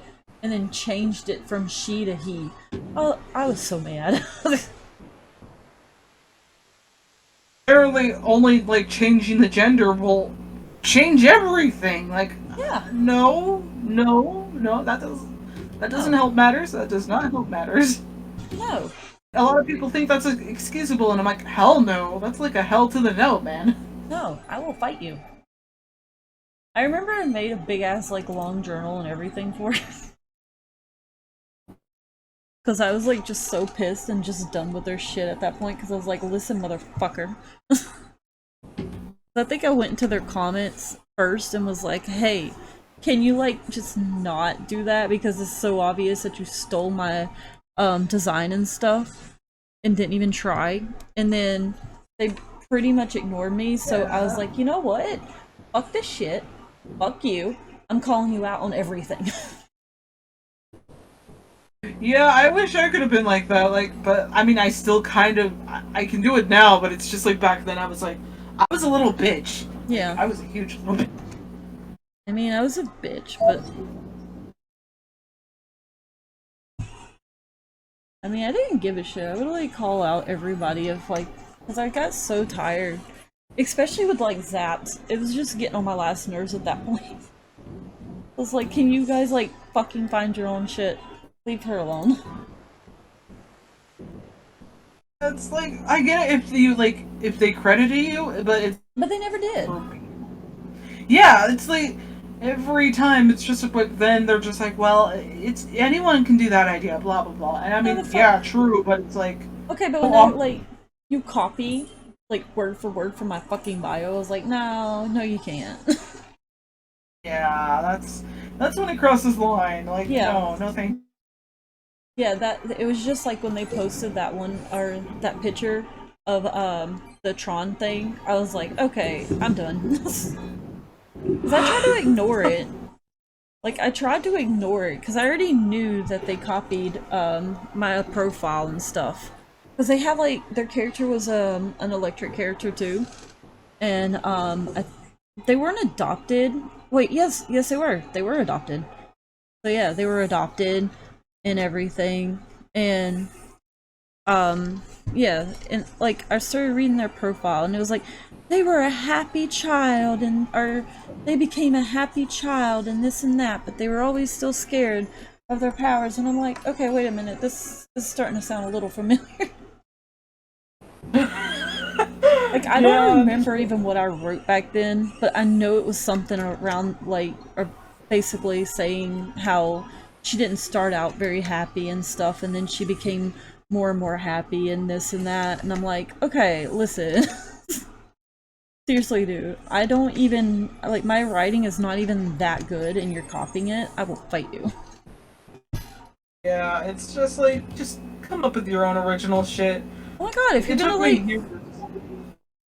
and then changed it from she to he. Oh, I was so mad. Apparently, only like changing the gender will change everything. Like, Yeah. no, that doesn't help matters. That does not help matters. No. A lot of people think that's excusable, and I'm like, hell no. That's like a hell to the no, man. No, I will fight you. I remember I made a big ass like long journal and everything for it. Because I was like just so pissed and just done with their shit at that point because I was like, listen motherfucker. I think I went into their comments first and was like, hey, can you like just not do that because it's so obvious that you stole my design and stuff and didn't even try. And then they pretty much ignored me, so I was like, you know what? Fuck this shit. Fuck you. I'm calling you out on everything. Yeah, I wish I could have been like that. Like, but I mean, I still kind of I can do it now, but it's just like back then I was a little bitch. Yeah. I was a huge little bitch. I mean, I was a bitch, but I mean, I didn't give a shit. I would like call out everybody if like, because I got so tired, especially with like Zaps. It was just getting on my last nerves at that point. I was like, can you guys like fucking find your own shit? Leave her alone. It's like I get it if they credited you, but it's But they never did. yeah, it's like every time it's just but then they're just like, well, it's anyone can do that idea, blah blah blah. And I mean, yeah, true, but it's like okay, but when like you copy like word for word from my fucking bio, I was like, no, you can't. yeah, that's when it crosses the line. Like, yeah. no, thank. Yeah, that it was just like when they posted that one or that picture of the Tron thing. I was like, okay, I'm done. Because I tried to ignore it. Like I tried to ignore it because I already knew that they copied my profile and stuff. Because they have like their character was an electric character too, and they weren't adopted. Wait, yes, they were. They were adopted. So yeah, they were adopted and everything, and yeah, and like I started reading their profile and it was like they were a happy child and or they became a happy child and this and that, but they were always still scared of their powers. And I'm like, okay, wait a minute, this is starting to sound a little familiar. Like I don't remember even what I wrote back then, but I know it was something around like or basically saying how she didn't start out very happy and stuff, and then she became more and more happy and this and that. And I'm like, okay, listen. Seriously, dude. I don't even like my writing is not even that good and you're copying it. I will fight you. Yeah, it's just like just come up with your own original shit. Oh my god, if you're gonna like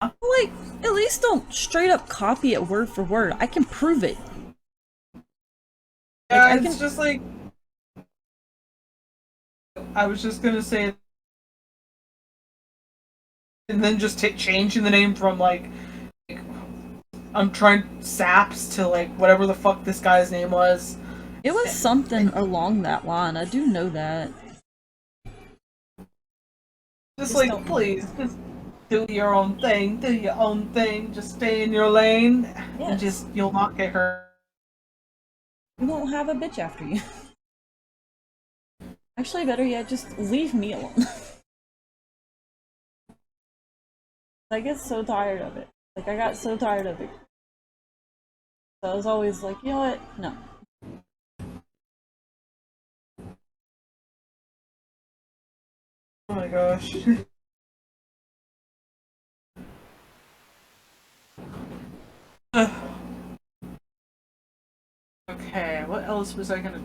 at least don't straight up copy it word for word. I can prove it. Yeah, like, it's just like I was just gonna say, and then just changing the name from like I'm trying Saps to like whatever the fuck this guy's name was. It was something along that line. I do know that. Just like, please, just do your own thing. Do your own thing. Just stay in your lane, and just you'll not get hurt. You won't have a bitch after you. Actually, better yet, just leave me alone. I get so tired of it. Like, I got so tired of it. So I was always like, you know what? No. Oh my gosh. Okay, what else was I gonna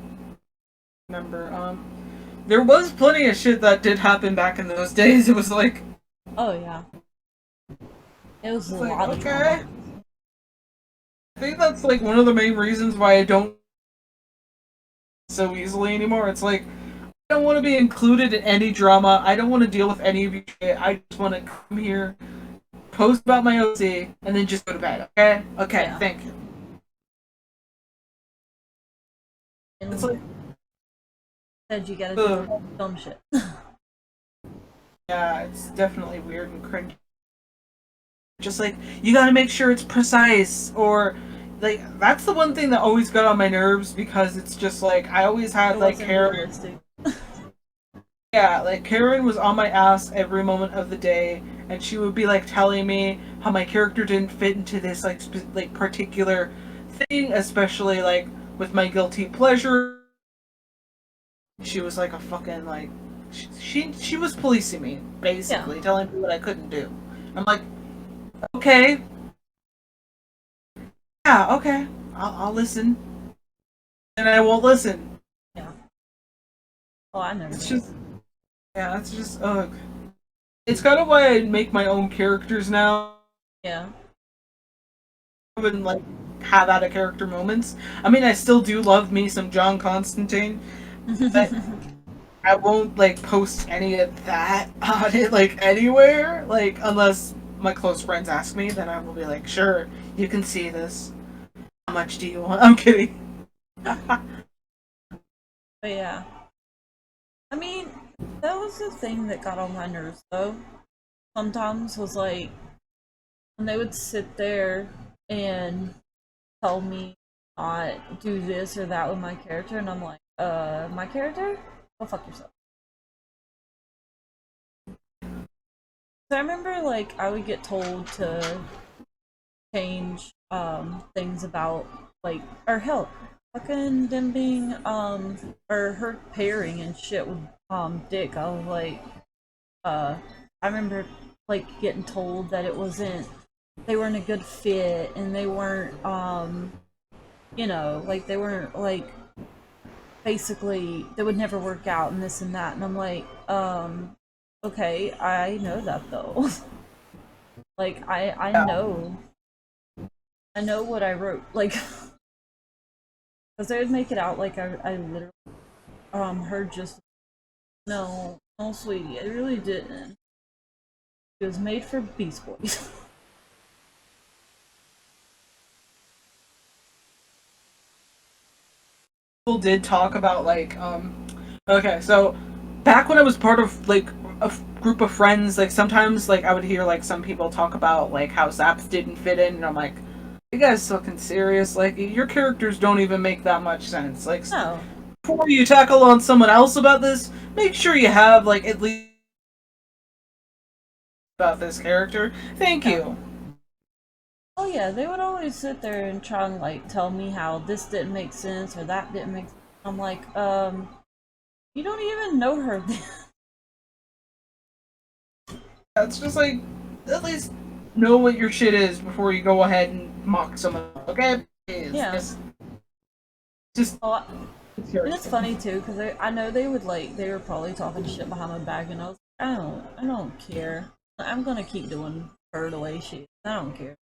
remember? There was plenty of shit that did happen back in those days. It was like, Oh yeah. It was It's a like, lot of okay. drama. I think that's like one of the main reasons why I don't so easily anymore. It's like I don't want to be included in any drama. I don't want to deal with any of your shit. I just want to come here, post about my OC, and then just go to bed. Okay? Okay, Yeah. thank you. It's And like, said you gotta do ugh. the dumb shit. Yeah, it's definitely weird and cringe. Just like, you gotta make sure it's precise, or like, that's the one thing that always got on my nerves because it's just like, I always It had like wasn't Karen. realistic. Yeah, like Karen was on my ass every moment of the day, and she would be like telling me how my character didn't fit into this like particular thing, especially like with my guilty pleasure. She was like a fucking like she was policing me Yeah. basically, telling me what I couldn't do. I'm like, okay, yeah, okay, I'll listen, and I won't listen. Yeah. Oh, I never It's did. just yeah, it's just ugh. It's kind of why I make my own characters now. Yeah. And like have out of character moments. I mean, I still do love me some John Constantine, but I won't like post any of that on it like anywhere. Like unless my close friends ask me, then I will be like, sure, you can see this. How much do you want? I'm kidding. But yeah. I mean, that was the thing that got on my nerves though. Sometimes was like when they would sit there and tell me not do this or that with my character and I'm like, my character? Go fuck yourself. So I remember like I would get told to change things about like or hell fucking them being or her pairing and shit with Dick. I was like I remember like getting told that it wasn't they weren't a good fit and they weren't you know like they weren't like basically they would never work out and this and that and I'm like okay I know that though. Like I know what I wrote like because they would make it out like I literally heard just no sweetie I really didn't. It was made for Beast Boys. People did talk about like okay, so back when I was part of like group of friends, like sometimes like I would hear like some people talk about like how Zaps didn't fit in, and I'm like, you guys fucking serious? Like your characters don't even make that much sense. Like No. before you tackle on someone else about this, make sure you have like at least about this character. Thank Yeah. you. Oh yeah, they would always sit there and try and like tell me how this didn't make sense or that didn't make sense. I'm like, you don't even know her. It's just like at least know what your shit is before you go ahead and mock someone. Okay, it's Yeah. just Oh, it's and yours. it's funny too because I know they would like they were probably talking shit behind my back, and I was like, I don't care. I'm gonna keep doing her the way she is. I don't care.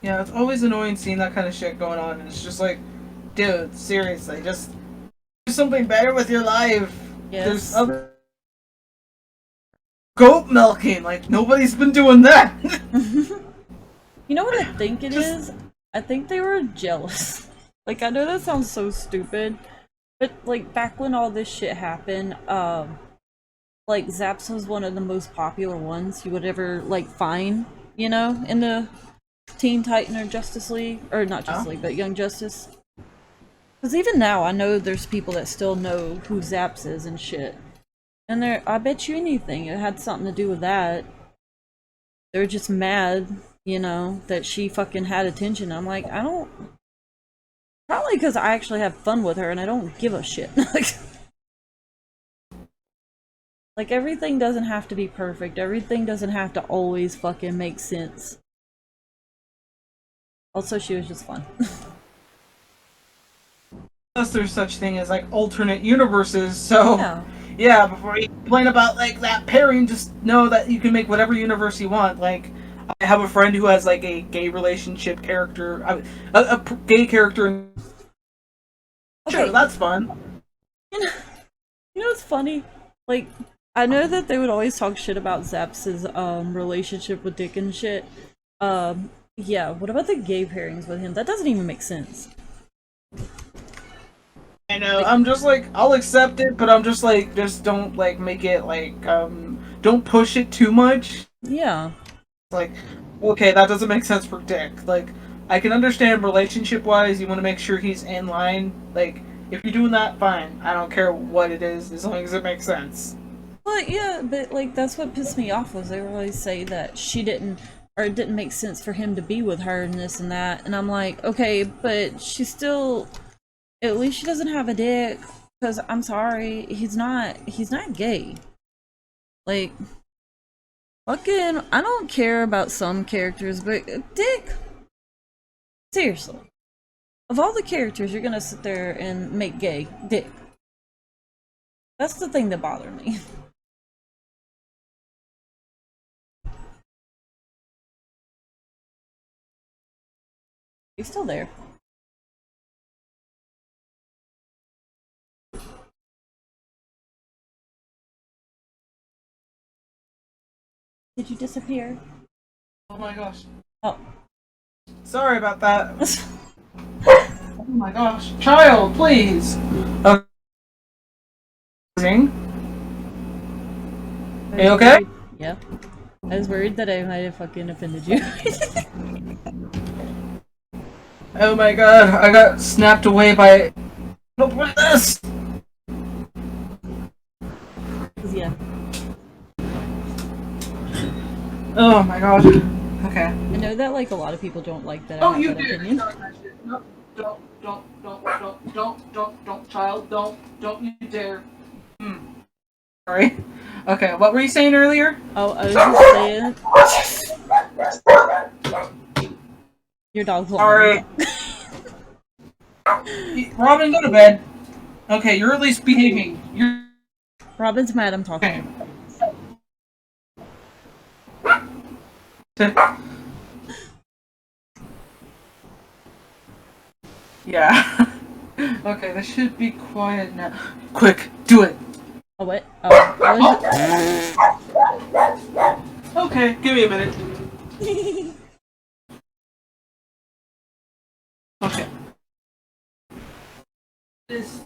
Yeah, it's always annoying seeing that kind of shit going on, and it's just like, dude, seriously, just do something better with your life. There's Yes. other goat milking, like nobody's been doing that. You know what I think it Just- is? I think they were jealous. Like I know that sounds so stupid, but like back when all this shit happened, like Zaps was one of the most popular ones you would ever like find, you know, in the Teen Titan or Justice League or not Justice League, but Young Justice. Because even now, I know there's people that still know who Zaps is and shit. And they're, I bet you anything, it had something to do with that. They're just mad, you know, that she fucking had attention. I'm like, I don't. Probably because I actually have fun with her and I don't give a shit. Like, everything doesn't have to be perfect. Everything doesn't have to always fucking make sense. Also, she was just fun. Plus, there's such thing as like alternate universes, so Yeah. Yeah, before you complain about like that pairing, just know that you can make whatever universe you want. Like, I have a friend who has like a gay relationship character, gay character. Sure, Okay, that's fun. you know, you know what's funny? Like, I know that they would always talk shit about Zaps's relationship with Dick and shit. Yeah, what about the gay pairings with him? That doesn't even make sense. I know. Like, I'm just like, I'll accept it, but I'm just like, just don't like make it like, don't push it too much. yeah. Like, okay, that doesn't make sense for Dick. Like, I can understand relationship wise, you want to make sure he's in line. Like, if you're doing that, fine. I don't care what it is, as long as it makes sense. But yeah, but like that's what pissed me off was they would always say that she didn't or it didn't make sense for him to be with her and this and that. And I'm like, okay, but she still at least she doesn't have a dick. Because I'm sorry, he's not gay. Like, fucking, I don't care about some characters, but Dick, seriously, of all the characters you're gonna sit there and make gay, Dick. That's the thing that bothered me. He's still there. Did you disappear? Oh my gosh. Oh. Sorry about that. Oh my gosh. Child, please. Okay. Are you okay? Yeah. I was worried that I might have fucking offended you. Oh my god, I got snapped away by. Look at this! Yeah. Oh my god. Okay. I know that like a lot of people don't like that. Oh, I have you that did! opinion. No, don't, child, don't you dare. Sorry. Okay, what were you saying earlier? Oh, I was just saying. Your dog's Sorry. Robin, go to bed. Okay, you're at least behaving. You're. Robin's mad I'm talking. Okay. Yeah. Okay, this should be quiet now. Quick, do it. Oh, what? Oh, I was Okay, give me a minute. Okay. This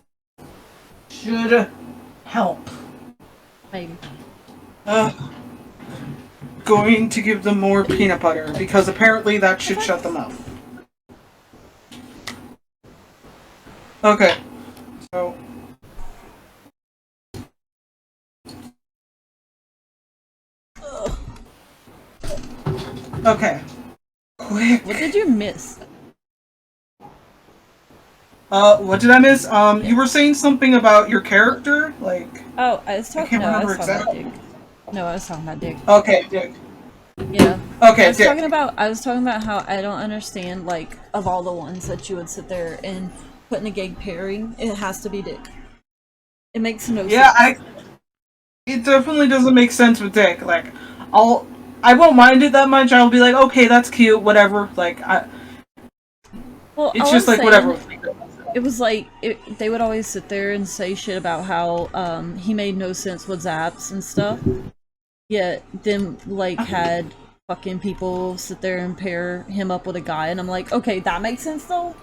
should help. maybe. Going to give them more peanut butter because apparently that should shut them up. Okay. So. Okay. Quick. What did you miss? What did I miss? You were saying something about your character, like. Oh, I was talking. can't No, I remember was talking exactly. about Dick. No, I was talking about Dick. Okay, Dick. Yeah. Okay, I was Dick. talking about how I don't understand, like, of all the ones that you would sit there and put in a gay pairing, it has to be Dick. It makes no Yeah, sense. it definitely doesn't make sense with Dick. Like, I won't mind it that much. I'll be like, okay, that's cute, whatever. Like, Well, it's all just I'm like whatever. it was like they would always sit there and say shit about how he made no sense with Zaps and stuff. Yet then like had fucking people sit there and pair him up with a guy, and I'm like, okay, that makes sense though.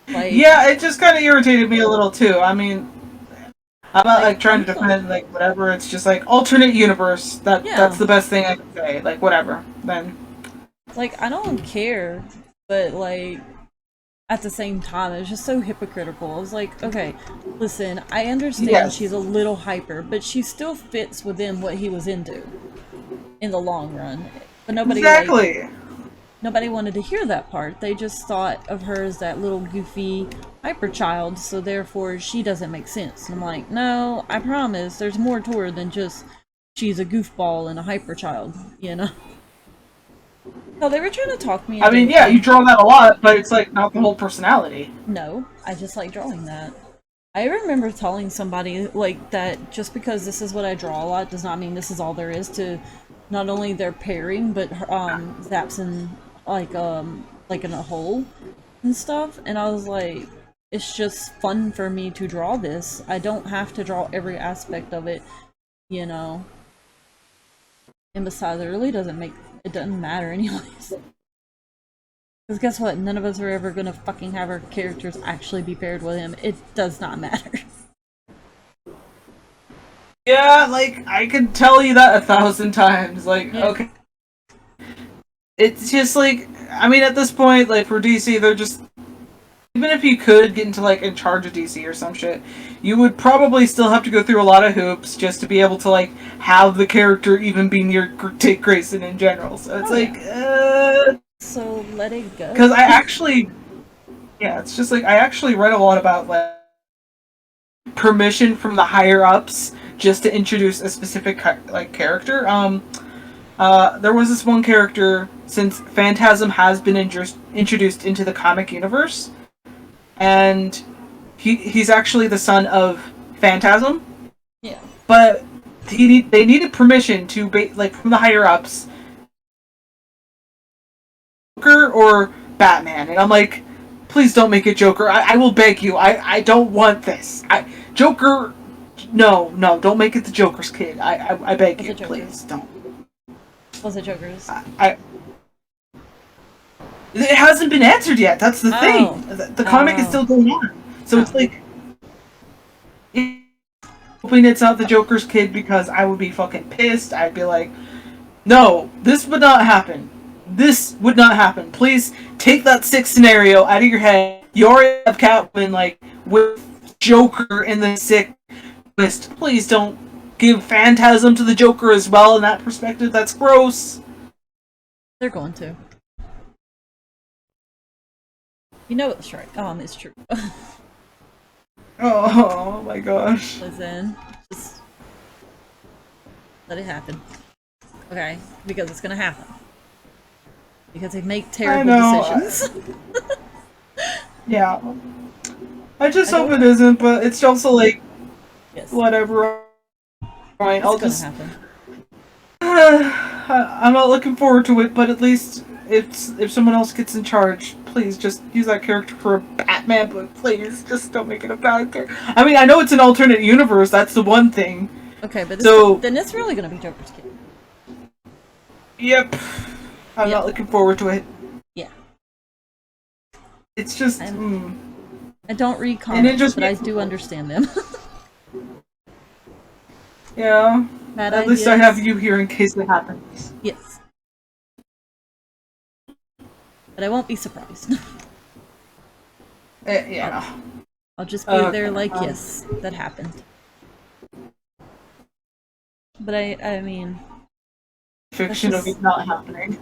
Like, Yeah, it just kind of irritated me a little too. I mean, I'm not like trying to defend like whatever. It's just like alternate universe. That's the best thing I can say. Like whatever. Then. like I don't care, but like at the same time, it's just so hypocritical. I was like, okay, listen, I understand Yes. she's a little hyper, but she still fits within what he was into in the long run. But nobody Exactly. nobody wanted to hear that part. They just thought of her as that little goofy hyper child, so therefore she doesn't make sense. And I'm like, no, I promise, there's more to her than just she's a goofball and a hyper child, you know? No, they were trying to talk me I mean, into yeah, you draw that a lot, but it's like not the whole personality. No, I just like drawing that. I remember telling somebody like that just because this is what I draw a lot does not mean this is all there is to not only their pairing but zaps in like in a hole and stuff, and I was like, it's just fun for me to draw this. I don't have to draw every aspect of it, you know. And besides, it really doesn't matter anyways. Because guess what? None of us are ever gonna fucking have our characters actually be paired with him. It does not matter. Yeah, like, I can tell you that 1,000 times. Like, Yeah. okay. It's just like, I mean, at this point, like, for DC, they're just. Even if you could get into, like, in charge of DC or some shit, you would probably still have to go through a lot of hoops just to be able to, like, have the character even be near Dick Grayson in general. So it's So let it go. Because I actually. Yeah, it's just like, I actually read a lot about, like, permission from the higher ups just to introduce a specific like character. There was this one character, since Phantasm has been introduced into the comic universe, and he's actually the son of Phantasm. Yeah. But they needed permission to like from the higher ups, Joker or Batman, and I'm like, please don't make it Joker. I will beg you. I don't want this. Joker. No, don't make it the Joker's kid. I beg you, please don't. Was it Joker's? It hasn't been answered yet. That's the thing. The comic is still going on. So it's like, hoping it's not the Joker's kid, because I would be fucking pissed. I'd be like, no, this would not happen. This would not happen. Please take that sick scenario out of your head. You already have Catwoman, like, with Joker in the sick list. Please don't give Phantasm to the Joker as well in that perspective. That's gross. They're going to. You know it's right. It's true. Oh my gosh. Listen, just let it happen. Okay? Because it's gonna happen. Because they make terrible decisions. Yeah. I just hope it isn't, but it's also like, yes. Whatever. Right, I'll just happen. I'm not looking forward to it, but at least if someone else gets in charge, please just use that character for a Batman, but please just don't make it a bad character. I mean, I know it's an alternate universe, that's the one thing. Okay, but then it's really gonna be Joker's kid. Yep. I'm not looking forward to it. Yeah. It's just I don't read comics, but I do understand them. Yeah. At least I have you here in case it happens. Yes. But I won't be surprised. Yeah. I'll just be there like, yes, that happened. But I mean... Fiction of it not happening.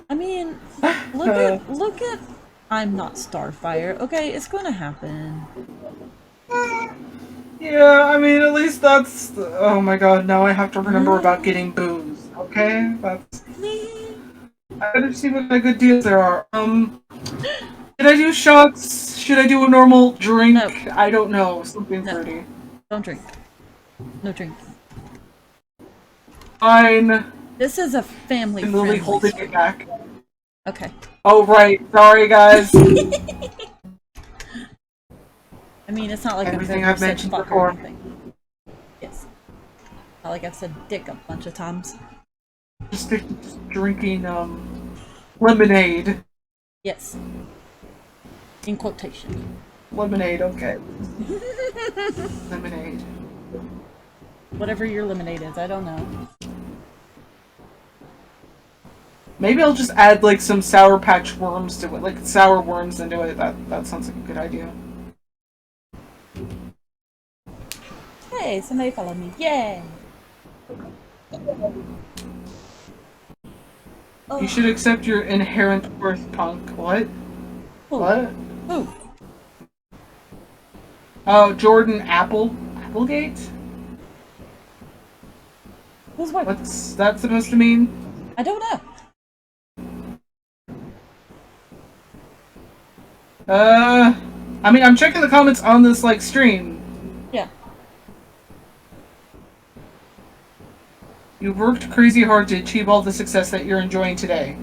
I mean, look at I'm Not Starfire. Okay, it's gonna happen. Yeah, I mean, at least that's... Oh my god, now I have to remember about getting booze, okay? That's... I better see what kind of good deals there are. Should I do shots? Should I do a normal drink? No. I don't know, something fruity. Don't drink. No drink. Fine. This is a family I'm really friendly holding it back. Okay. Oh, right. Sorry, guys. I mean, it's not like everything I've mentioned before. Yes. Not like I've said dick a bunch of times. Just drinking, lemonade. Yes. In quotation. Lemonade, okay. Lemonade. Whatever your lemonade is, I don't know. Maybe I'll just add, like, some Sour Patch Worms to it. Like, sour worms into it. That sounds like a good idea. Hey, somebody follow me. Yay! Oh. You should accept your inherent worth, punk. What? Who? What? Who? Oh, Jordan Applegate? Who's what? What's that supposed to mean? I don't know. I mean, I'm checking the comments on this, like, stream. Yeah. You worked crazy hard to achieve all the success that you're enjoying today.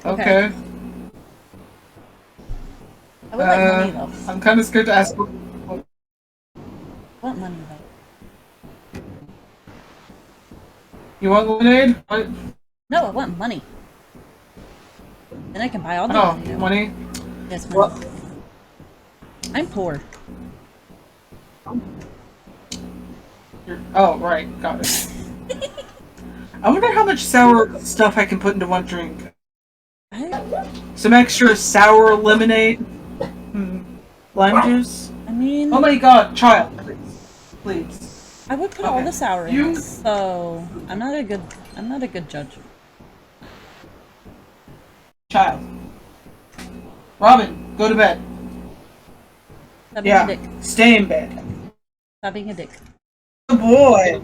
Okay. I would like money, though. I'm kind of scared to ask. I want money, though. You want lemonade? What? No, I want money. Then I can buy all the money. Oh, money? Yes, money. What? I'm poor. Oh, right. Got it. I wonder how much sour stuff I can put into one drink. Some extra sour lemonade? Lime juice? I mean... Oh my god, child. Please. I would put all the sour in, so... I'm not a good judge. Child. Robin, go to bed. Stop being a dick. Stay in bed. Stop being a dick. Good boy.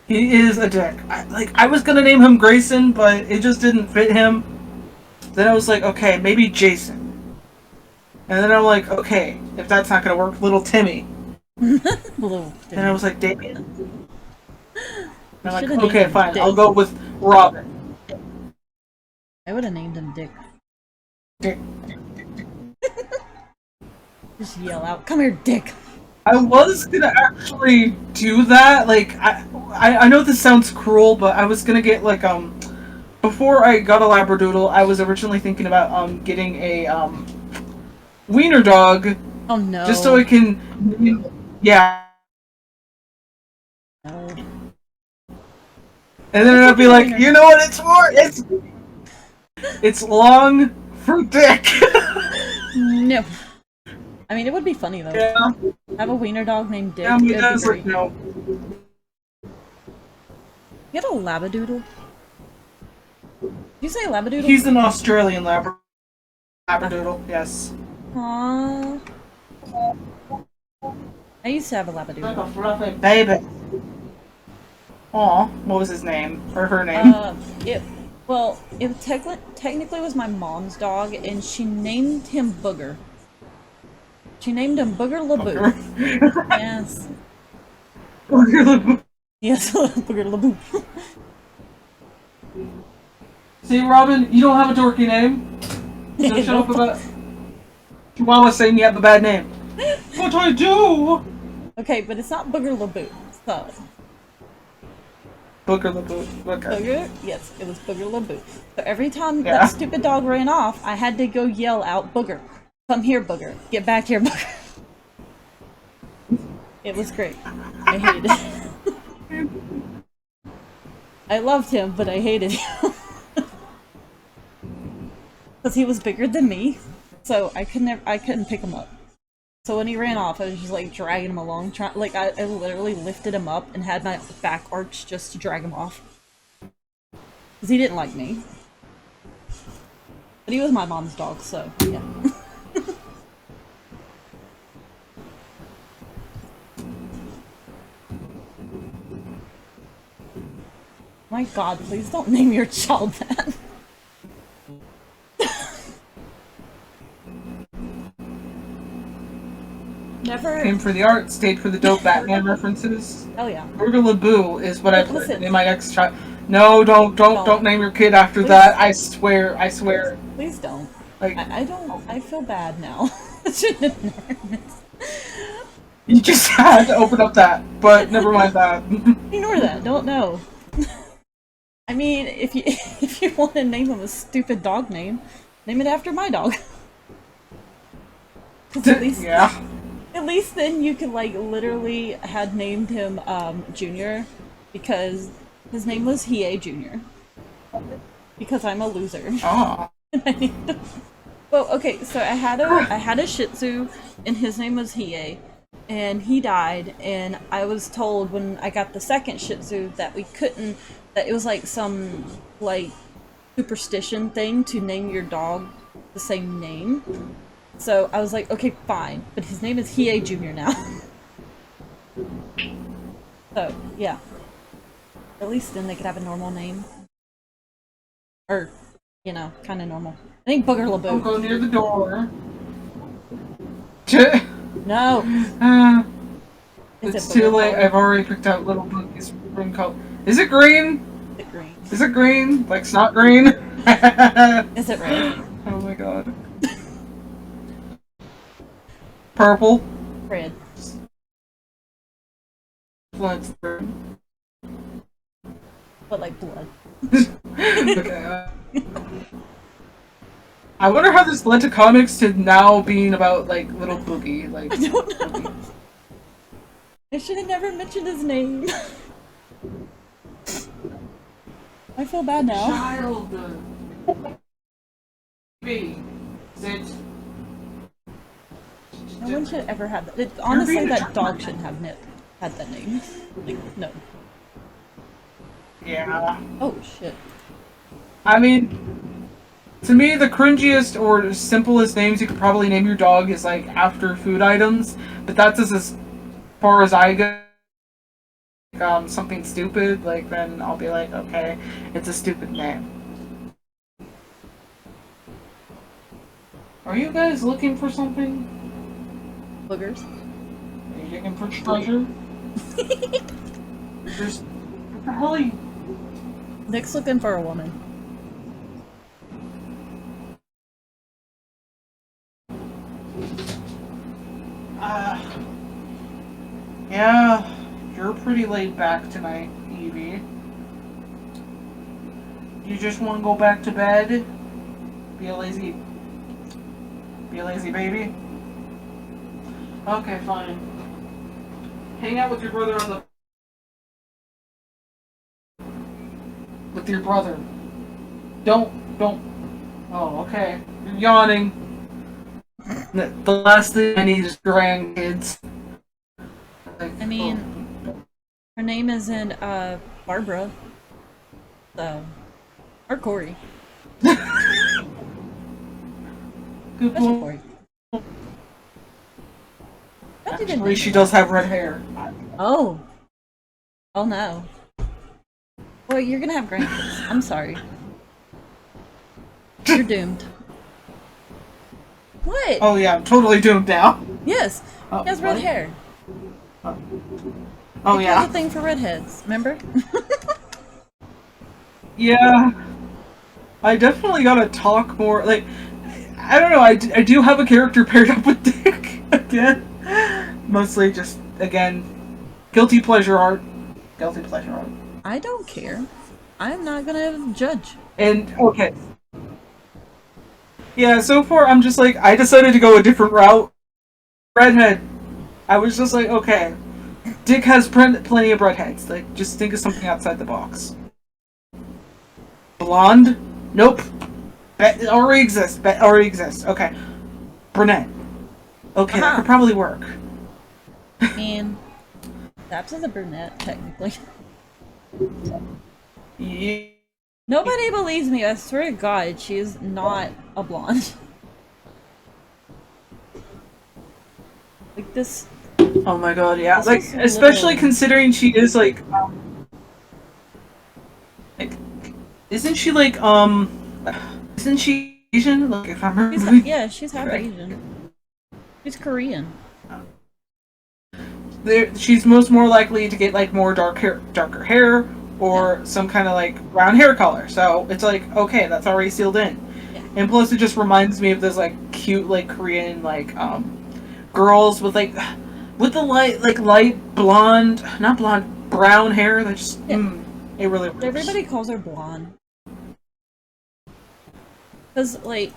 He is a dick. I was gonna name him Grayson, but it just didn't fit him. Then I was like, okay, maybe Jason. And then I'm like, okay, if that's not gonna work, little Timmy. Little Timmy. And I was like, Damien. And I'm like, okay, fine, I'll go with Robin. I would have named him Dick. Dick. Just yell out, come here, Dick! I was gonna actually do that, like, I know this sounds cruel, but I was gonna get, like, before I got a Labradoodle, I was originally thinking about, getting a, wiener dog. Oh no. Just so I can, yeah. No. And then I'd be like, you know what it's for? It's long for dick. No. I mean, it would be funny though. Yeah. Have a wiener dog named Dick. Yeah, It'd be great. like, no. You have a Labradoodle? Did you say Labradoodle? He's an Australian Labradoodle, yes. Aww. I used to have a Labradoodle. Like a fluffy baby. Aw, what was his name? Or her name? It technically was my mom's dog, and she named him Booger. She named him Booger LaBoo. Yes. Booger LaBoo. Yes, Booger LaBoo. See, Robin, you don't have a dorky name. So shut up about Chihuahua saying you have a bad name. What do I do? Okay, but it's not Booger LaBoo, so... Booger LaBoo. Okay. Booger? Yes, it was Booger LaBoo. So every time that stupid dog ran off, I had to go yell out, Booger. Come here, Booger. Get back here, Booger. It was great. I hated it. I loved him, but I hated him. Because he was bigger than me, so I couldn't pick him up. So when he ran off, I was just like dragging him along, I literally lifted him up and had my back arched just to drag him off. Because he didn't like me. But he was my mom's dog, so yeah. My god, please don't name your child that. Never. Came for the art, stayed for the dope Batman references. Hell yeah. Booger LaBoo is what I put Listen. in my next child. No, don't name your kid after that. I swear. Please don't. Like, I feel bad now. You just had to open up that, but never mind that. Ignore that. Don't know. I mean, if you want to name him a stupid dog name, name it after my dog. At least, yeah. At least then you could like literally had named him Junior, because his name was Hiei Junior. Because I'm a loser. Oh. Well, okay, so I had a Shih Tzu, and his name was Hiei, and he died, and I was told when I got the second Shih Tzu that we couldn't, that it was like some like superstition thing to name your dog the same name. So I was like, okay, fine, but his name is Hiei Jr. now. So, yeah. At least then they could have a normal name. Or, you know, kind of normal. I think Booger LaBoo. Don't go near the door. No. Is It's it too booger late. color? I've already picked out little boogies from color. Is it green? Is it green? Is it green? Like snot green? Is it red? Oh my god. Purple? Red. Blood's green. But like blood. Okay. I wonder how this led to comics to now being about like little boogie. Like I don't know. I should have never mentioned his name. I feel bad now. Child. B. Sit. No one should ever have that. Honestly, that dog shouldn't have had that name. Like, no. Yeah. Oh, shit. I mean, to me, the cringiest or simplest names you could probably name your dog is like after food items, but that's just as far as I go. Something stupid, like then I'll be like, okay, it's a stupid name. Are you guys looking for something? Boogers. Are you looking for treasure? There's what the hell are you? Nick's looking for a woman. Yeah, you're pretty laid back tonight, Evie. You just want to go back to bed? Be a lazy baby? Okay, fine. Hang out with your brother on the... With your brother. Don't... Oh, okay. You're yawning. The last thing I need is grandkids. Like, I mean, her name isn't, Barbara. So... Or Corey. Good Especially point. Corey. Actually, she does have red hair. Oh. Oh no. Well, you're gonna have grandkids. I'm sorry. You're doomed. What? Oh yeah, I'm totally doomed now. Yes. Oh, He has red what? hair. Oh He yeah. has a thing for redheads, remember? Yeah. I definitely gotta talk more. Like, I don't know. I do have a character paired up with Dick again. Mostly just again, guilty pleasure art. Guilty pleasure art. I don't care. I'm not gonna judge. And okay. Yeah, so far I'm just like I decided to go a different route. Redhead. I was just like, okay, Dick has plenty of redheads. Like, just think of something outside the box. Blonde? Nope. Bet already exists. Bet already exists. Okay. Brunette. Okay, that could probably work. I mean, Daps is a brunette, technically. Yeah. Nobody believes me, I swear to God, she is not a blonde. Like this... Oh my god, yeah. This Like, was especially literally- considering she is like, isn't she like, isn't she Asian? Like, if I'm remembering. Yeah, she's half correct. Asian. She's Korean. She's more likely to get like more darker hair, or some kind of like brown hair color. So it's like, okay, that's already sealed in. Yeah. And plus, it just reminds me of those like cute like Korean like girls with the light blonde, not blonde, brown hair. That just it really works. Everybody calls her blonde. Because, like,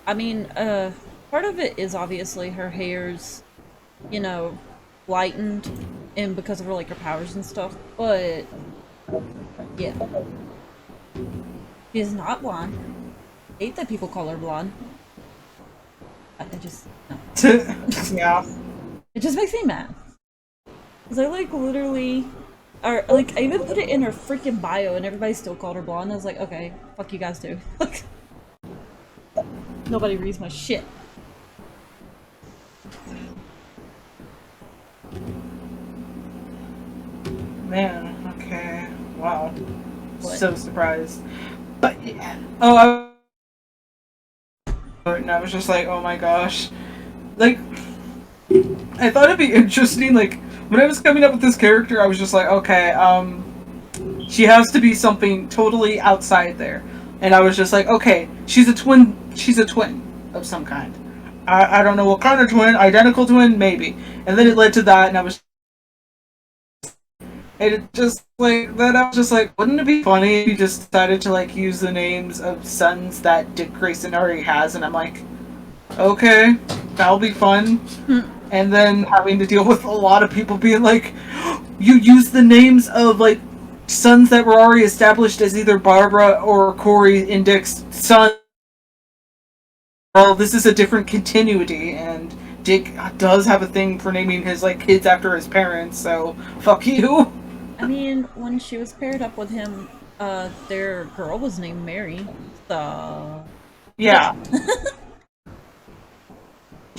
I mean, part of it is obviously her hair's, you know, lightened, and because of her, like, her powers and stuff, but, yeah. She's not blonde. I hate that people call her blonde. I just, no. Yeah. It just makes me mad. Because I, like, literally... Or, like, I even put it in her freaking bio and everybody still called her blonde. I was like, okay, fuck you guys too. Nobody reads my shit. Man, okay. Wow. What? So surprised. But, yeah. Oh, and I was just like, oh my gosh. like, I thought it'd be interesting, like, when I was coming up with this character, I was just like, okay, she has to be something totally outside there. And I was just like, okay, she's a twin of some kind. I don't know what kind of twin, identical twin, maybe. And then it led to that, and I was... And it just, like, then I was just like, wouldn't it be funny if you just decided to, like, use the names of sons that Dick Grayson already has? And I'm like, okay, that'll be fun. And then having to deal with a lot of people being like, you use the names of, like, sons that were already established as either Barbara or Corey in Dick's son. Well, this is a different continuity, and Dick does have a thing for naming his, like, kids after his parents, so fuck you. I mean, when she was paired up with him, their girl was named Mary, so... Yeah.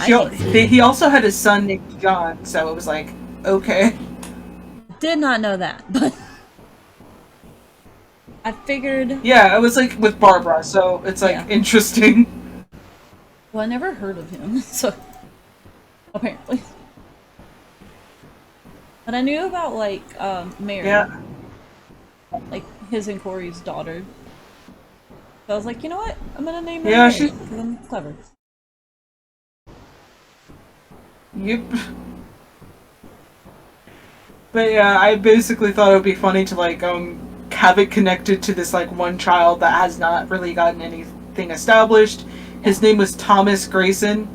He also had a son named John, so it was like, okay. Did not know that, but... I figured... Yeah, it was like with Barbara, so it's like interesting. Well, I never heard of him, so... Apparently. But I knew about, like, Mary. Yeah. Like, his and Corey's daughter. So I was like, you know what? I'm gonna name her Yeah, Mary, because I'm clever. Yep. But yeah, I basically thought it would be funny to, like, have it connected to this, like, one child that has not really gotten anything established. His name was Thomas Grayson.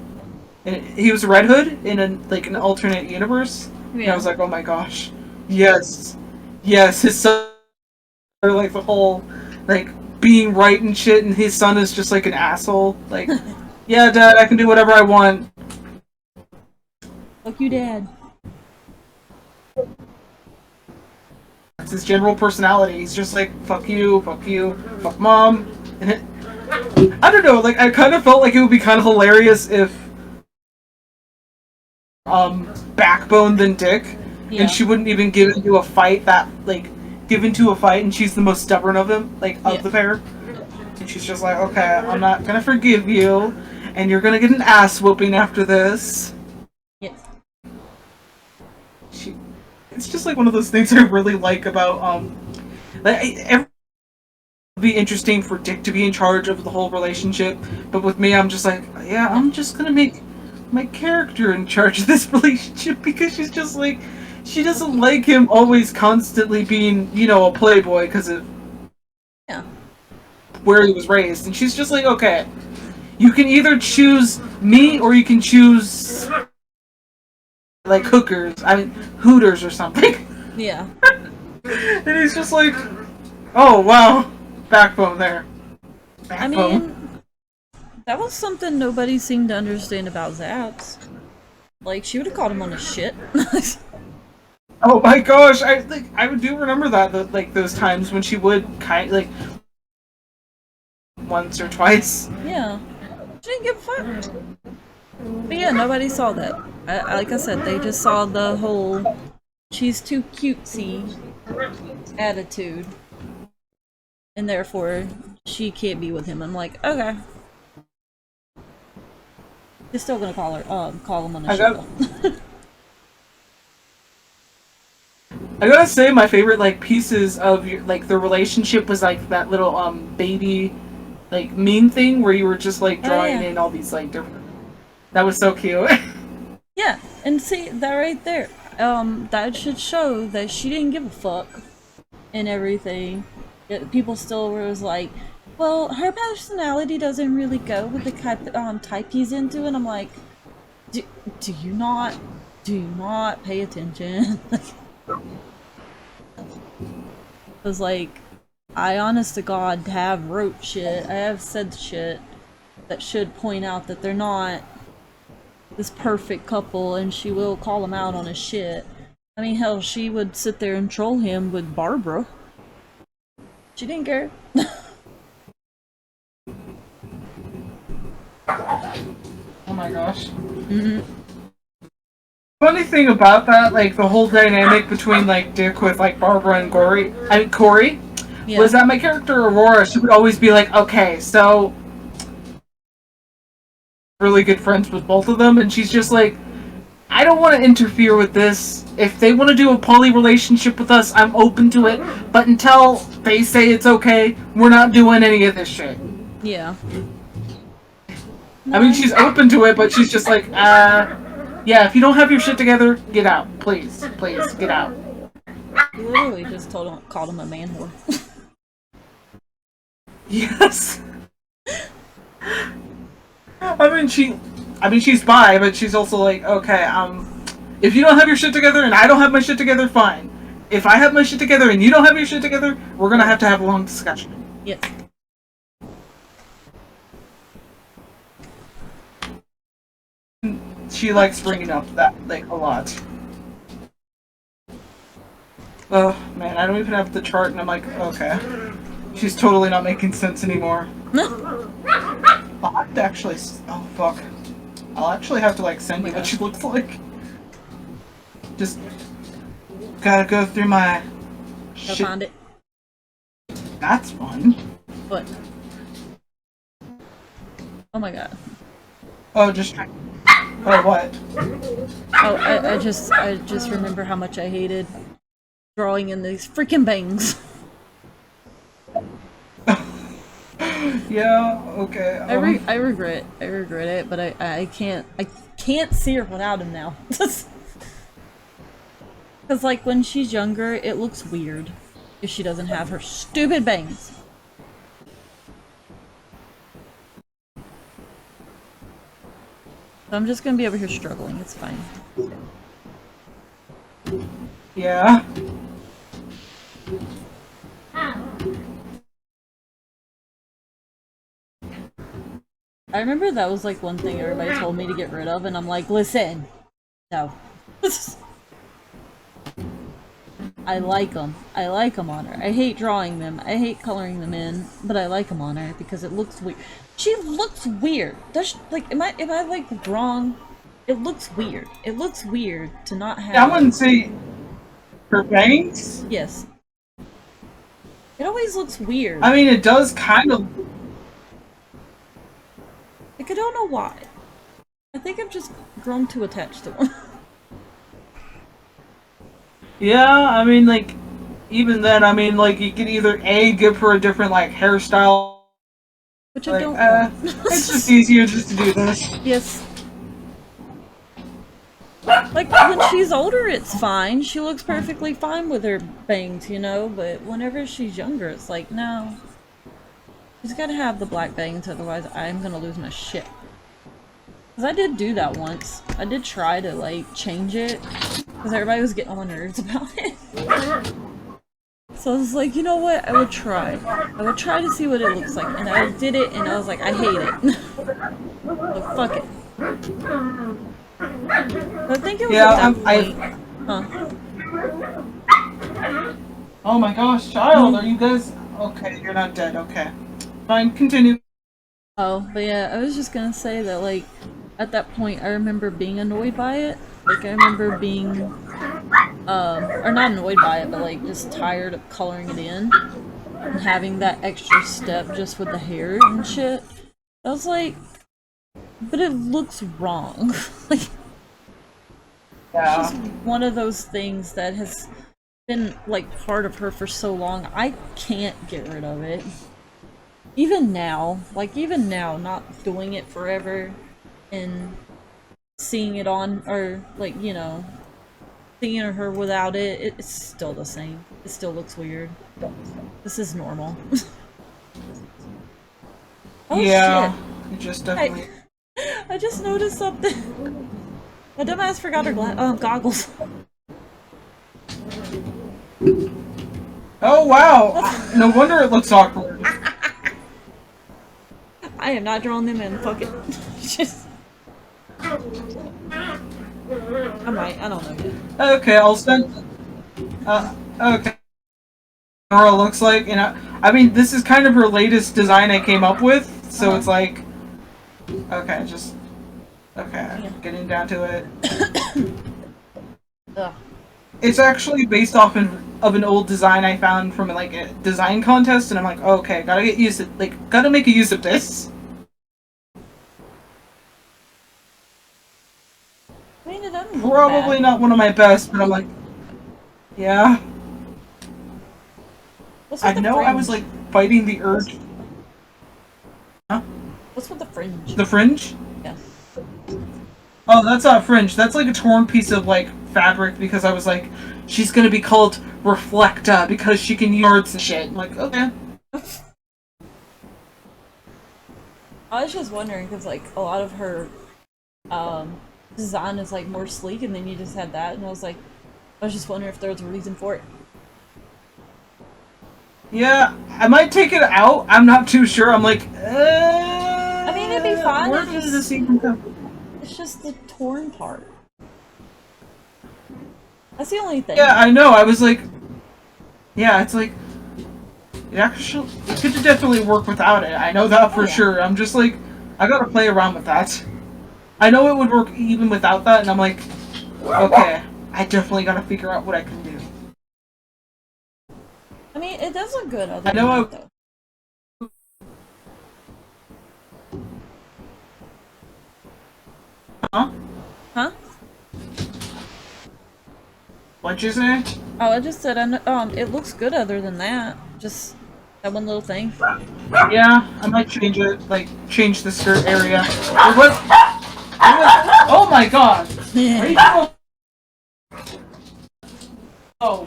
And he was Red Hood in an alternate universe. Yeah. And I was like, oh my gosh. Yes. Yes, his son, like, the whole, like, being right and shit, and his son is just, like, an asshole. Like, yeah, Dad, I can do whatever I want. Fuck you, Dad. It's his general personality. He's just like, fuck you, fuck Mom. And I don't know, like, I kind of felt like it would be kind of hilarious if Backbone than Dick, and she wouldn't even give into a fight and she's the most stubborn of them, like, of the pair. And she's just like, okay, I'm not gonna forgive you, and you're gonna get an ass whooping after this. Yes. It's just like one of those things I really like about, it would be interesting for Dick to be in charge of the whole relationship, but with me, I'm just like, yeah, I'm just gonna make my character in charge of this relationship, because she's just like, she doesn't like him always constantly being, you know, a playboy because of where he was raised, and she's just like, okay, you can either choose me or you can choose, like, Hooters or something. Yeah. And he's just like, oh wow, Backbone there. Backbone. I mean, that was something nobody seemed to understand about Zaps. Like, she would have called him on his shit. Oh my gosh, I do remember that, like, those times when she would once or twice. Yeah. She didn't give a fuck. But yeah, nobody saw that. Like I said, they just saw the whole she's too cutesy attitude. And therefore, she can't be with him. I'm like, okay. You're still gonna call him on the show. I gotta say, my favorite, like, pieces of the relationship was, like, that little, baby, like, meme thing where you were just, like, drawing in all these, like, different... That was so cute. Yeah, and see, that right there, that should show that she didn't give a fuck and everything. People still was like, well, her personality doesn't really go with the type he's into, and I'm like, do you not pay attention? I was like, I honest to God have wrote shit, I have said shit that should point out that they're not this perfect couple, and she will call him out on his shit. I mean, hell, she would sit there and troll him with Barbara. She didn't care. Oh my gosh. Funny thing about that, like, the whole dynamic between, like, Dick with, like, Barbara and Corey, was that my character Aurora, she would always be like, okay, so really good friends with both of them, and she's just like, I don't want to interfere with this. If they want to do a poly relationship with us, I'm open to it. But until they say it's okay, we're not doing any of this shit. Yeah. I mean, she's open to it, but she's just like, yeah, if you don't have your shit together, get out. Please, please, get out. You literally just called him a man whore. Yes. I mean, she's bi, but she's also like, okay, if you don't have your shit together and I don't have my shit together, fine. If I have my shit together and you don't have your shit together, we're gonna have to have a long discussion. Yes. She likes bringing up that, like, a lot. Oh, man, I don't even have the chart, and I'm like, okay. She's totally not making sense anymore. I'll have to actually... Oh, fuck. I'll actually have to, like, send you what she looks like. Just... Gotta go through my... I found it. That's fun. What? Oh my god. Oh, just... Oh, what? Oh, I just remember how much I hated drawing in these freaking bangs. Yeah, okay. I regret it, but I can't see her without him now. Cause like when she's younger, it looks weird if she doesn't have her stupid bangs. So I'm just gonna be over here struggling. It's fine. Yeah. I remember that was like one thing everybody told me to get rid of, and I'm like, listen, no. I like them. I like them on her. I hate drawing them. I hate coloring them in, but I like them on her because it looks weird. She looks weird. Does like am I like wrong? It looks weird. It looks weird to not have. I wouldn't say her bangs. Yes. It always looks weird. I mean, it does kind of. Like I don't know why. I think I've just grown too attached to them. Yeah, I mean, like, even then, I mean, like, you could either A, give her a different, like, hairstyle. Which like, I don't want. It's just easier just to do this. Yes. Like, when she's older, it's fine. She looks perfectly fine with her bangs, you know? But whenever she's younger, it's like, no. She's gotta have the black bangs, otherwise I'm gonna lose my shit. Because I did do that once. I did try to, like, change it. Because everybody was getting on my nerves about it. So I was like, you know what? I would try. I would try to see what it looks like. And I did it, and I was like, I hate it. So fuck it. I think it was at that point. Huh? Oh my gosh, child, are you guys... Okay, you're not dead, okay. Fine, continue. Oh, but yeah, I was just gonna say that, like, at that point, I remember being annoyed by it. Like, I remember being, or not annoyed by it, but, like, just tired of coloring it in. And having that extra step just with the hair and shit. I was like, but it looks wrong. Like, Yeah. it's just one of those things that has been, like, part of her for so long. I can't get rid of it. Even now, not doing it forever and seeing it on, or, like, you know, seeing her without it, it's still the same. It still looks weird. This is normal. Oh, yeah, shit. you just definitely... I just noticed something. My dumbass forgot her goggles. Oh, wow! No wonder it looks awkward. I am not drawing them in. Fuck it. Just... I might. I don't know yet. Okay, I'll send... okay. Nora looks like, you know... I mean, this is kind of her latest design I came up with, so it's like... Okay, just... Okay, Yeah. getting down to it. Ugh. It's actually based off of an old design I found from, like, a design contest, and I'm like, okay, gotta get used to... Like, gotta make a use of this. probably bad. not one of my best, but I'm like, yeah. What's with I the know fringe? I was like fighting the urge. Huh? What's with the fringe? The fringe? Yeah. Oh, that's not fringe. That's like a torn piece of like fabric because I was like, she's gonna be called Reflecta because she can use words and shit. I'm like, okay. I was just wondering because like a lot of her design is like more sleek, and then you just had that, and I was just wondering if there was a reason for it. Yeah, I might take it out. I'm not too sure. I'm like, I mean, it'd be fine. where does this even come? It's just the torn part. That's the only thing. Yeah, I know. I was like, yeah, it's like, it could definitely work without it. I know that for sure. I'm just like, I gotta play around with that. I know it would work even without that, and I'm like, okay, I definitely gotta figure out what I can do. I mean, it does look good. Other I know than that, though. Huh? Huh? What'd you say? Oh, I just said, it looks good other than that. Just that one little thing. Yeah, I might change it, like, change the skirt area. Oh my god! Are you Oh.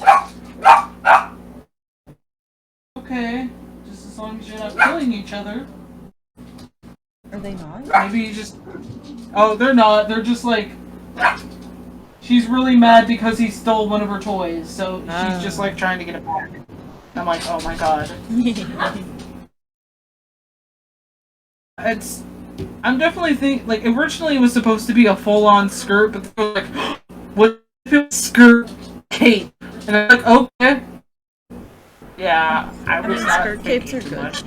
Okay. Just as long as you're not killing each other. Are they not? Maybe you just... Oh, they're not. They're just like... She's really mad because he stole one of her toys, so she's just like trying to get it back. I'm like, oh my god. I'm definitely thinking, like, originally it was supposed to be a full-on skirt, but they were like, what if it was skirt cape? And I'm like, okay. Yeah, I was not skirt capes are good. much.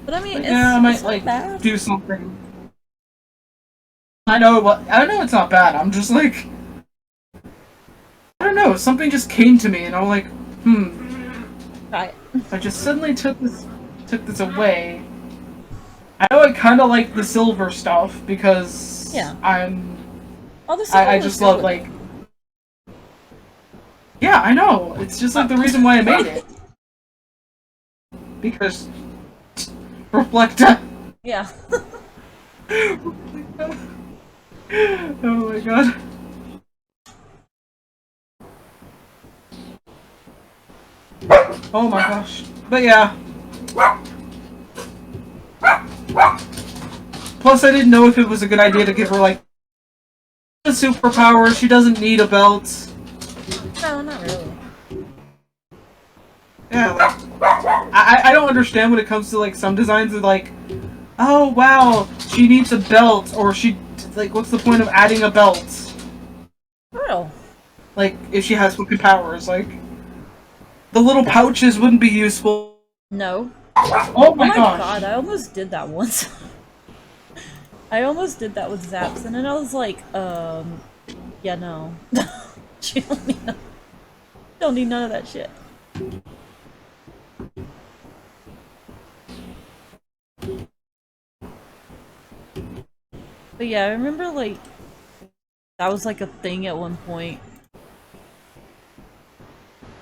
But I mean, I might like bad. do something. I know it's not bad. I'm just like, I don't know. Something just came to me, and I'm like, Right. I just suddenly took this away. I know I kind of like the silver stuff because I just love like. Yeah, I know. It's just like the reason why I made it. Because Reflecta. Yeah. Oh my god. Oh my gosh. But yeah. Plus I didn't know if it was a good idea to give her like a superpower. She doesn't need a belt. No, not really. Yeah, like, I don't understand when it comes to like some designs of like, oh wow, she needs a belt, or she like, what's the point of adding a belt? Real. Like if she has fucking powers, like the little pouches wouldn't be useful. No. Oh my gosh. God, I almost did that once. I almost did that with Zaps, and then I was like, yeah, no. She don't need none of that shit. But yeah, I remember like that was like a thing at one point.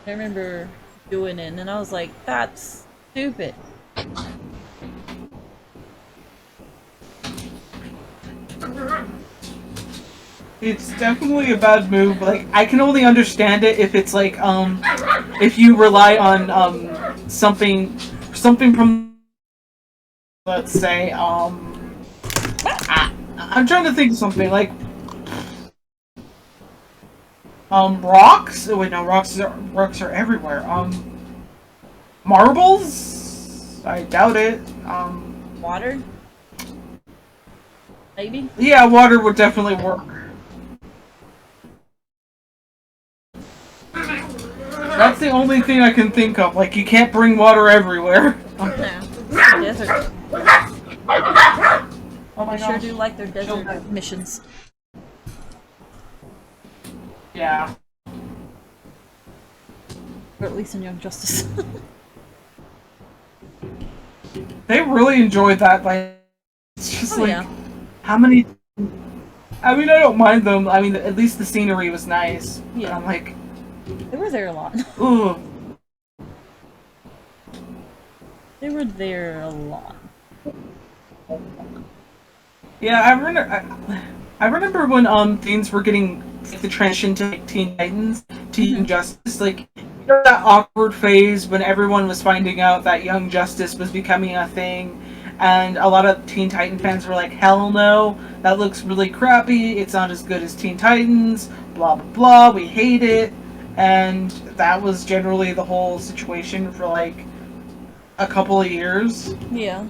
I remember doing it, and I was like, that's stupid. It's definitely a bad move. Like, I can only understand it if it's like, if you rely on, something from, let's say, I'm trying to think of something, like, rocks? Oh wait, no, rocks are everywhere. Marbles? I doubt it. Water? Maybe? Yeah, water would definitely work. That's the only thing I can think of. Like, you can't bring water everywhere. Desert. Oh my I sure do like their desert missions. Yeah. Or at least in Young Justice. They really enjoyed that. Like, just how many... I mean, I don't mind them. I mean, at least the scenery was nice. Yeah. But I'm like... They were there a lot. Ooh. They were there a lot. Yeah, I remember when things were getting the transition to Teen Titans, Teen Justice, like that awkward phase when everyone was finding out that Young Justice was becoming a thing, and a lot of Teen Titan fans were like, "Hell no, that looks really crappy. It's not as good as Teen Titans. Blah blah blah. We hate it." And that was generally the whole situation for like a couple of years. Yeah.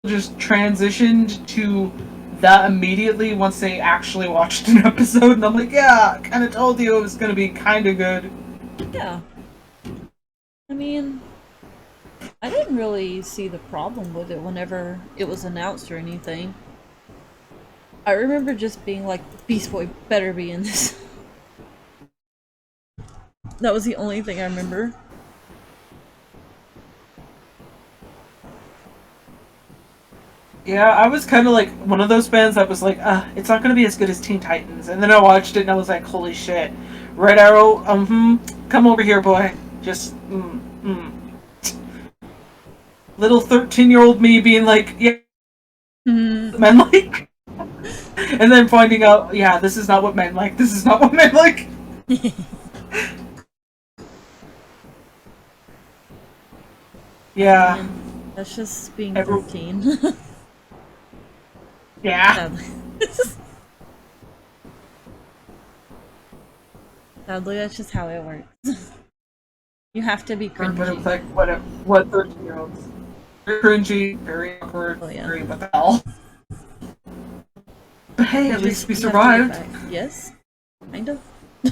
Just transitioned to that immediately once they actually watched an episode, and I'm like, yeah, I kind of told you it was going to be kind of good. Yeah. I mean, I didn't really see the problem with it whenever it was announced or anything. I remember just being like, Beast Boy better be in this. That was the only thing I remember. Yeah, I was kind of like one of those fans that was like, it's not going to be as good as Teen Titans. And then I watched it and I was like, holy shit. Red Arrow, come over here, boy. Just, Little 13-year-old me being like, yeah, men like. And then finding out, yeah, this is not what men like. This is not what men like. Yeah. That's just being 13. Yeah. Sadly, that's just how it works. You have to be cringy. But it's like, what 13-year-olds? Very cringy, very awkward, very what the hell. But hey, at least we survived. Yes. Kind of. I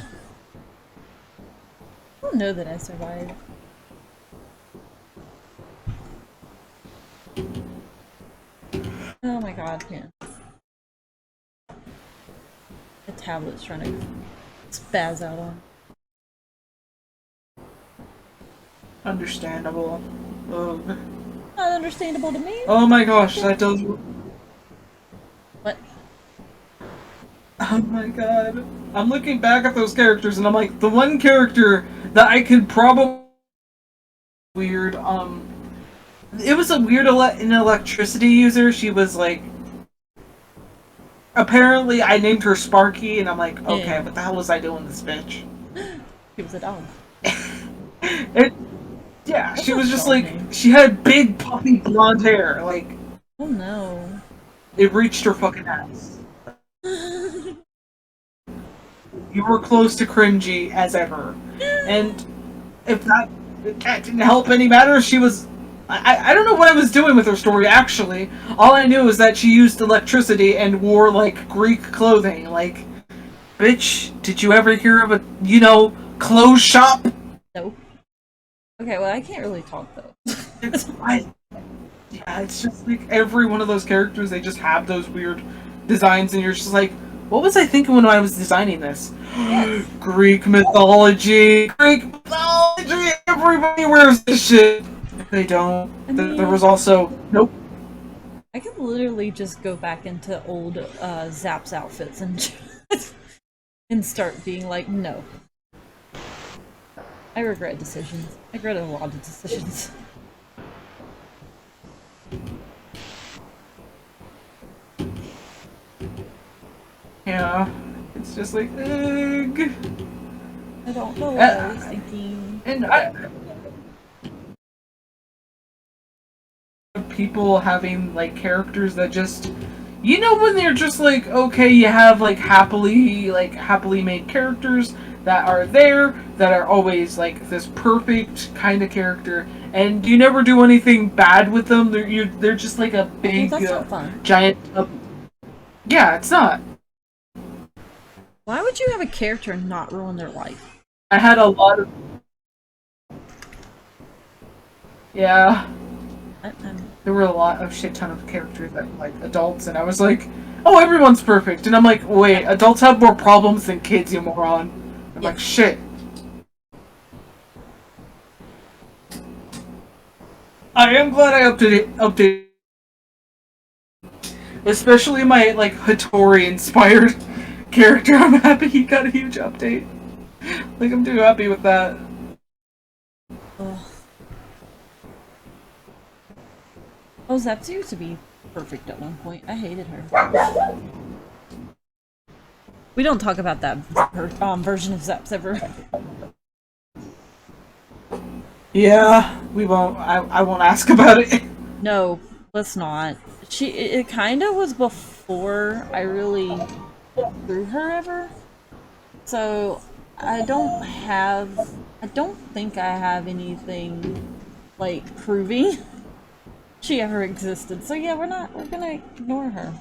don't know that I survived. Oh my god, yeah. The tablet's trying to spaz out on. Understandable. Ugh. Not understandable to me. Oh my gosh, that does... What? Oh my god. I'm looking back at those characters and I'm like, the one character that I could probably... Weird, it was a weird an electricity user. She was like... Apparently I named her Sparky and I'm like, okay, what the hell was I doing this bitch? She was a dog. Yeah, she was just like, she had big puffy blonde hair, like... Oh no. It reached her fucking ass. You were close to cringy as ever. And if that didn't help any matter, she was... I don't know what I was doing with her story, actually. All I knew is that she used electricity and wore, like, Greek clothing. Like, bitch, did you ever hear of a, clothes shop? No. Okay, well, I can't really talk, though. Yeah, it's just like every one of those characters, they just have those weird designs, and you're just like, what was I thinking when I was designing this? Yes. Greek mythology! Greek mythology! Everybody wears this shit! They don't. I mean, there was also... Nope. I could literally just go back into old Zapp's outfits and start being like, no. I regret decisions. I regret a lot of decisions. Yeah. It's just like, ugh. I don't know what I was thinking. And people having like characters that just when they're just like, okay, you have like happily made characters that are there that are always like this perfect kind of character, and you never do anything bad with them. They're just like a big giant yeah, it's not. Why would you have a character and not ruin their life? I had a lot of there were a lot of shit ton of characters that like adults, and I was like, oh, everyone's perfect, and I'm like, wait, adults have more problems than kids, you moron. I'm like, shit. I am glad I updated, especially my like Hattori inspired character. I'm happy he got a huge update. Like I'm too happy with that. Ugh. Oh, Zeps used to be perfect at one point. I hated her. We don't talk about that version of Zeps ever. Yeah, we won't. I won't ask about it. No, let's not. It kind of was before I really threw her ever. So I don't think I have anything like proving she ever existed. So yeah, we're gonna ignore her.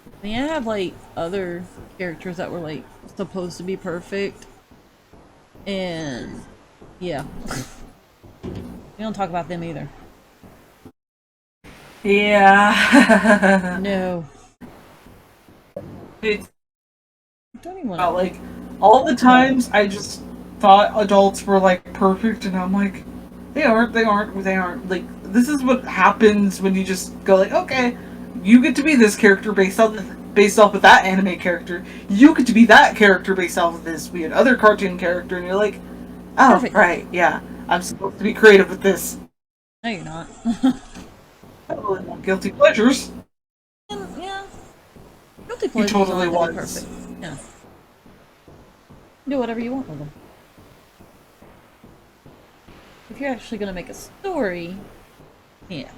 I mean, I have like other characters that were like supposed to be perfect, and yeah, we don't talk about them either. Yeah. No, It's I don't even want about like all the times I just thought adults were like perfect, and I'm like, they aren't. They aren't. They aren't. Like this is what happens when you just go like, okay, you get to be this character based off of that anime character. You get to be that character based off of this weird other cartoon character, and you're like, oh perfect. right, yeah, I'm supposed to be creative with this. No, you're not. Oh, guilty pleasures. And, yeah, guilty He pleasures totally aren't really was. perfect. Yeah, do whatever you want with them. If you're actually gonna make a story, yeah,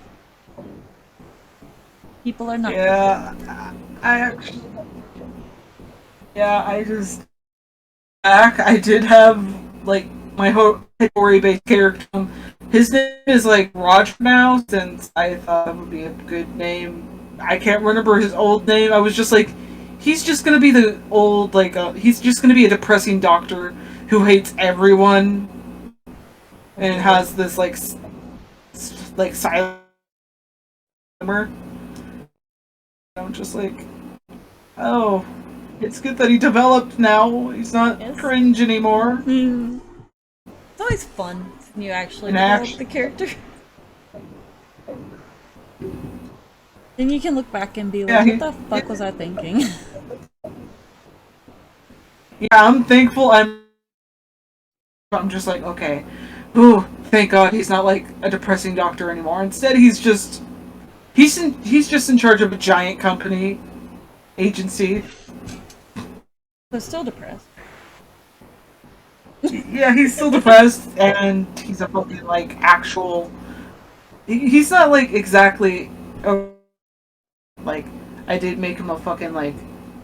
people are not. Yeah, I actually. Yeah, I just back. I did have like my Hikori based character. His name is like Roger now, since I thought it would be a good name. I can't remember his old name. I was just like, he's just gonna be the old like he's just gonna be a depressing doctor who hates everyone and has this like silent humor. I'm just like, oh, it's good that he developed now. He's not Yes. cringe anymore. Mm. It's always fun when you actually In develop action. the character. Then you can look back and be like, Yeah, what the fuck was I thinking? yeah, I'm thankful. I'm just like, okay, ooh, thank God he's not like a depressing doctor anymore. Instead, he's just in charge of a giant company agency. But still depressed. Yeah, he's still depressed, and he's a fucking like actual. He's not like exactly like I did make him a fucking like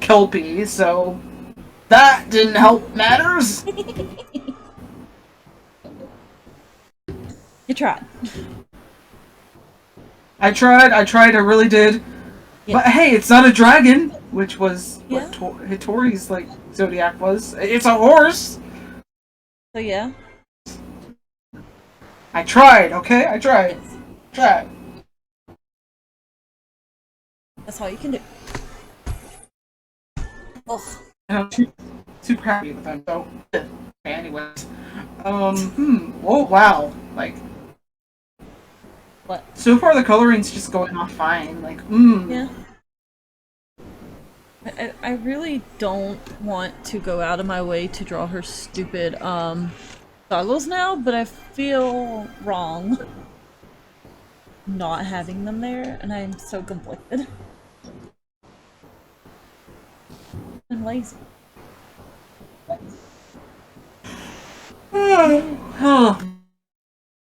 kelpie, so that didn't help matters. You tried. I tried, I really did. Yeah. But hey, it's not a dragon, which was Yeah. what Hitori's like zodiac was. It's a horse. So yeah. I tried, okay? I tried. Yes. Tried. That's all you can do. Ugh. And I'm super happy with them. So, anyways, oh wow, like What? so far the coloring's just going off fine. Like, Yeah. I really don't want to go out of my way to draw her stupid goggles now, but I feel wrong not having them there, and I'm so conflicted. I'm lazy.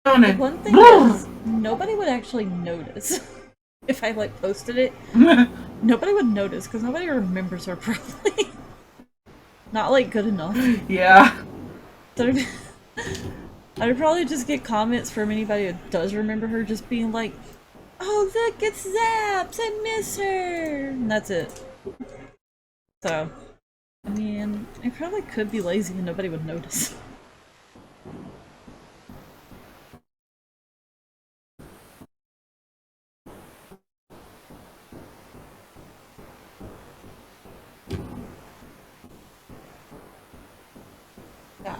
The one thing is, nobody would actually notice if I like posted it. Nobody would notice because nobody remembers her probably. Not like good enough. Yeah. So I'd probably just get comments from anybody who does remember her just being like, "Oh look, it's Zaps! I miss her!" And that's it. So, I mean, I probably could be lazy and nobody would notice. Yeah.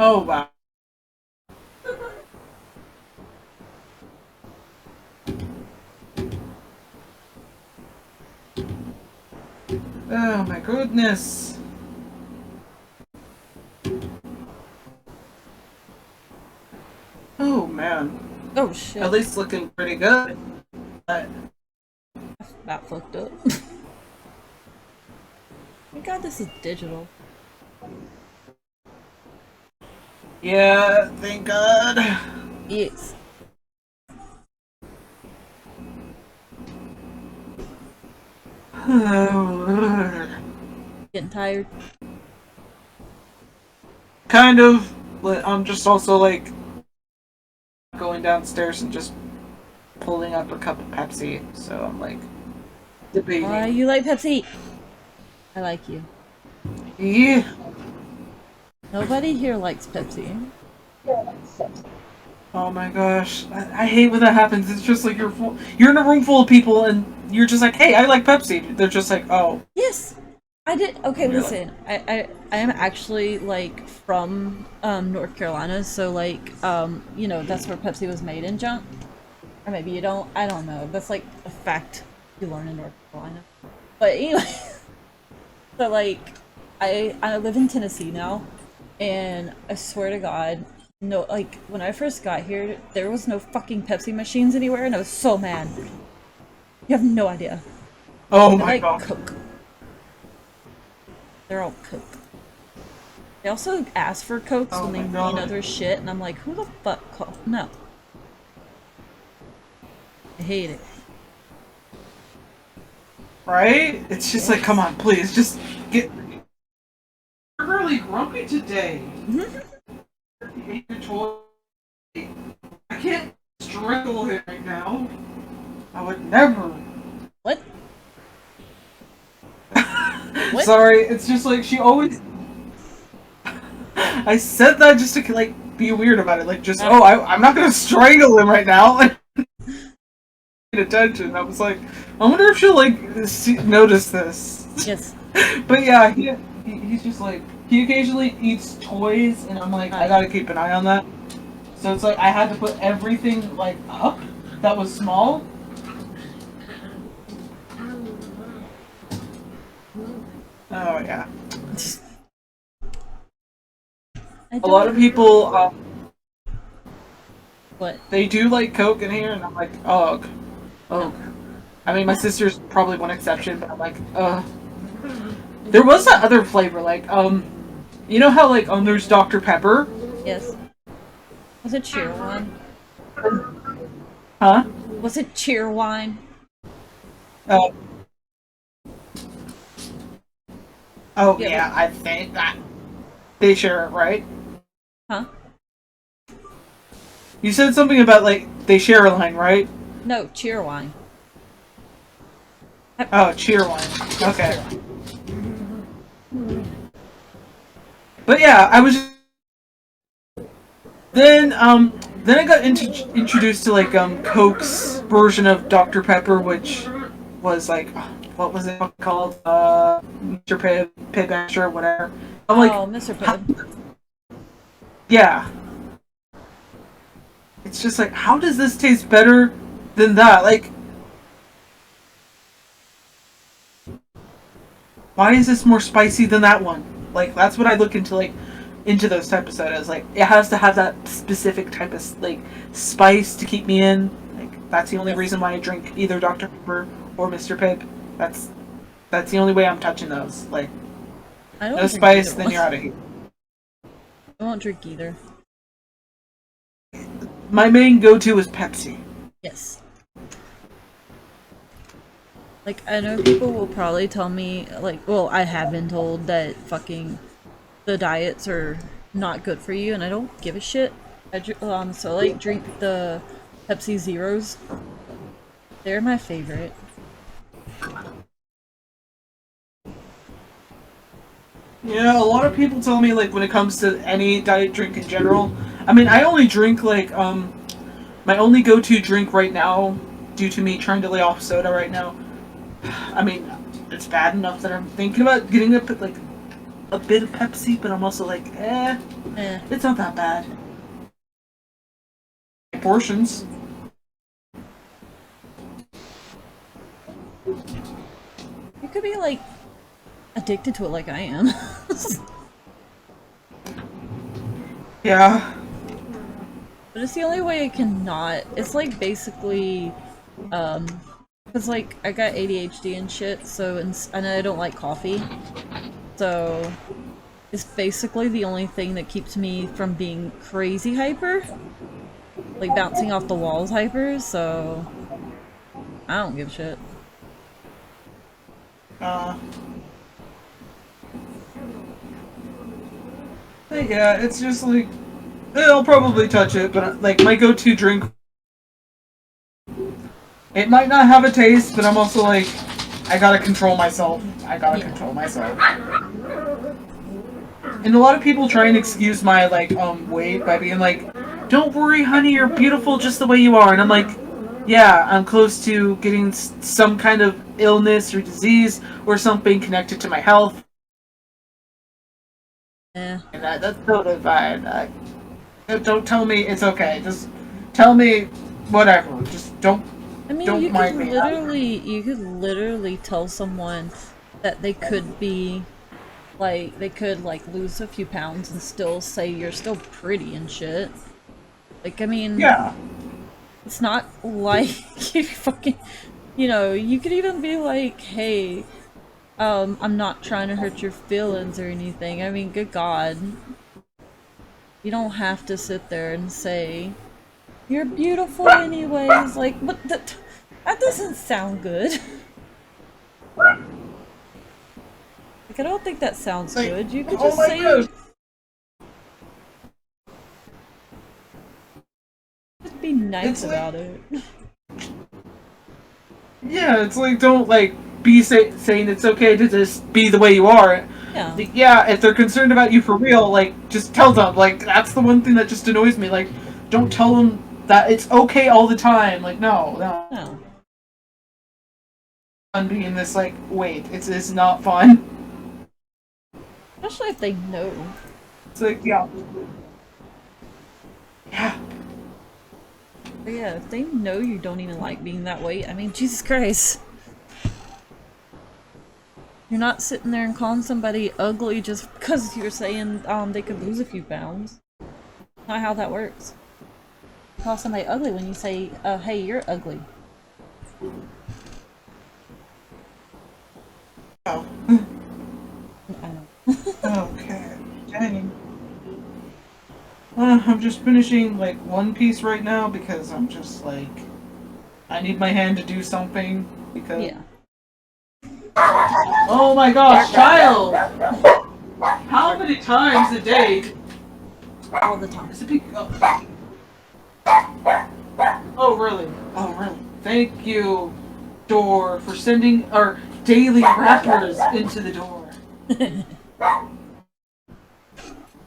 Oh wow. Oh my goodness. Oh man. Oh shit. At least looking pretty good. But That fucked up. Thank God this is digital. yeah, thank God. Yes. Getting tired. Kind of. But I'm just also like going downstairs and just pulling up a cup of Pepsi. So I'm like debating. Why you like Pepsi? I like you. Yeah. Nobody here likes Pepsi. Oh my gosh, I hate when that happens. It's just like you're in a room full of people and you're just like, hey, I like Pepsi. They're just like, oh. Yes, I did. Okay, You're listen. I am actually like from North Carolina, so like you know that's where Pepsi was made in junk. Or maybe you don't. I don't know. That's like a fact you learn in North Carolina. But anyway, so like I live in Tennessee now, and I swear to God, no, like when I first got here, there was no fucking Pepsi machines anywhere, and I was so mad. You have no idea. Oh I my like god. Coke. They're all Coke. They also ask for Cokes Oh when they my need god. other shit, and I'm like, who the fuck call? No. I hate it. Right? It's just like, Yes. come on, please, just get. You're really grumpy today. You ate your toy. I can't strangle it right now. I would never. What? What? Sorry, it's just like she always. I said that just to like be weird about it, like just I'm not gonna strangle him right now. Like, attention. I was like, I wonder if she'll like notice this. Yes. But yeah, he's just like he occasionally eats toys, and I'm like, I gotta keep an eye on that. So it's like I had to put everything like up that was small. Oh yeah. A lot of people, What? they do like Coke in here, and I'm like, ugh. Ugh. I mean, my sister's probably one exception, but I'm like, ugh. There was that other flavor, like, you know how, like, there's Dr. Pepper? Yes. Was it cheer wine? Huh? Was it cheer wine? Oh, Yeah, yeah, I think that they share it, right? Huh? You said something about, like, they share a line, right? No, cheer wine. Oh, cheer wine. Okay. But yeah, I was just... Then I got introduced to, like, Coke's version of Dr. Pepper, which was, like, what was it called? Mr. Pibb Extra, whatever. I'm like, oh, Mr. Pibb. yeah. It's just like, how does this taste better than that? Like, why is this more spicy than that one? Like, that's what I look into, like, into those type of sodas. Like, it has to have that specific type of, like, spice to keep me in. Like, that's the only reason why I drink either Dr. Pepper or Mr. Pibb. That's the only way I'm touching those. Like, no spice, then you're out of here. I won't drink either. My main go-to is Pepsi. Yes. Like, I know people will probably tell me, like, well, I have been told that fucking the diets are not good for you, and I don't give a shit. So I, like, drink the Pepsi Zeros. They're my favorite. Yeah, a lot of people tell me, like, when it comes to any diet drink in general. I mean, I only drink, like, my only go-to drink right now, due to me trying to lay off soda right now, I mean, it's bad enough that I'm thinking about getting up, like, a bit of Pepsi, but I'm also like, it's not that bad. Portions. You could be like addicted to it like I am. Yeah. But it's the only way I can not. It's like basically, cause like I got ADHD and shit, so and I don't like coffee. So it's basically the only thing that keeps me from being crazy hyper. Like bouncing off the walls hyper, so I don't give a shit. Yeah, it's just like, I'll probably touch it, but like my go-to drink, it might not have a taste, but I'm also like, I gotta control myself. I gotta control myself. And a lot of people try and excuse my like weight by being like, "Don't worry, honey, you're beautiful just the way you are." And I'm like, "Yeah, I'm close to getting some kind of illness or disease or something connected to my health." Yeah. And that's totally fine. Don't tell me it's okay. Just tell me whatever. Just don't. I mean, don't you mind could me. literally tell someone that they could be, like, they could, like, lose a few pounds and still say you're still pretty and shit. Like, I mean... Yeah. It's not like you fucking... You know, you could even be like, hey, I'm not trying to hurt your feelings or anything. I mean, good God. You don't have to sit there and say, you're beautiful anyways. Like, what the... That doesn't sound good. Like, I don't think that sounds good. You could just say... God. Just be nice about it. Yeah, it's like, don't, like, be saying it's okay to just be the way you are. Yeah. Like, yeah, if they're concerned about you for real, like, just tell them. Like, that's the one thing that just annoys me. Like, don't tell them that it's okay all the time. Like, no. No. I'm being this, like, wait, it's not fun. Especially if they know. It's like, yeah. Yeah. But yeah, if they know you don't even like being that way, I mean, Jesus Christ. You're not sitting there and calling somebody ugly just because you're saying they could lose a few pounds. Not how that works. You call somebody ugly when you say, hey, you're ugly. Oh. I know. Okay. Dang. I'm just finishing, like, One Piece right now because I'm just, like... I need my hand to do something because... Yeah. Oh my gosh, child! How many times a day? All the time. Is it Oh, really? Oh, really? Thank you, door, for sending our daily wrappers into the door.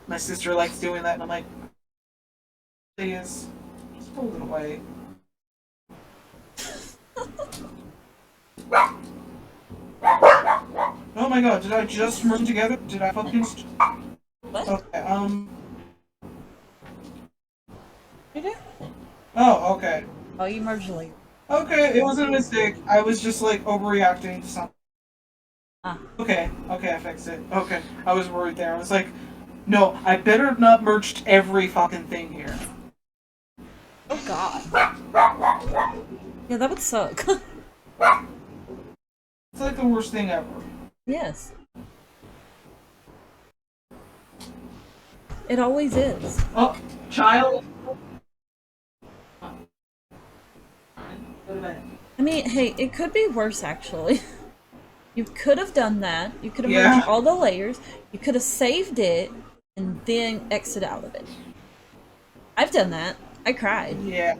My sister likes doing that, and I'm like, please, just hold it away. Oh my god, did I just merge together? Did I fucking... What? Okay, You do? Oh, okay. Oh, you merged later. Okay, it wasn't a mistake. I was just, like, overreacting to something. Ah. Okay, I fixed it. Okay, I was worried there. I was like, no, I better have not merged every fucking thing here. Oh god. Yeah, that would suck. It's like the worst thing ever. Yes. It always is. Oh, child. I mean, hey, it could be worse actually. You could have done that. You could have merged all the layers. You could have saved it and then exit out of it. I've done that. I cried. Yeah.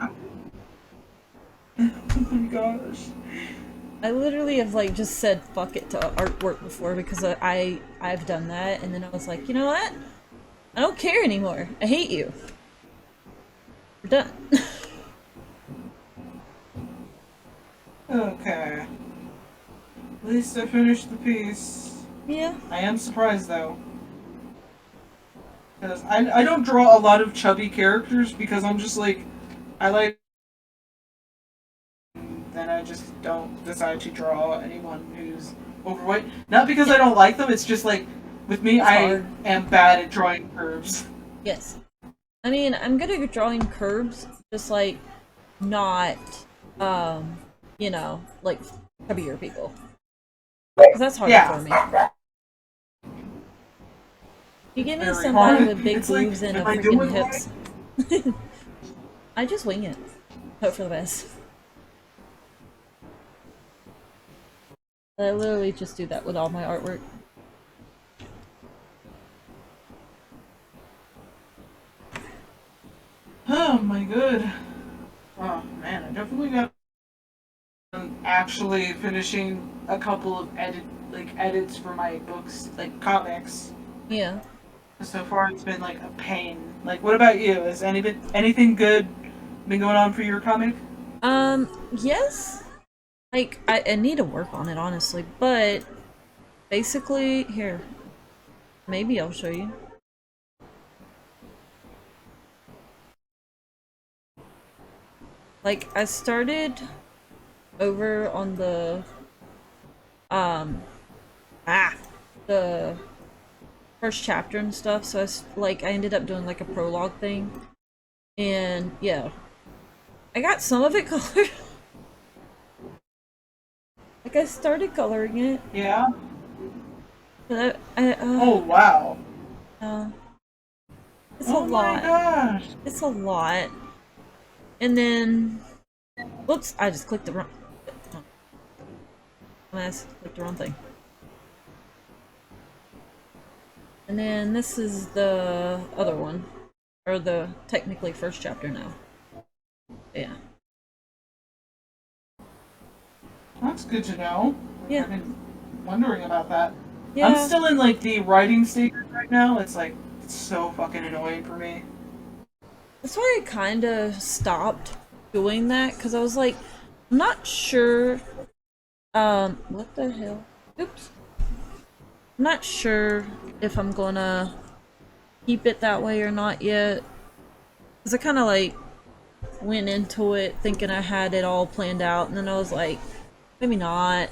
Oh my gosh. I literally have like just said fuck it to artwork before because I've done that and then I was like, you know what? I don't care anymore. I hate you. We're done. Okay. At least I finished the piece. Yeah. I am surprised though. Because I don't draw a lot of chubby characters because I'm just like, I like, then I just don't decide to draw anyone who's overweight. Not because I don't like them, it's just like, with me, It's I hard. am bad at drawing curves. Yes. I mean, I'm good at drawing curves, just like not, you know, like chubbier people. Because that's harder Yeah. for me. You give me Very somebody hard. with big It's like, boobs and a am I freaking doing hips. right? I just wing it. Hope for the best. I literally just do that with all my artwork. Oh my god. Oh man, I definitely got actually finishing a couple of edits for my books, like comics. Yeah. So far, it's been like a pain. Like, what about you? Has anything good been going on for your comic? Yes. Like, I need to work on it, honestly. But, basically, here. Maybe I'll show you. Like, I started over on the, um, the first chapter and stuff, so I ended up doing, like, a prologue thing. And, yeah. I got some of it colored. Like, I started coloring it. Yeah. But Oh wow. uh, it's a Oh my lot. gosh. It's a lot. And then, whoops, I just clicked the wrong. I clicked the wrong thing. And then this is the other one, or the technically first chapter now. Yeah. That's good to know. Yeah. I've been wondering about that. Yeah. I'm still in like the writing stage right now. It's like it's so fucking annoying for me. That's why I kind of stopped doing that, because I was like, I'm not sure. What the hell? Oops. I'm not sure if I'm gonna keep it that way or not yet. Because I kind of like went into it thinking I had it all planned out, and then I was like, maybe not.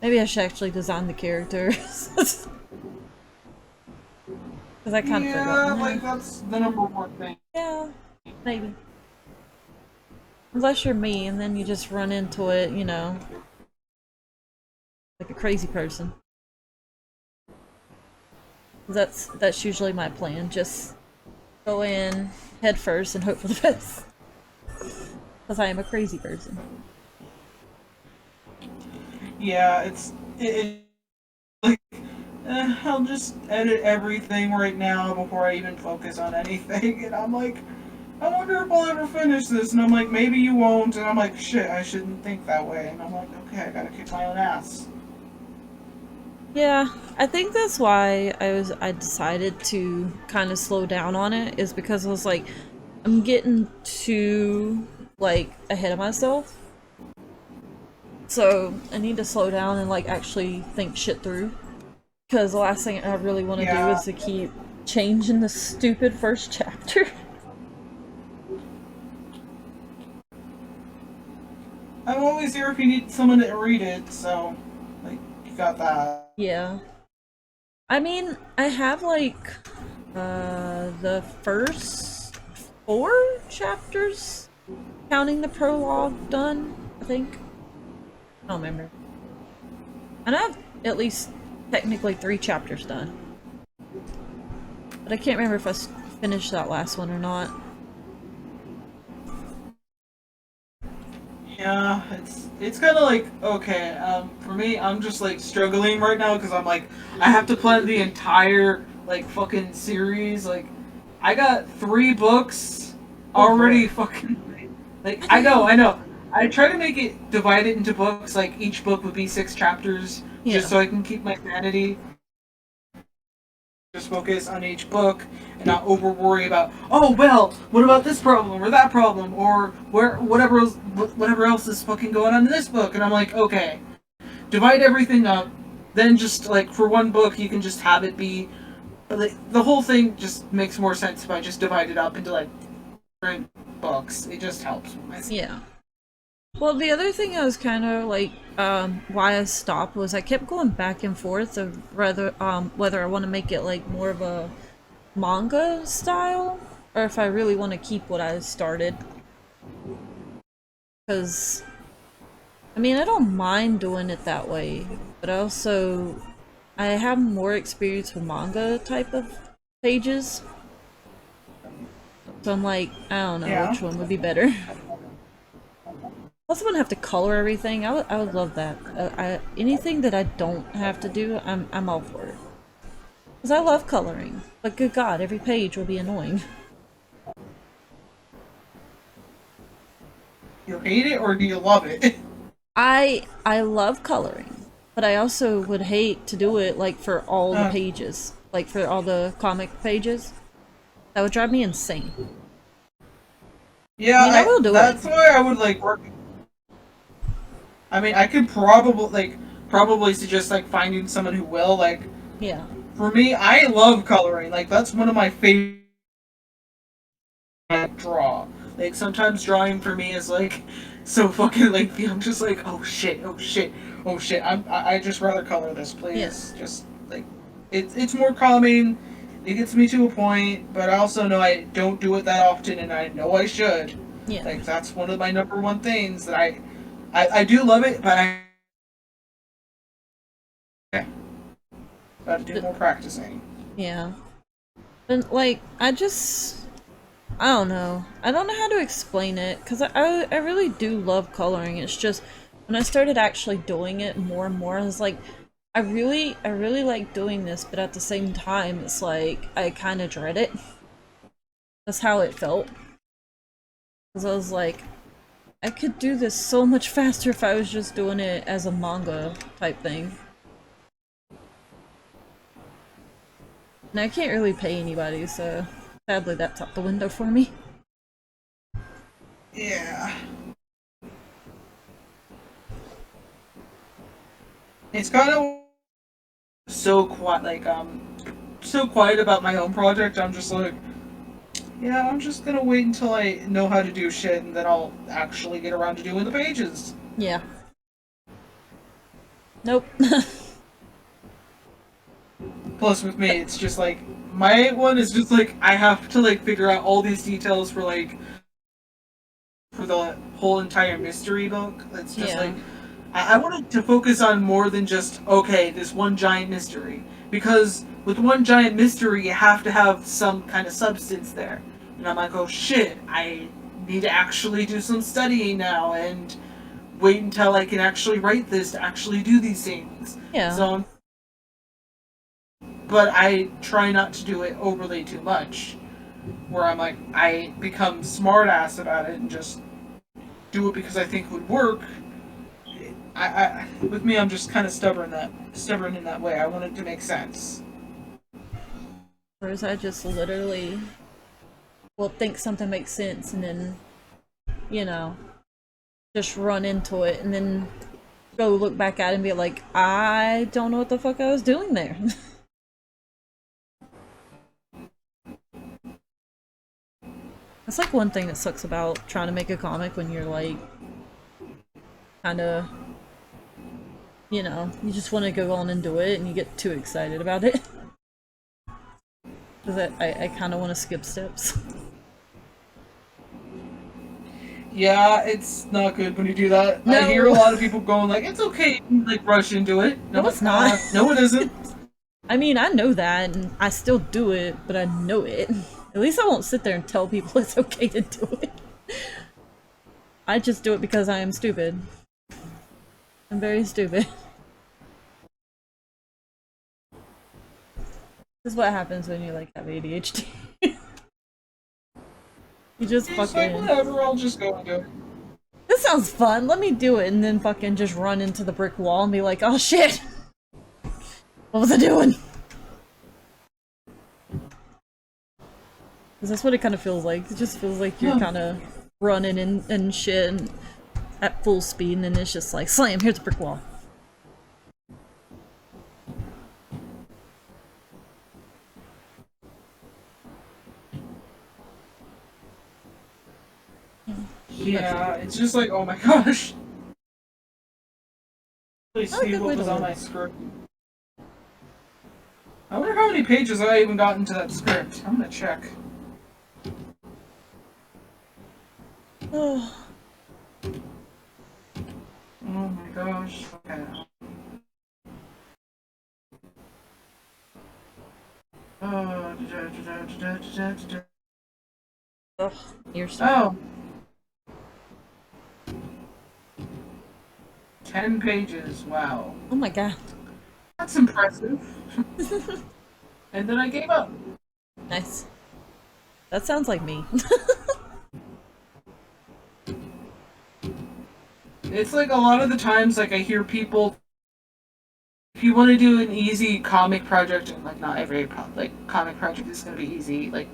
Maybe I should actually design the characters. Because I kind of Yeah, forgot. like that's the number one thing. Yeah, maybe. Unless you're me, and then you just run into it, you know, like a crazy person. That's usually my plan. Just go in head first and hope for the best. Because I am a crazy person. Yeah, like I'll just edit everything right now before I even focus on anything, and I'm like, I wonder if I'll ever finish this, and I'm like, maybe you won't, and I'm like, shit, I shouldn't think that way, and I'm like, okay, I gotta kick my own ass. Yeah, I think that's why I decided to kind of slow down on it, is because I was like, I'm getting too like ahead of myself. So I need to slow down and like actually think shit through. Because the last thing I really want to do is to keep changing the stupid first chapter. I'm always here if you need someone to read it, so like you got that. Yeah. I mean, I have like the first 4 chapters, counting the prologue, done, I think. I don't remember. I know I have at least technically 3 chapters done. But I can't remember if I finished that last one or not. Yeah, it's kind of like, okay, for me, I'm just like struggling right now because I'm like, I have to plan the entire like fucking series. Like, I got 3 books already fucking. Like, I know. I try to make it divided into books. Like each book would be 6 chapters, just so I can keep my sanity. Just focus on each book and not over worry about, oh well, what about this problem or that problem or whatever else is fucking going on in this book. And I'm like, okay, divide everything up, then just like for one book you can just have it be But like, the whole thing just makes more sense if I just divide it up into like different books. It just helps with my Yeah. Well, the other thing I was kind of like, why I stopped was I kept going back and forth of whether I want to make it like more of a manga style or if I really want to keep what I started. Because, I mean, I don't mind doing it that way, but I have more experience with manga type of pages. So I'm like, I don't know Yeah. which one would be better. Plus, I wouldn't have to color everything. I would love that. Anything that I don't have to do, I'm all for it. Because I love coloring. But good God, every page will be annoying. You hate it or do you love it? I love coloring. But I also would hate to do it, like, for all the pages. Like, for all the comic pages. That would drive me insane. Yeah, I mean, I will do it. that's why I would like work. I mean, I could probably suggest like finding someone who will like. Yeah. For me, I love coloring. Like that's one of my favorite. Draw. Like sometimes drawing for me is like so fucking lengthy. I'm just like, oh shit, oh shit, oh shit. I just rather color this, please. Yeah. Just like it's more calming. It gets me to a point, but I also know I don't do it that often, and I know I should. Yeah. Like that's one of my number one things that I do love it, but I gotta do more practicing. Yeah. And, like, I don't know. I don't know how to explain it, because I really do love coloring. It's just, when I started actually doing it more and more, I was like, I really like doing this, but at the same time, it's like, I kind of dread it. That's how it felt. Because I was like, I could do this so much faster if I was just doing it as a manga type thing. And I can't really pay anybody, so sadly that's out the window for me. Yeah. It's kind of so quiet, so quiet about my own project. I'm just like, yeah, I'm just gonna wait until I know how to do shit, and then I'll actually get around to doing the pages. Yeah. Nope. Plus, with me, it's just like my one is just like I have to like figure out all these details for the whole entire mystery book. It's just Yeah. like I wanted to focus on more than just okay, this one giant mystery. Because with one giant mystery, you have to have some kind of substance there. And I'm like, oh shit, I need to actually do some studying now and wait until I can actually write this to actually do these things. Yeah. So, but I try not to do it overly too much. Where I'm like, I become smartass about it and just do it because I think it would work. With me, I'm just kind of stubborn in that way. I want it to make sense. Whereas I just literally will think something makes sense and then, you know, just run into it and then go look back at it and be like, I don't know what the fuck I was doing there. That's like one thing that sucks about trying to make a comic when you're like, kind of, you know, you just want to go on and do it and you get too excited about it. Because I kind of want to skip steps. Yeah, it's not good when you do that. No. I hear a lot of people going like, "It's okay, like rush into it." No, it's not. No, it isn't. I mean, I know that, and I still do it, but I know it. At least I won't sit there and tell people it's okay to do it. I just do it because I am stupid. I'm very stupid. This is what happens when you, like, have ADHD. You just It's fucking... like, whatever, I'll just go and do it. This sounds fun, let me do it, and then fucking just run into the brick wall and be like, oh shit! What was I doing? Because that's what it kind of feels like. It just feels like you're kind of running and shit and at full speed, and then it's just like, slam, here's the brick wall. Yeah, it's just like, oh my gosh. Please see what was on my script. I wonder how many pages I even got into that script. I'm gonna check. Oh. Oh my gosh. Okay. Ugh, you're so. Oh. 10 pages. Wow. Oh my god. That's impressive. And then I gave up. Nice. That sounds like me. It's like a lot of the times, like I hear people, if you want to do an easy comic project, and like not every comic project is gonna be easy. Like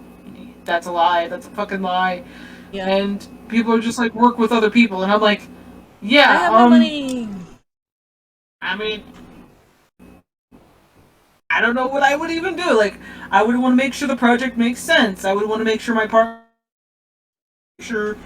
that's a lie. That's a fucking lie. Yeah. And people are just like work with other people, and I'm like, yeah. I have no money. I mean, I don't know what I would even do. Like, I would want to make sure the project makes sense. I would want to make sure my partner, sure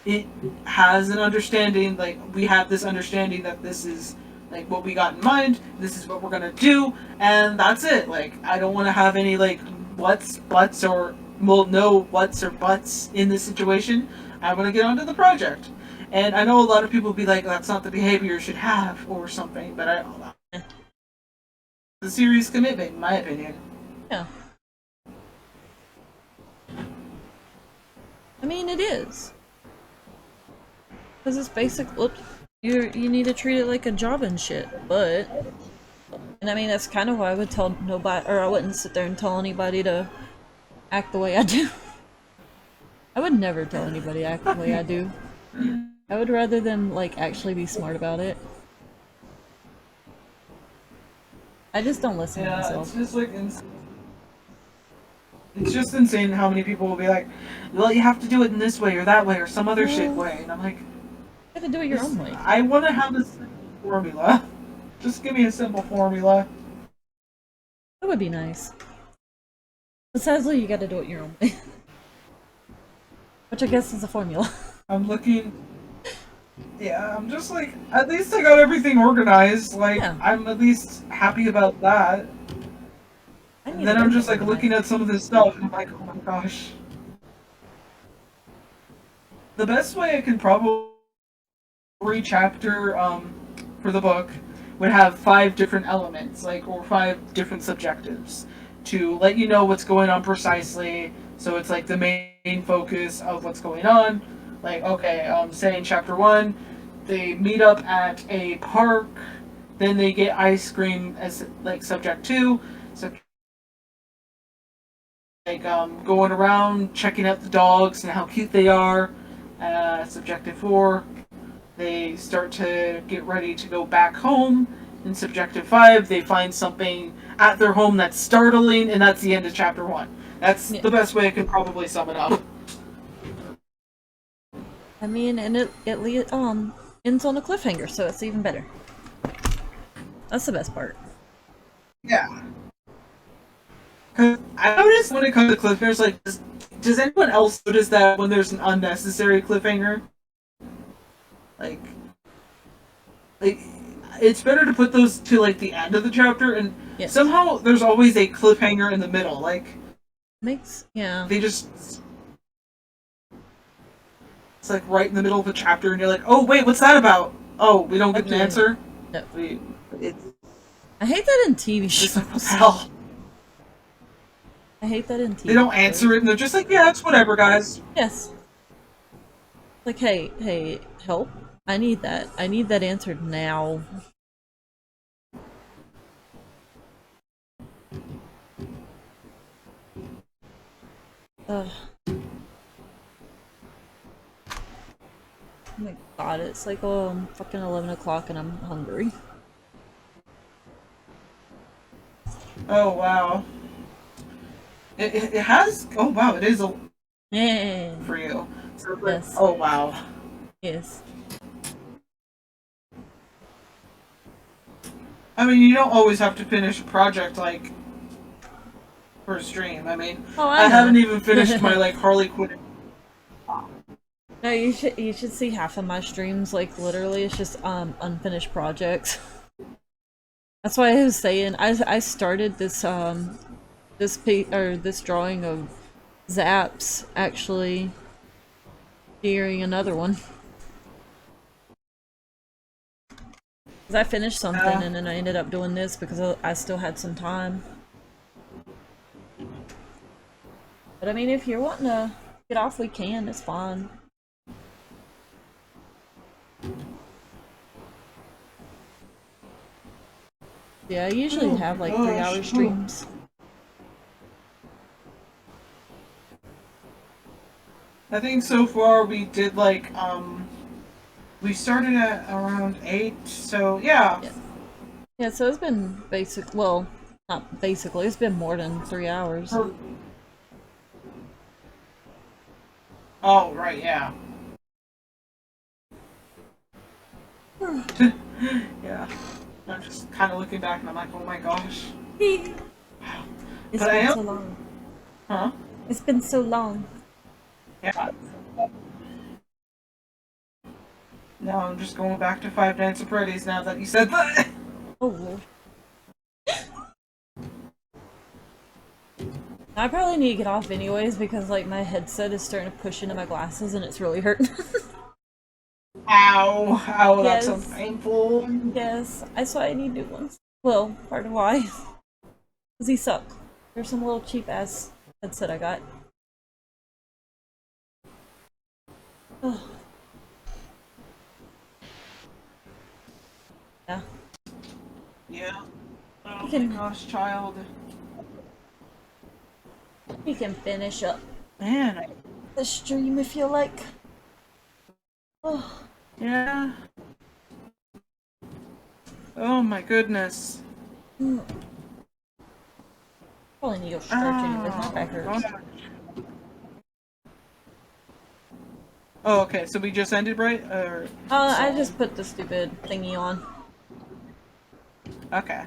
it has an understanding. Like, we have this understanding that this is like what we got in mind. This is what we're gonna do, and that's it. Like, I don't want to have any like buts, or well, no whats or buts in this situation. I want to get onto the project. And I know a lot of people will be like, that's not the behavior you should have, or something, but it's a serious commitment, in my opinion. Yeah. I mean, it is. Because it's basic. Look, you need to treat it like a job and shit. But, and I mean, that's kind of why I would tell nobody, or I wouldn't sit there and tell anybody to act the way I do. I would never tell anybody to act the way I do. I would rather them, like, actually be smart about it. I just don't listen to myself. It's just like it's just insane how many people will be like, well, you have to do it in this way or that way or some other shit way, and I'm like, you have to do it your own way. I want to have a simple formula. Just give me a simple formula. That would be nice. But sadly, you gotta do it your own way. Which I guess is a formula. I'm looking. Yeah, I'm just like, at least I got everything organized. Like, yeah. I'm at least happy about that. And then I'm just like looking at some of this stuff, and I'm like, oh my gosh. The best way I can probably chapter for the book would have 5 different elements, like, or 5 different subjectives to let you know what's going on precisely. So it's like the main focus of what's going on. Like, okay, say in chapter 1, they meet up at a park, then they get ice cream as like subject 2. So like going around checking out the dogs and how cute they are. Subjective 4, they start to get ready to go back home. In subjective 5, they find something at their home that's startling, and that's the end of chapter 1. That's the best way I could probably sum it up. I mean, and it ends on a cliffhanger, so it's even better. That's the best part. Yeah. I notice when it comes to cliffhangers, like, does anyone else notice that when there's an unnecessary cliffhanger? Like, it's better to put those to, like, the end of the chapter, and somehow there's always a cliffhanger in the middle, like... Yeah. They just... It's, like, right in the middle of a chapter, and you're like, oh, wait, what's that about? Oh, we don't get an answer? No. It's... I hate that in TV shows. What the hell? I hate that in TV. They don't answer it, and they're just like, yeah, it's whatever, guys. Yes. Like, hey, help. I need that. I need that answered now. Ugh. Oh my god, it's like, fucking 11 o'clock and I'm hungry. Oh, wow. It has... Oh, wow, it is a... Yeah. For you. So, yes. Oh, wow. Yes. I mean, you don't always have to finish a project, like, for a stream. I mean, I haven't even finished my, like, Harley Quinn. No, you should see half of my streams. Like literally, it's just unfinished projects. That's why I was saying I started this this drawing of Zaps actually during another one. Cause I finished something and then I ended up doing this because I still had some time. But I mean, if you're wanting to get off, we can. It's fine. Yeah, I usually have like 3-hour streams. I think so far we did like we started at around 8, so yeah. Yeah, so it's been well, not basically, it's been more than 3 hours. Oh, right, yeah. Yeah. I'm just kind of looking back and I'm like, oh my gosh. It's But been so long. Huh? It's been so long. Yeah. Now I'm just going back to Five Nights at Freddy's now that you said that. Oh lord. I probably need to get off anyways because like my headset is starting to push into my glasses and it's really hurting. Ow. Ow, Yes. that's so painful. Yes, that's why I need new ones. Well, part of why. Because these suck. There's some little cheap ass headset I got. Oh. Yeah. Yeah. Oh my gosh, child. We can finish up Man. the stream if you like. Oh. Yeah. Oh my goodness. Probably need to go stretch anyways. My back hurts. Oh, okay. So we just ended, right? Or I just put the stupid thingy on. okay.